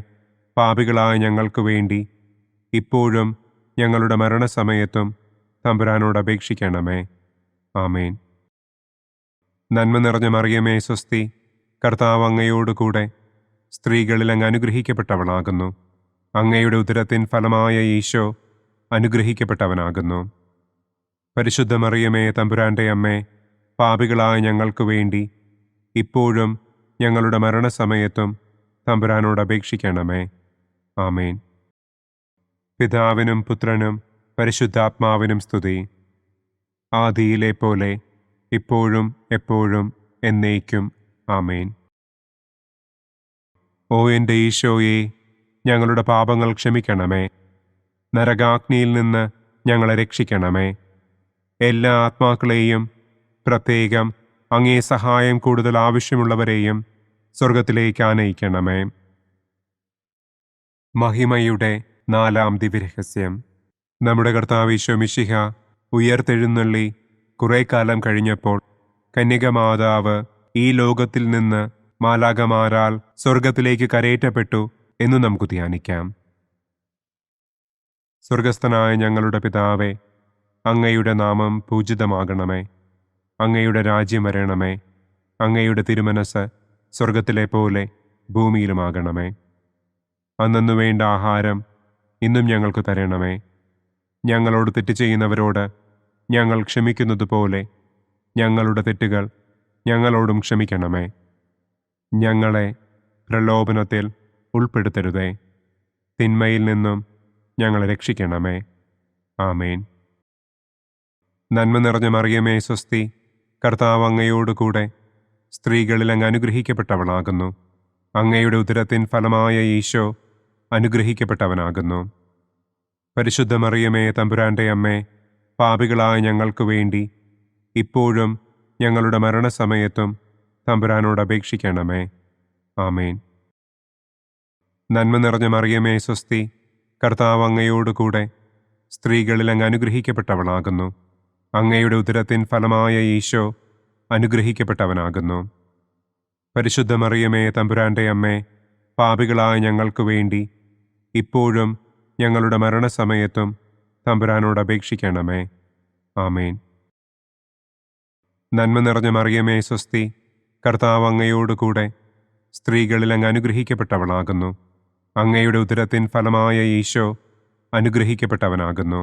പാപികളായ ഞങ്ങൾക്ക് വേണ്ടി ഇപ്പോഴും ഞങ്ങളുടെ മരണസമയത്തും തമ്പുരാനോട് അപേക്ഷിക്കണമേ. ആമേൻ. നന്മ നിറഞ്ഞ മറിയമേ സ്വസ്തി, കർത്താവ് അങ്ങയോടുകൂടെ സ്ത്രീകളിൽ അങ്ങ് അനുഗ്രഹിക്കപ്പെട്ടവളാകുന്നു. അങ്ങയുടെ ഉദരത്തിൻ ഫലമായ ഈശോ അനുഗ്രഹിക്കപ്പെട്ടവനാകുന്നു. പരിശുദ്ധ മറിയമേ തമ്പുരാന്റെ അമ്മേ, പാപികളായ ഞങ്ങൾക്ക് വേണ്ടി ഇപ്പോഴും ഞങ്ങളുടെ മരണസമയത്തും തമ്പുരാനോട് അപേക്ഷിക്കണമേ. ആമേൻ. പിതാവിനും പുത്രനും പരിശുദ്ധാത്മാവിനും സ്തുതി. ആദിയിലെ പോലെ ഇപ്പോഴും എപ്പോഴും എന്നേക്കും. ആമേൻ. ഓ എൻ്റെ ഈശോയെ, ഞങ്ങളുടെ പാപങ്ങൾ ക്ഷമിക്കണമേ. നരകാഗ്നിയിൽ നിന്ന് ഞങ്ങളെ രക്ഷിക്കണമേ. എല്ലാ ആത്മാക്കളെയും, പ്രത്യേകം അങ്ങേ സഹായം കൂടുതൽ ആവശ്യമുള്ളവരെയും സ്വർഗത്തിലേക്ക് ആനയിക്കണമേ. മഹിമയുടെ 4-ാം ദിവ്യരഹസ്യം. നമ്മുടെ കർത്താവ് ഈശോ മിശിഹ ഉയർത്തെഴുന്നള്ളി കുറെ കാലം കഴിഞ്ഞപ്പോൾ കന്യകമാതാവ് ഈ ലോകത്തിൽ നിന്ന് മാലാഖമാരാൽ സ്വർഗത്തിലേക്ക് കരയേറ്റപ്പെട്ടു എന്നു നമുക്ക് ധ്യാനിക്കാം. സ്വർഗസ്ഥനായ ഞങ്ങളുടെ പിതാവേ, അങ്ങയുടെ നാമം പൂജിതമാകണമേ. അങ്ങയുടെ രാജ്യം വരണമേ. അങ്ങയുടെ തിരുമനസ് സ്വർഗത്തിലെ പോലെ ഭൂമിയിലുമാകണമേ. അന്നന്നു വേണ്ട ആഹാരം ഇന്നും ഞങ്ങൾക്ക് തരണമേ. ഞങ്ങളോട് തെറ്റ് ചെയ്യുന്നവരോട് ഞങ്ങൾ ക്ഷമിക്കുന്നത് പോലെ ഞങ്ങളുടെ തെറ്റുകൾ ഞങ്ങളോടും ക്ഷമിക്കണമേ. ഞങ്ങളെ പ്രലോഭനത്തിൽ ഉൾപ്പെടുത്തരുതേ. തിന്മയിൽ നിന്നും ഞങ്ങളെ രക്ഷിക്കണമേ. ആമേൻ. നന്മ നിറഞ്ഞ മറിയമേ സ്വസ്തി, കർത്താവ് അങ്ങയോടുകൂടെ സ്ത്രീകളിൽ അങ്ങ് അനുഗ്രഹിക്കപ്പെട്ടവളാകുന്നു. അങ്ങയുടെ ഉദരത്തിൻ ഫലമായ ഈശോ അനുഗ്രഹിക്കപ്പെട്ടവനാകുന്നു. പരിശുദ്ധ മറിയമേ തമ്പുരാന്റെ അമ്മേ, പാപികളായ ഞങ്ങൾക്ക് വേണ്ടി ഇപ്പോഴും ഞങ്ങളുടെ മരണസമയത്തും തമ്പുരാനോട് അപേക്ഷിക്കണമേ. ആമേൻ. നന്മ നിറഞ്ഞ മറിയമേ സ്വസ്തി, കർത്താവ് അങ്ങയോടുകൂടെ സ്ത്രീകളിൽ അങ്ങ് അനുഗ്രഹിക്കപ്പെട്ടവളാകുന്നു. അങ്ങയുടെ ഉദരത്തിൻ ഫലമായ ഈശോ അനുഗ്രഹിക്കപ്പെട്ടവനാകുന്നു. പരിശുദ്ധ മറിയമേ, തമ്പുരാന്റെ അമ്മേ, പാപികളായ ഞങ്ങൾക്ക് വേണ്ടി ഇപ്പോഴും ഞങ്ങളുടെ മരണസമയത്തും തമ്പുരാനോട് അപേക്ഷിക്കണമേ. ആമേൻ. നന്മ നിറഞ്ഞ മറിയമേ, സ്വസ്തി, കർത്താവ് അങ്ങയോടുകൂടെ സ്ത്രീകളിൽ അങ്ങ് അനുഗ്രഹിക്കപ്പെട്ടവളാകുന്നു. അങ്ങയുടെ ഉദരത്തിൻ ഫലമായ ഈശോ അനുഗ്രഹിക്കപ്പെട്ടവനാകുന്നു.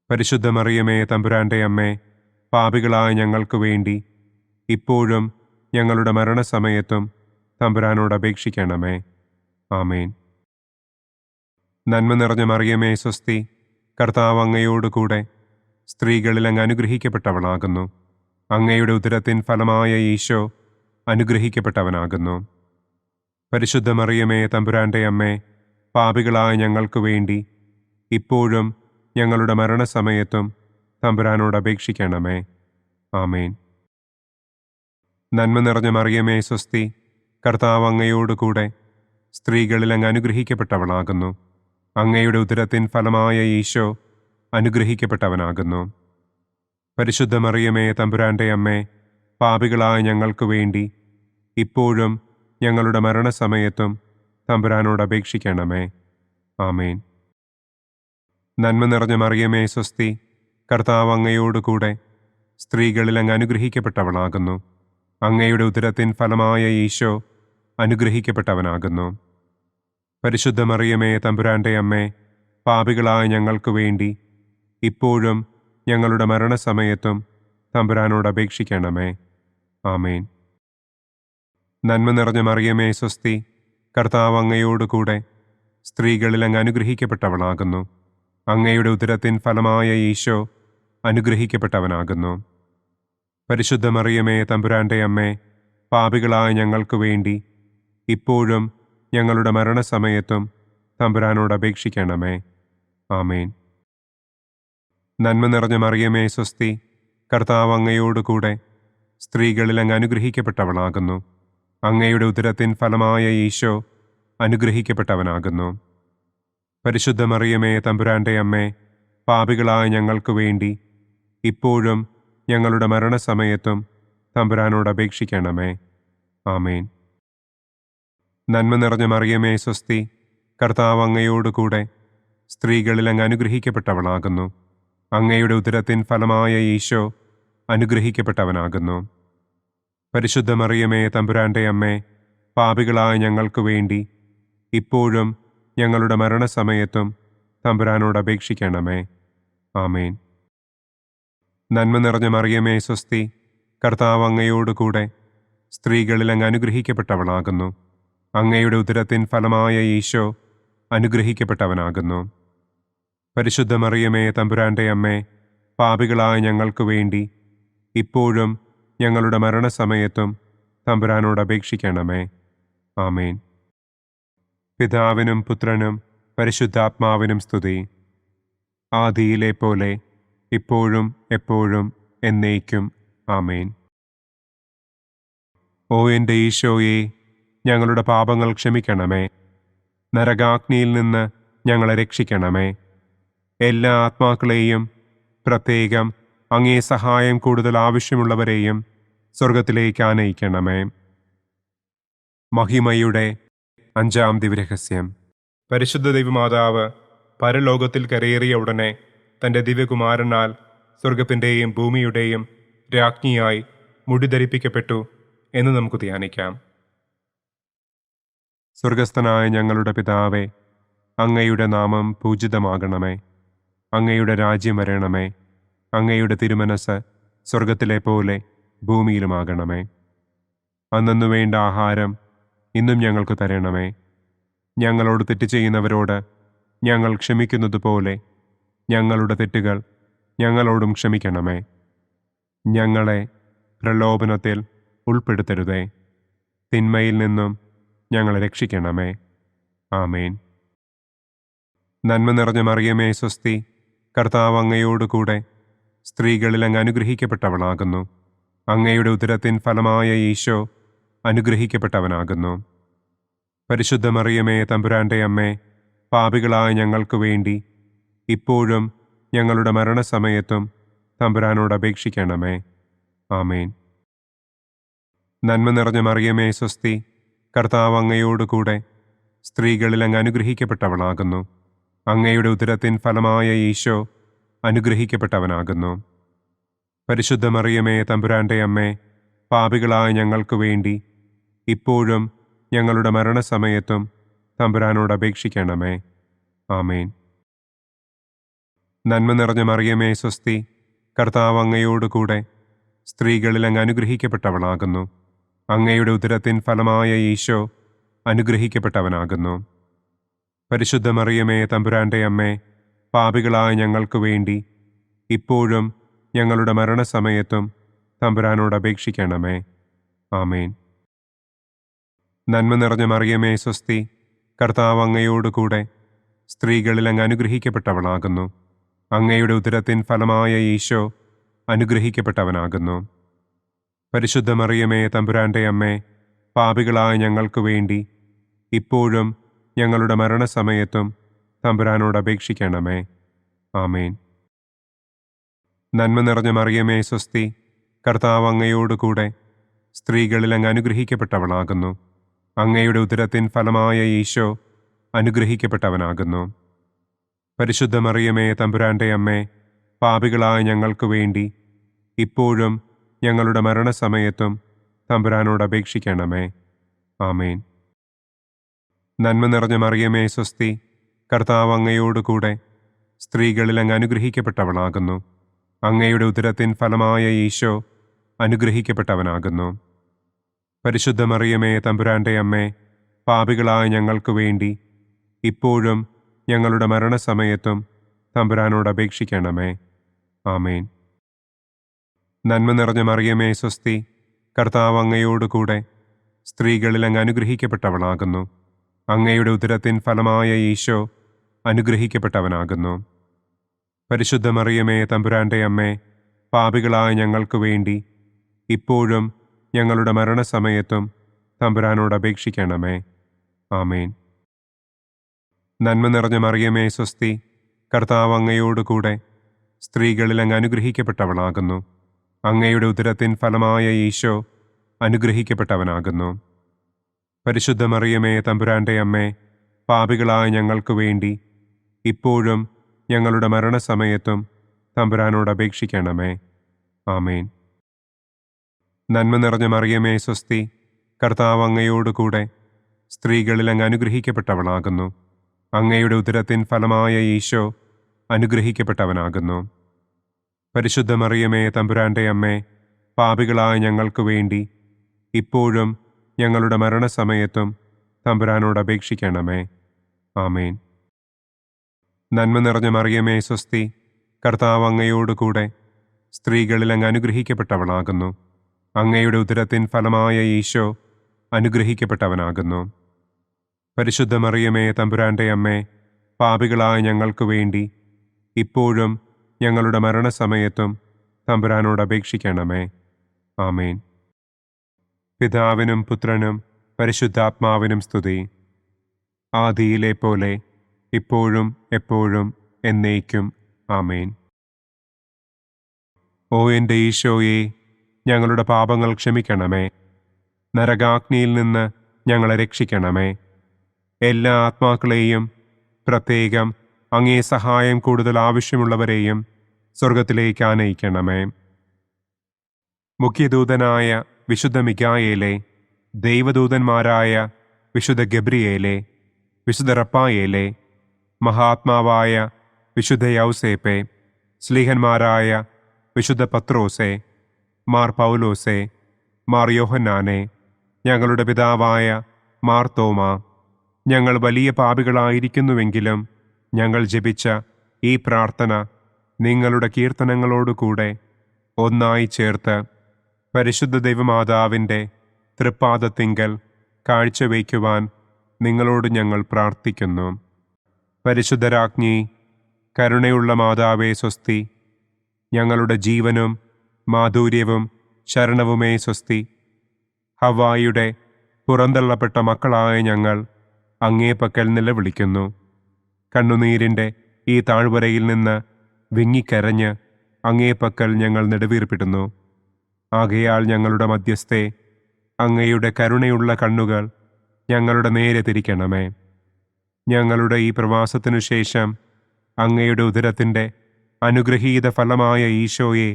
പരിശുദ്ധ മറിയമേ, തമ്പുരാന്റെ അമ്മേ, പാപികളായ ഞങ്ങൾക്ക് വേണ്ടി ഇപ്പോഴും ഞങ്ങളുടെ മരണസമയത്തും തമ്പുരാനോട് അപേക്ഷിക്കണമേ. ആമേൻ. നന്മ നിറഞ്ഞ മറിയമേ, സ്വസ്തി, കർത്താവ് അങ്ങയോടുകൂടെ സ്ത്രീകളിൽ അങ്ങ് അനുഗ്രഹിക്കപ്പെട്ടവളാകുന്നു. അങ്ങയുടെ ഉദരത്തിൻ ഫലമായ ഈശോ അനുഗ്രഹിക്കപ്പെട്ടവനാകുന്നു. പരിശുദ്ധ മറിയമേ, തമ്പുരാന്റെ അമ്മേ, പാപികളായ ഞങ്ങൾക്ക് വേണ്ടി ഇപ്പോഴും ഞങ്ങളുടെ മരണസമയത്തും തമ്പുരാനോട് അപേക്ഷിക്കണമേ. ആമേൻ. നന്മ നിറഞ്ഞ മറിയമേ, സ്വസ്തി, കർത്താവ് അങ്ങയോടുകൂടെ സ്ത്രീകളിൽ അങ്ങ് അനുഗ്രഹിക്കപ്പെട്ടവളാകുന്നു. അങ്ങയുടെ ഉദരത്തിൻ ഫലമായ ഈശോ അനുഗ്രഹിക്കപ്പെട്ടവനാകുന്നു. പരിശുദ്ധ മറിയമേ, തമ്പുരാന്റെ അമ്മേ, പാപികളായ ഞങ്ങൾക്ക് വേണ്ടി ഇപ്പോഴും ഞങ്ങളുടെ മരണസമയത്തും തമ്പുരാനോട് അപേക്ഷിക്കണമേ. ആമേൻ. നന്മ നിറഞ്ഞ മറിയമേ, സ്വസ്തി, കർത്താവ് അങ്ങയോടുകൂടെ സ്ത്രീകളിൽ അങ്ങ് അനുഗ്രഹിക്കപ്പെട്ടവളാകുന്നു. അങ്ങയുടെ ഉദരത്തിൻ ഫലമായ ഈശോ അനുഗ്രഹിക്കപ്പെട്ടവനാകുന്നു. പരിശുദ്ധ മറിയമേ, തമ്പുരാന്റെ അമ്മേ, പാപികളായ ഞങ്ങൾക്ക് വേണ്ടി ഇപ്പോഴും ഞങ്ങളുടെ മരണസമയത്തും തമ്പുരാനോട് അപേക്ഷിക്കണമേ. ആമേൻ. നന്മ നിറഞ്ഞ മറിയമേ, സ്വസ്തി, കർത്താവ് അങ്ങയോടുകൂടെ സ്ത്രീകളിൽ അങ്ങ് അനുഗ്രഹിക്കപ്പെട്ടവളാകുന്നു. അങ്ങയുടെ ഉദരത്തിൻ ഫലമായ ഈശോ അനുഗ്രഹിക്കപ്പെട്ടവനാകുന്നു. പരിശുദ്ധ മറിയമേ, തമ്പുരാന്റെ അമ്മേ, പാപികളായ ഞങ്ങൾക്ക് വേണ്ടി ഇപ്പോഴും ഞങ്ങളുടെ മരണസമയത്തും തമ്പുരാനോട് അപേക്ഷിക്കണമേ. ആമേൻ. നന്മ നിറഞ്ഞ മറിയമേ, സ്വസ്തി, കർത്താവ് അങ്ങയോടുകൂടെ സ്ത്രീകളിൽ അങ്ങ് അനുഗ്രഹിക്കപ്പെട്ടവളാകുന്നു. അങ്ങയുടെ ഉദരത്തിൻ ഫലമായ ഈശോ അനുഗ്രഹിക്കപ്പെട്ടവനാകുന്നു. പരിശുദ്ധ മറിയമേ, തമ്പുരാന്റെ അമ്മേ, പാപികളായ ഞങ്ങൾക്ക് വേണ്ടി ഇപ്പോഴും ഞങ്ങളുടെ മരണസമയത്തും തമ്പുരാനോട് അപേക്ഷിക്കണമേ. ആമേൻ. നന്മ നിറഞ്ഞ മറിയമേ, സ്വസ്തി, കർത്താവ് അങ്ങയോടുകൂടെ സ്ത്രീകളിൽ അങ്ങ് അനുഗ്രഹിക്കപ്പെട്ടവളാകുന്നു. അങ്ങയുടെ ഉദരത്തിൻ ഫലമായ ഈശോ അനുഗ്രഹിക്കപ്പെട്ടവനാകുന്നു. പരിശുദ്ധ മറിയമേ, തമ്പുരാന്റെ അമ്മേ, പാപികളായ ഞങ്ങൾക്ക് വേണ്ടി ഇപ്പോഴും ഞങ്ങളുടെ മരണസമയത്തും തമ്പുരാനോട് അപേക്ഷിക്കണമേ. ആമേൻ. നന്മ നിറഞ്ഞ മറിയമേ, സ്വസ്തി, കർത്താവ് അങ്ങയോടുകൂടെ സ്ത്രീകളിൽ അങ്ങ് അനുഗ്രഹിക്കപ്പെട്ടവളാകുന്നു. അങ്ങയുടെ ഉദരത്തിൻ ഫലമായ ഈശോ അനുഗ്രഹിക്കപ്പെട്ടവനാകുന്നു. പരിശുദ്ധ മറിയമേ, തമ്പുരാന്റെ അമ്മേ, പാപികളായ ഞങ്ങൾക്ക് വേണ്ടി ഇപ്പോഴും ഞങ്ങളുടെ മരണസമയത്തും തമ്പുരാനോട് അപേക്ഷിക്കണമേ. ആമേൻ. പിതാവിനും പുത്രനും പരിശുദ്ധാത്മാവിനും സ്തുതി. ആദിയിലെ പോലെ ഇപ്പോഴും എപ്പോഴും എന്നേക്കും. ആമേൻ. ഓ എൻ്റെ ഈശോയെ, ഞങ്ങളുടെ പാപങ്ങൾ ക്ഷമിക്കണമേ. നരകാഗ്നിയിൽ നിന്ന് ഞങ്ങളെ രക്ഷിക്കണമേ. എല്ലാ ആത്മാക്കളെയും, പ്രത്യേകം അങ്ങേ സഹായം കൂടുതൽ ആവശ്യമുള്ളവരെയും സ്വർഗത്തിലേക്ക് ആനയിക്കണമേ. മഹിമയുടെ 5-ാം ദിവ്യരഹസ്യം. പരിശുദ്ധ ദൈവമാതാവ് പരലോകത്തിൽ കരയേറിയ ഉടനെ തൻ്റെ ദിവ്യകുമാരനാൽ സ്വർഗത്തിൻ്റെയും ഭൂമിയുടെയും രാജ്ഞിയായി മുടിധരിപ്പിക്കപ്പെട്ടു എന്ന് നമുക്ക് ധ്യാനിക്കാം. സ്വർഗസ്ഥനായ ഞങ്ങളുടെ പിതാവേ, അങ്ങയുടെ നാമം പൂജിതമാകണമേ. അങ്ങയുടെ രാജ്യം വരണമേ. അങ്ങയുടെ തിരുമനസ് സ്വർഗത്തിലെ പോലെ ഭൂമിയിലുമാകണമേ. അന്നന്നു വേണ്ട ആഹാരം ഇന്നും ഞങ്ങൾക്ക് തരണമേ. ഞങ്ങളോട് തെറ്റ് ചെയ്യുന്നവരോട് ഞങ്ങൾ ക്ഷമിക്കുന്നത് പോലെ ഞങ്ങളുടെ തെറ്റുകൾ ഞങ്ങളോടും ക്ഷമിക്കണമേ. ഞങ്ങളെ പ്രലോഭനത്തിൽ ഉൾപ്പെടുത്തരുതേ. തിന്മയിൽ നിന്നും ഞങ്ങളെ രക്ഷിക്കണമേ. ആമേൻ. നന്മ നിറഞ്ഞ മറിയമേ, സ്വസ്തി, കർത്താവ് അങ്ങയോടുകൂടെ സ്ത്രീകളിൽ അങ്ങ് അനുഗ്രഹിക്കപ്പെട്ടവളാകുന്നു. അങ്ങയുടെ ഉദരത്തിൻ ഫലമായ ഈശോ അനുഗ്രഹിക്കപ്പെട്ടവനാകുന്നു. പരിശുദ്ധ മറിയമേ, തമ്പുരാന്റെ അമ്മേ, പാപികളായ ഞങ്ങൾക്ക് വേണ്ടി ഇപ്പോഴും ഞങ്ങളുടെ മരണസമയത്തും തമ്പുരാനോട് അപേക്ഷിക്കണമേ. ആമേൻ. നന്മ നിറഞ്ഞ മറിയമേ സ്വസ്തി, കർത്താവ് അങ്ങയോടുകൂടെ സ്ത്രീകളിൽ അങ്ങ് അനുഗ്രഹിക്കപ്പെട്ടവളാകുന്നു. അങ്ങയുടെ ഉദരത്തിൻ ഫലമായ ഈശോ അനുഗ്രഹിക്കപ്പെട്ടവനാകുന്നു. പരിശുദ്ധ മറിയമേ തമ്പുരാന്റെ അമ്മേ, പാപികളായ ഞങ്ങൾക്ക് വേണ്ടി ഇപ്പോഴും ഞങ്ങളുടെ മരണസമയത്തും തമ്പുരാനോട് അപേക്ഷിക്കണമേ. ആമേൻ. നന്മ നിറഞ്ഞ മറിയമേ സ്വസ്തി, കർത്താവ് അങ്ങയോടുകൂടെ സ്ത്രീകളിൽ അങ്ങ് അനുഗ്രഹിക്കപ്പെട്ടവളാകുന്നു. അങ്ങയുടെ ഉദരത്തിൻ ഫലമായ ഈശോ അനുഗ്രഹിക്കപ്പെട്ടവനാകുന്നു. പരിശുദ്ധ മറിയമേ തമ്പുരാന്റെ അമ്മേ, പാപികളായ ഞങ്ങൾക്ക് വേണ്ടി ഇപ്പോഴും ഞങ്ങളുടെ മരണസമയത്തും തമ്പുരാനോട് അപേക്ഷിക്കണമേ. ആമേൻ. നന്മ നിറഞ്ഞ മറിയമേ സ്വസ്തി, കർത്താവ് അങ്ങയോടുകൂടെ സ്ത്രീകളിൽ അങ്ങ് അനുഗ്രഹിക്കപ്പെട്ടവളാകുന്നു. അങ്ങയുടെ ഉദരത്തിൻ ഫലമായ ഈശോ അനുഗ്രഹിക്കപ്പെട്ടവനാകുന്നു. പരിശുദ്ധ മറിയമേ തമ്പുരാന്റെ അമ്മേ, പാപികളായ ഞങ്ങൾക്ക് വേണ്ടി ഇപ്പോഴും ഞങ്ങളുടെ മരണസമയത്തും തമ്പുരാനോട് അപേക്ഷിക്കണമേ. ആമേൻ. നന്മ നിറഞ്ഞ മറിയമേ സ്വസ്തി, കർത്താവ് അങ്ങയോടുകൂടെ സ്ത്രീകളിൽ അങ്ങ് അനുഗ്രഹിക്കപ്പെട്ടവളാകുന്നു. അങ്ങയുടെ ഉദരത്തിൻ ഫലമായ ഈശോ അനുഗ്രഹിക്കപ്പെട്ടവനാകുന്നു. പരിശുദ്ധ മറിയമേ തമ്പുരാന്റെ അമ്മേ, പാപികളായ ഞങ്ങൾക്ക് വേണ്ടി ഇപ്പോഴും ഞങ്ങളുടെ മരണസമയത്തും തമ്പുരാനോട് അപേക്ഷിക്കണമേ. ആമേൻ. നന്മ നിറഞ്ഞ മറിയമേ സ്വസ്തി, കർത്താവ് അങ്ങയോടുകൂടെ സ്ത്രീകളിൽ അങ്ങ് അനുഗ്രഹിക്കപ്പെട്ടവളാകുന്നു. അങ്ങയുടെ ഉദരത്തിൻ ഫലമായ ഈശോ അനുഗ്രഹിക്കപ്പെട്ടവനാകുന്നു. പരിശുദ്ധ മറിയമേ തമ്പുരാന്റെ അമ്മേ, പാപികളായ ഞങ്ങൾക്ക് വേണ്ടി ഇപ്പോഴും ഞങ്ങളുടെ മരണസമയത്തും തമ്പുരാനോട് അപേക്ഷിക്കണമേ. ആമേൻ. നന്മ നിറഞ്ഞ മറിയമേ സ്വസ്തി, കർത്താവ് അങ്ങയോടുകൂടെ സ്ത്രീകളിൽ അങ്ങ് അനുഗ്രഹിക്കപ്പെട്ടവളാകുന്നു. അങ്ങയുടെ ഉദരത്തിൻ ഫലമായ ഈശോ അനുഗ്രഹിക്കപ്പെട്ടവനാകുന്നു. പരിശുദ്ധ മറിയമേ തമ്പുരാന്റെ അമ്മേ, പാപികളായ ഞങ്ങൾക്ക് വേണ്ടി ഇപ്പോഴും ഞങ്ങളുടെ മരണസമയത്തും തമ്പുരാനോട് അപേക്ഷിക്കണമേ. ആമേൻ. നന്മ നിറഞ്ഞ മറിയമേ സ്വസ്തി, കർത്താവ് അങ്ങയോടുകൂടെ സ്ത്രീകളിൽ അങ്ങ് അനുഗ്രഹിക്കപ്പെട്ടവളാകുന്നു. അങ്ങയുടെ ഉദരത്തിൻ ഫലമായ ഈശോ അനുഗ്രഹിക്കപ്പെട്ടവനാകുന്നു. പരിശുദ്ധ മറിയമേ തമ്പുരാന്റെ അമ്മേ, പാപികളായ ഞങ്ങൾക്ക് വേണ്ടി ഇപ്പോഴും ഞങ്ങളുടെ മരണസമയത്തും തമ്പുരാനോട് അപേക്ഷിക്കണമേ. ആമേൻ. നന്മ നിറഞ്ഞ മറിയമേ സ്വസ്തി, കർത്താവ് അങ്ങയോടുകൂടെ സ്ത്രീകളിൽ അങ്ങ് അനുഗ്രഹിക്കപ്പെട്ടവളാകുന്നു. അങ്ങയുടെ ഉദരത്തിൻ ഫലമായ ഈശോ അനുഗ്രഹിക്കപ്പെട്ടവനാകുന്നു. പരിശുദ്ധ മറിയമേ തമ്പുരാന്റെ അമ്മേ, പാപികളായ ഞങ്ങൾക്ക് വേണ്ടി ഇപ്പോഴും ഞങ്ങളുടെ മരണസമയത്തും തമ്പുരാനോട് അപേക്ഷിക്കണമേ. ആമേൻ. നന്മ നിറഞ്ഞ മറിയമേ സ്വസ്തി, കർത്താവ് അങ്ങയോടുകൂടെ സ്ത്രീകളിൽ അങ്ങ് അനുഗ്രഹിക്കപ്പെട്ടവളാകുന്നു. അങ്ങയുടെ ഉദരത്തിൻ ഫലമായ ഈശോ അനുഗ്രഹിക്കപ്പെട്ടവനാകുന്നു. പരിശുദ്ധ മറിയമേ തമ്പുരാന്റെ അമ്മേ, പാപികളായ ഞങ്ങൾക്ക് വേണ്ടി ഇപ്പോഴും ഞങ്ങളുടെ മരണസമയത്തും തമ്പുരാനോട് അപേക്ഷിക്കണമേ. ആമേൻ. പിതാവിനും പുത്രനും പരിശുദ്ധാത്മാവിനും സ്തുതി. ആദിയിലെ പോലെ ഇപ്പോഴും എപ്പോഴും എന്നേക്കും. ആമേൻ. ഓ എൻ്റെ ഈശോയെ, ഞങ്ങളുടെ പാപങ്ങൾ ക്ഷമിക്കണമേ. നരകാഗ്നിയിൽ നിന്ന് ഞങ്ങളെ രക്ഷിക്കണമേ. എല്ലാ ആത്മാക്കളെയും, പ്രത്യേകം അങ്ങേ സഹായം കൂടുതൽ ആവശ്യമുള്ളവരെയും സ്വർഗത്തിലേക്ക് ആനയിക്കണമേ. മുഖ്യദൂതനായ വിശുദ്ധ മിഖായേലേ, ദൈവദൂതന്മാരായ വിശുദ്ധ ഗബ്രിയേലേ, വിശുദ്ധ റപ്പായേലേ, മഹാത്മാവായ വിശുദ്ധ യൗസേപ്പേ, സ്ലീഹന്മാരായ വിശുദ്ധ പത്രോസേ, മാർ പൗലോസേ, മാർ യോഹന്നാനെ, ഞങ്ങളുടെ പിതാവായ മാർ തോമാ, ഞങ്ങൾ വലിയ പാപികളായിരിക്കുന്നുവെങ്കിലും ഞങ്ങൾ ജപിച്ച ഈ പ്രാർത്ഥന നിങ്ങളുടെ കീർത്തനങ്ങളോടുകൂടെ ഒന്നായി ചേർത്ത് പരിശുദ്ധ ദൈവമാതാവിൻ്റെ തൃപ്പാദത്തിങ്കൽ കാഴ്ചവയ്ക്കുവാൻ നിങ്ങളോട് ഞങ്ങൾ പ്രാർത്ഥിക്കുന്നു. പരിശുദ്ധരാജ്ഞി, കരുണയുള്ള മാതാവേ സ്വസ്തി. ഞങ്ങളുടെ ജീവനും മാധുര്യവും ശരണവുമേ സ്വസ്തി. ഹവ്വായുടെ പുറന്തള്ളപ്പെട്ട മക്കളായ ഞങ്ങൾ അങ്ങേ പക്കൽ നിലവിളിക്കുന്നു. കണ്ണുനീരിൻ്റെ ഈ താഴ്വരയിൽ നിന്ന് വിങ്ങിക്കരഞ്ഞ് അങ്ങേ പക്കൽ ഞങ്ങൾ നെടുവീർപ്പിടുന്നു. ആകയാൽ ഞങ്ങളുടെ മധ്യസ്ഥെ, അങ്ങയുടെ കരുണയുള്ള കണ്ണുകൾ ഞങ്ങളുടെ നേരെ തിരിക്കണമേ. ഞങ്ങളുടെ ഈ പ്രവാസത്തിനു ശേഷം അങ്ങയുടെ ഉദരത്തിൻ്റെ അനുഗ്രഹീത ഫലമായ ഈശോയെ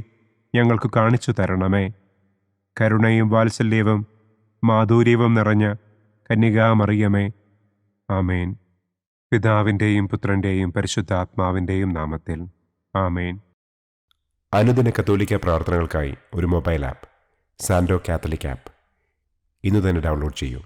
ഞങ്ങൾക്ക് കാണിച്ചു തരണമേ. കരുണയും വാത്സല്യവും മാധുര്യവും നിറഞ്ഞ കന്യകാമറിയമേ, ആമേൻ. പിതാവിൻ്റെയും പുത്രൻ്റെയും പരിശുദ്ധാത്മാവിൻ്റെയും നാമത്തിൽ, ആമേൻ. അനുദിന കത്തോലിക്ക പ്രാർത്ഥനകൾക്കായി ഒരു മൊബൈൽ ആപ്പ്, സാൻഡോ കാത്തലിക് ആപ്പ്, ഇന്ന് തന്നെ ഡൗൺലോഡ് ചെയ്യൂ.